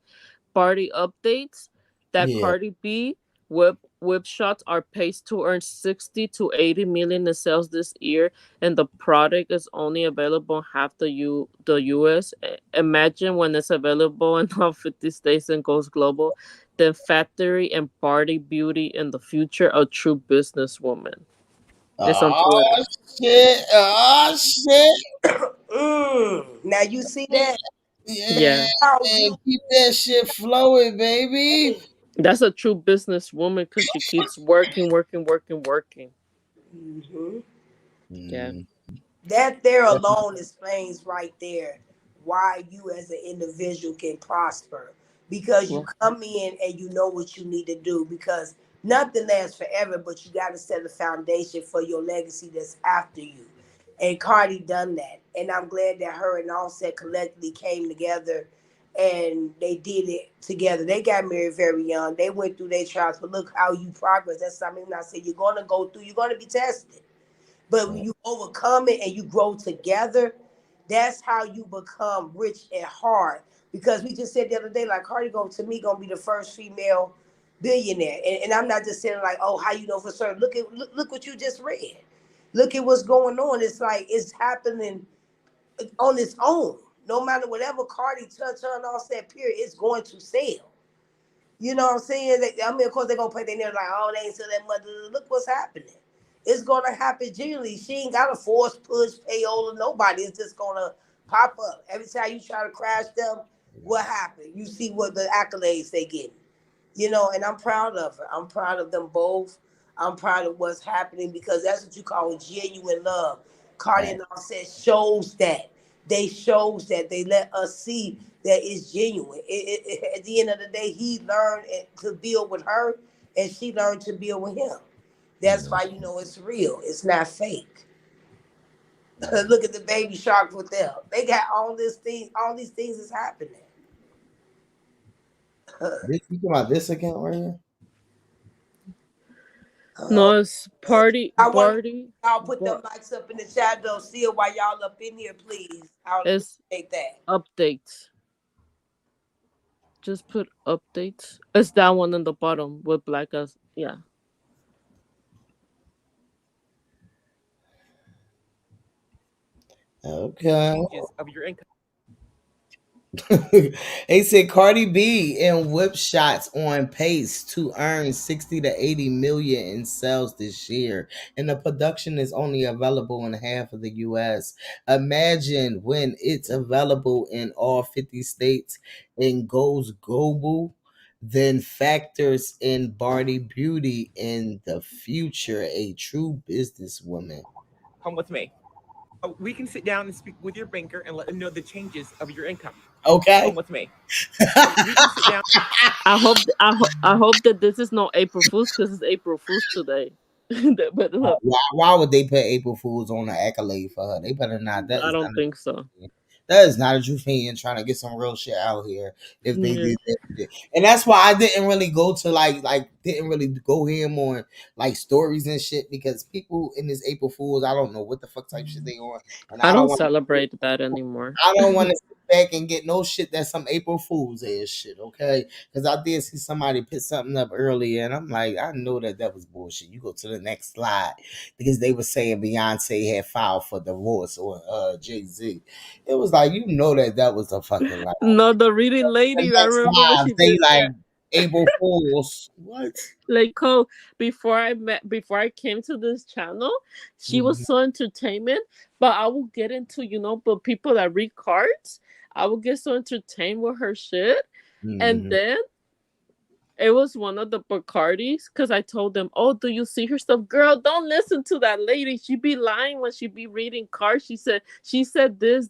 K: Party updates that
G: Yeah.
K: Cardi B whip shots are paced to earn 60 to 80 million in sales this year, and the product is only available in half the US. Imagine when it's available in all 50 states and goes global. Then Factory and Party Beauty in the future, a true businesswoman. It's on Twitter.
G: Shit! Oh shit!
O: Now you see that?
G: Yeah,
K: Yeah.
G: keep that shit flowing, baby.
K: That's a true businesswoman because she keeps working.
O: Mm-hmm.
K: Yeah.
O: That there alone explains right there why you as an individual can prosper because you come in and you know what you need to do because nothing lasts forever, but you got to set a foundation for your legacy that's after you. And Cardi done that, and I'm glad that her and Offset collectively came together and they did it together. They got married very young. They went through their trials, but look how you progress. That's something I say you're gonna go through. You're gonna be tested. But when you overcome it and you grow together, that's how you become rich at heart. Because we just said the other day, like Cardi to me gonna be the first female billionaire. And I'm not just saying like, oh, how you know for certain. Look what you just read. Look at what's going on. It's like it's happening on its own. No matter whatever Cardi touch on off that period, it's going to sell. You know what I'm saying? I mean, of course, they're going to play their name like, oh, they ain't sell that much. Look what's happening. It's going to happen genuinely. She ain't got a force, push, payola, nobody. It's just going to pop up. Every time you try to crash them, what happened? You see what the accolades they get. You know, and I'm proud of her. I'm proud of them both. I'm proud of what's happening because that's what you call genuine love. Cardi and Offset shows that. They shows that. They let us see that it's genuine. At the end of the day, he learned to build with her, and she learned to build with him. That's why you know it's real. It's not fake. Look at the baby shark with them. They got all these things is happening.
G: This you talking about this account right here?
K: No, it's party.
O: I want
K: Party.
O: y'all put them mics up in the chat though. See it while y'all up in here, please. I'll
K: It's
O: take that.
K: updates. Just put updates. It's that one in the bottom with black as yeah.
G: Okay.
S: Of your income.
G: They said Cardi B and whip shots on pace to earn 60 to 80 million in sales this year. And the production is only available in half of the US. Imagine when it's available in all 50 states and goes global, then factors in Barty Beauty in the future, a true businesswoman.
S: Come with me. We can sit down and speak with your banker and let them know the changes of your income.
G: Okay.
S: Come with me. We can sit down.
K: I hope that this is not April Fool's because it's April Fool's today.
G: Why would they put April Fools on an accolade for her? They better not.
K: I don't think so.
G: That is not a true fan trying to get some real shit out here. If they
K: Yeah.
G: did that, and that's why I didn't really go to like didn't really go ham on like stories and shit because people in this April Fools, I don't know what the fuck type shit they on, and
K: I
G: I don't
K: don't
G: want
K: celebrate that anymore.
G: I don't want to sit back and get no shit that's some April Fool's ass shit, okay? Because I did see somebody put something up earlier, and I'm like, I know that was bullshit. You go to the next slide because they were saying Beyonce had filed for divorce or Jay-Z. It was like, you know that was a fucking lie.
K: No, the reading lady.
G: The
K: I
G: next
K: remember when
G: live,
K: she
G: they
K: did
G: like
K: that.
G: April Fools. What?
K: Like Cole, before I came to this channel, she was so entertainment. But I will get into but people that read cards, I will get so entertained with her shit, and then it was one of the Bacardis because I told them, "Oh, do you see her stuff, girl? Don't listen to that lady. She be lying when she be reading cards. She said this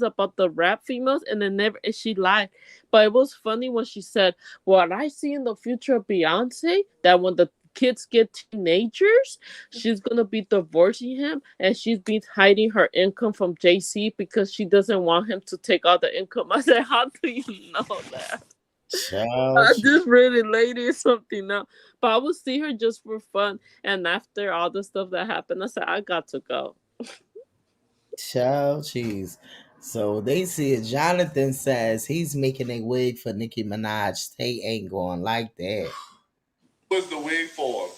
K: about the rap females, and then never she lied. But it was funny when she said, "What I see in the future of Beyonce, that when the kids get teenagers, she's gonna be divorcing him, and she's been hiding her income from JC because she doesn't want him to take all the income." I said, "How do you know that?" I just really lady or something now. But I would see her just for fun. And after all the stuff that happened, I said, I got to go.
G: Child cheese. So they see it. Jonathan says he's making a wig for Nicki Minaj. They ain't going like that.
M: What's the wig for?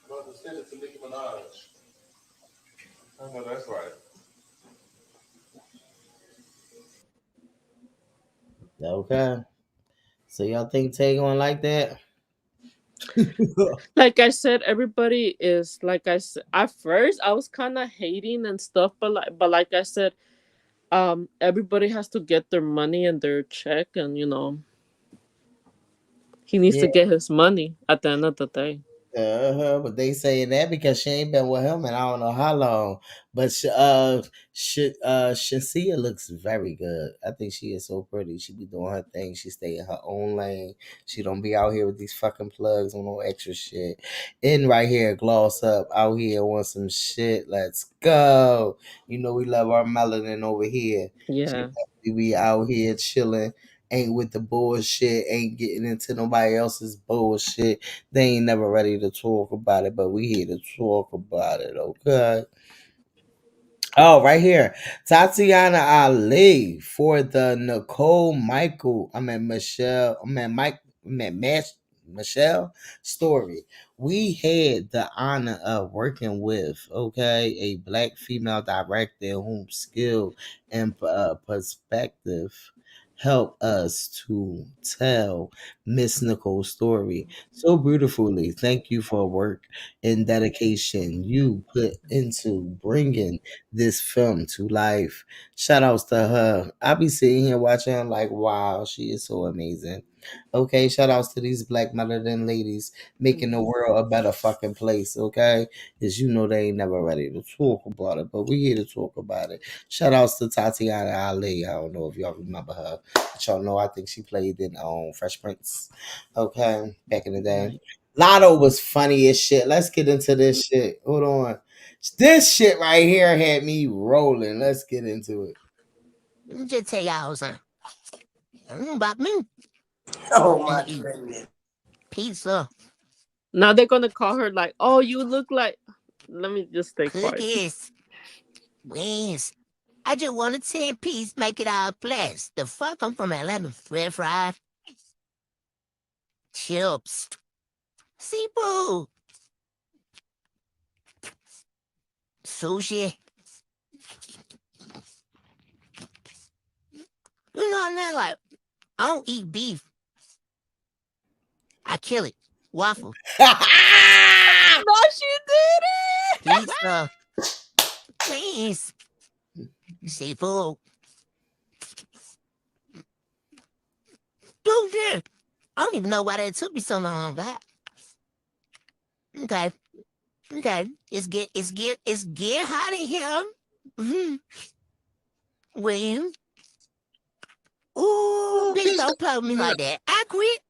M: I'm about to send it to Nicki Minaj. I know that's right.
G: Okay. So y'all think Tay going like that?
K: Like I said, everybody is like I said. At first, I was kind of hating and stuff, but like I said, everybody has to get their money and their check, and he needs to get his money at the end of the day.
G: But they saying that because she ain't been with him and I don't know how long. But Shasia looks very good. I think she is so pretty. She be doing her thing. She stay in her own lane. She don't be out here with these fucking plugs on no extra shit. And right here, gloss up out here on some shit. Let's go. You know we love our melanin over here.
K: Yeah.
G: She be out here chilling. Ain't with the bullshit, ain't getting into nobody else's bullshit. They ain't never ready to talk about it, but we here to talk about it, okay? Oh, right here. Tatiana Ali for the Michelle story. We had the honor of working with, okay, a black female director whose skill and perspective help us to tell Miss Nicole's story so beautifully. Thank you for work and dedication you put into bringing this film to life. Shout outs to her. I be sitting here watching her like, wow, she is so amazing. Okay, shout outs to these black melanin ladies making the world a better fucking place. Okay, because you know they ain't never ready to talk about it, but we here to talk about it. Shout outs to Tatiana Ali. I don't know if y'all remember her, but y'all know I think she played in Fresh Prince. Okay, back in the day. Lotto was funny as shit. Let's get into this shit. Hold on. This shit right here had me rolling. Let's get into it.
J: Let me just tell y'all something. About me.
O: Oh my goodness.
J: Pizza.
K: Now they're gonna call her like, oh, you look like. Let me just stay quiet.
J: Cookies. Wings. I just want a 10-piece, make it all plus. The fuck, I'm from Atlanta. Red fried. Chips. Seafood. Sushi. You know, I'm not like, I don't eat beef. I kill it. Waffle.
K: No, she did it.
J: Pizza. Wings. Seafood. Dude, yeah. I don't even know why that took me so long. That. Okay. Okay. It's get hot in here. Mm-hmm. William. Ooh, bitch, don't play with me like that. I quit.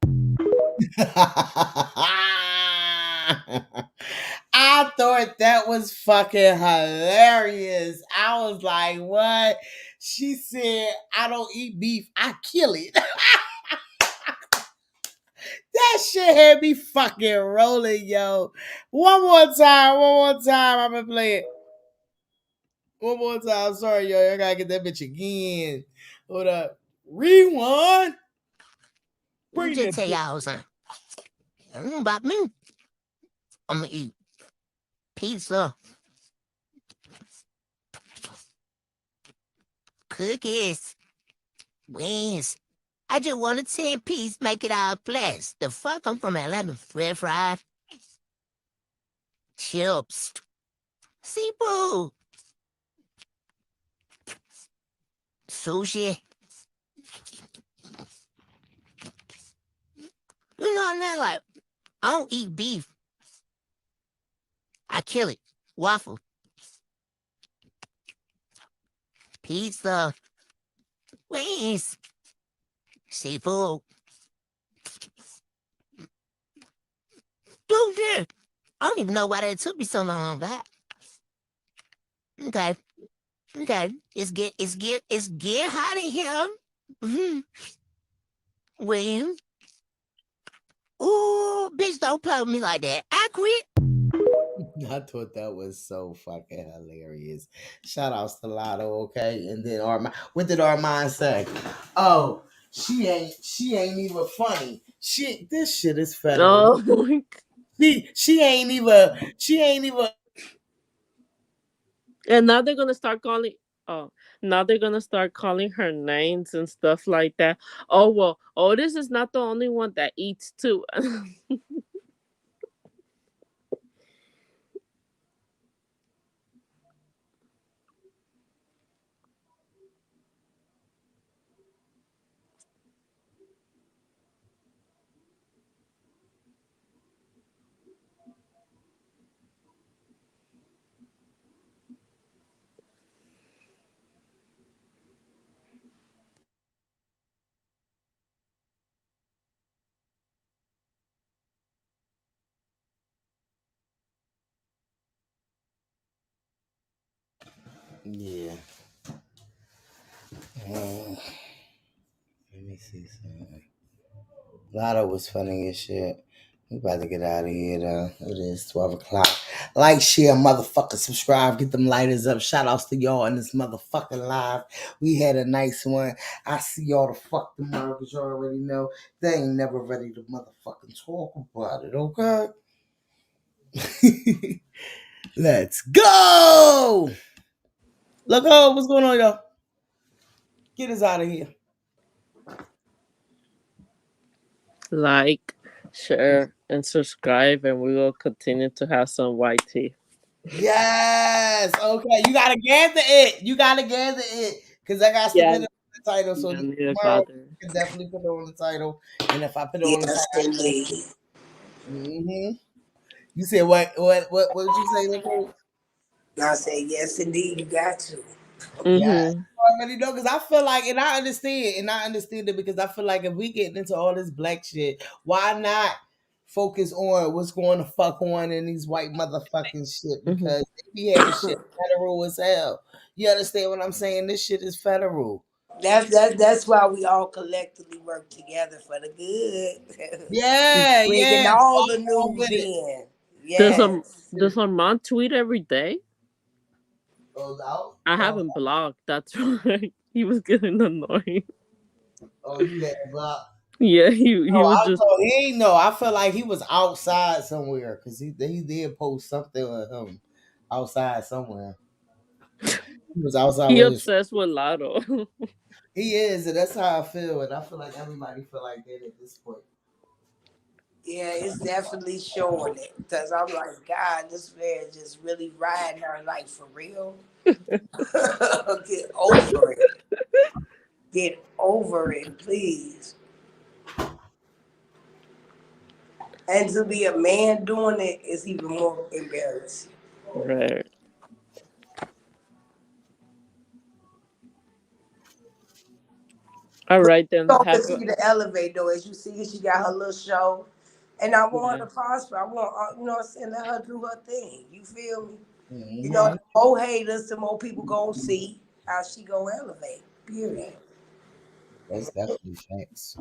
G: I thought that was fucking hilarious. I was like, what? She said, I don't eat beef, I kill it. That shit had me fucking rolling, yo. One more time. I'm gonna play it. One more time. Sorry, yo. I gotta get that bitch again. Hold up. Rewind.
J: Let me just tell y'all something. About me. I'm gonna eat pizza. Cookies. Wings. I just want a 10-piece, make it all plus. The fuck, I'm from Atlanta. Red fried. Chips. Seafood. Sushi. You know, I'm not like, I don't eat beef. I kill it. Waffle. Pizza. Wings. Seafood. Dude, yeah. I don't even know why that took me so long. That. Okay. Okay. It's get hot in here. Mm-hmm. William. Ooh, bitch, don't play with me like that. I quit.
G: I thought that was so fucking hilarious. Shout outs to Lotto, okay? And then Armand, what did Armand say? Oh, she ain't even funny. This shit is federal.
K: Oh,
G: she ain't even.
K: And now they're gonna start calling. Oh, now they're gonna start calling her names and stuff like that. Oh well. Oh, this is not the only one that eats too.
G: Yeah. Let me see something. Lotto was funny as shit. We about to get out of here though. It is 12 o'clock. Like, share, motherfucker, subscribe, get them lighters up. Shout outs to y'all in this motherfucking live. We had a nice one. I see y'all the fuck tomorrow because y'all already know they ain't never ready to motherfucking talk about it, okay? Let's go! Look, oh, what's going on, y'all? Get us out of here.
K: Like, share, and subscribe, and we will continue to have some white tea.
G: Yes. Okay. You gotta gather it. Because I got to
K: Yeah.
G: get the title, so
K: Yeah, neither
G: tomorrow
K: father.
G: we can definitely put it on the title. And if I put it on the
O: Yes,
G: title,
O: indeed.
G: You said what did you say, Nicole?
O: I say yes, indeed. You got to.
G: Yeah,
K: Mm-hmm.
G: I already know because I feel like, and I understand it because I feel like if we get into all this black shit, why not focus on what's going to fuck on in these white motherfucking shit?
K: Mm-hmm.
G: Because they be having shit federal as hell. You understand what I'm saying? This shit is federal.
O: That's why we all collectively work together for the good.
G: Yeah,
O: Bringing
G: yeah.
O: all the
G: All
O: news
G: with it.
O: in.
K: Does
O: Yes.
K: Armand tweet every day?
G: Goes out.
K: I haven't blocked. That's right. He was getting annoying.
G: Oh, you had blocked.
K: Yeah, he
G: No,
K: was
G: I
K: just
G: told he ain't know. I felt like he was outside somewhere because he did post something with him outside somewhere. He was outside
K: he
G: with his.
K: obsessed with Lotto.
G: He is, and that's how I feel, and I feel like everybody feel like that at this point.
O: Yeah, it's definitely showing it. Because I'm like, God, this man just really riding her like for real. Get over it. Get over it, please. And to be a man doing it is even more embarrassing.
K: Right. All right then.
O: Don't
K: Have a
O: continue to elevate though. As you see, she got her little show. And I want
K: yeah.
O: her to prosper. I want, you know what I'm saying, let her do her thing. You feel me? You know,
G: Mm-hmm.
O: the more haters, the more people gonna see how she gonna elevate. Period.
G: That's definitely facts.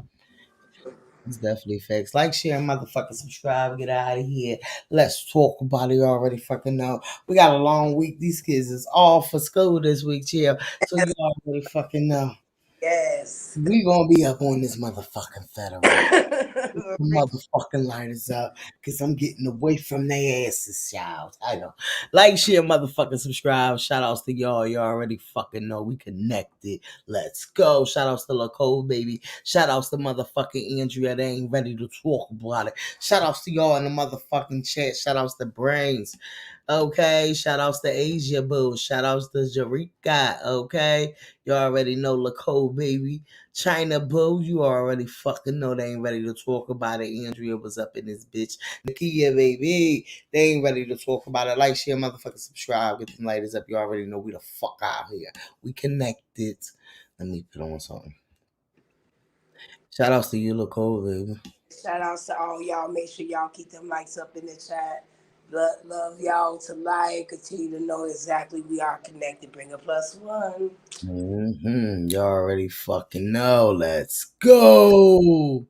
G: It's definitely facts. Like, share, motherfucking subscribe, get out of here. Let's talk about it. You already fucking know. We got a long week. These kids is all for school this week, chill. So you already fucking know.
O: Yes.
G: We gonna be up on this motherfucking federal. The motherfucking lighters up because I'm getting away from their asses, y'all. I know. Like, share, motherfucking subscribe. Shout outs to y'all. You already fucking know we connected. Let's go. Shout outs to LaCole, baby. Shout outs to motherfucking Andrea. They ain't ready to talk about it. Shout outs to y'all in the motherfucking chat. Shout outs to Brains. Okay. Shout outs to Asia Boo. Shout outs to Jarika. Okay. You already know LaCole, baby. Chyna Boo, you already fucking know they ain't ready to talk about it. Andrea was up in this bitch. Nakia, baby, they ain't ready to talk about it. Like, share, motherfucking subscribe. Get them lighters up. You already know we the fuck out here. We connected. Let me put on something. Shout outs to you, LaCole, baby.
O: Shout outs to all y'all. Make sure y'all keep them likes up in the chat. Love y'all to like. Continue to know exactly we are connected. Bring a +1.
G: You already fucking know. Let's go.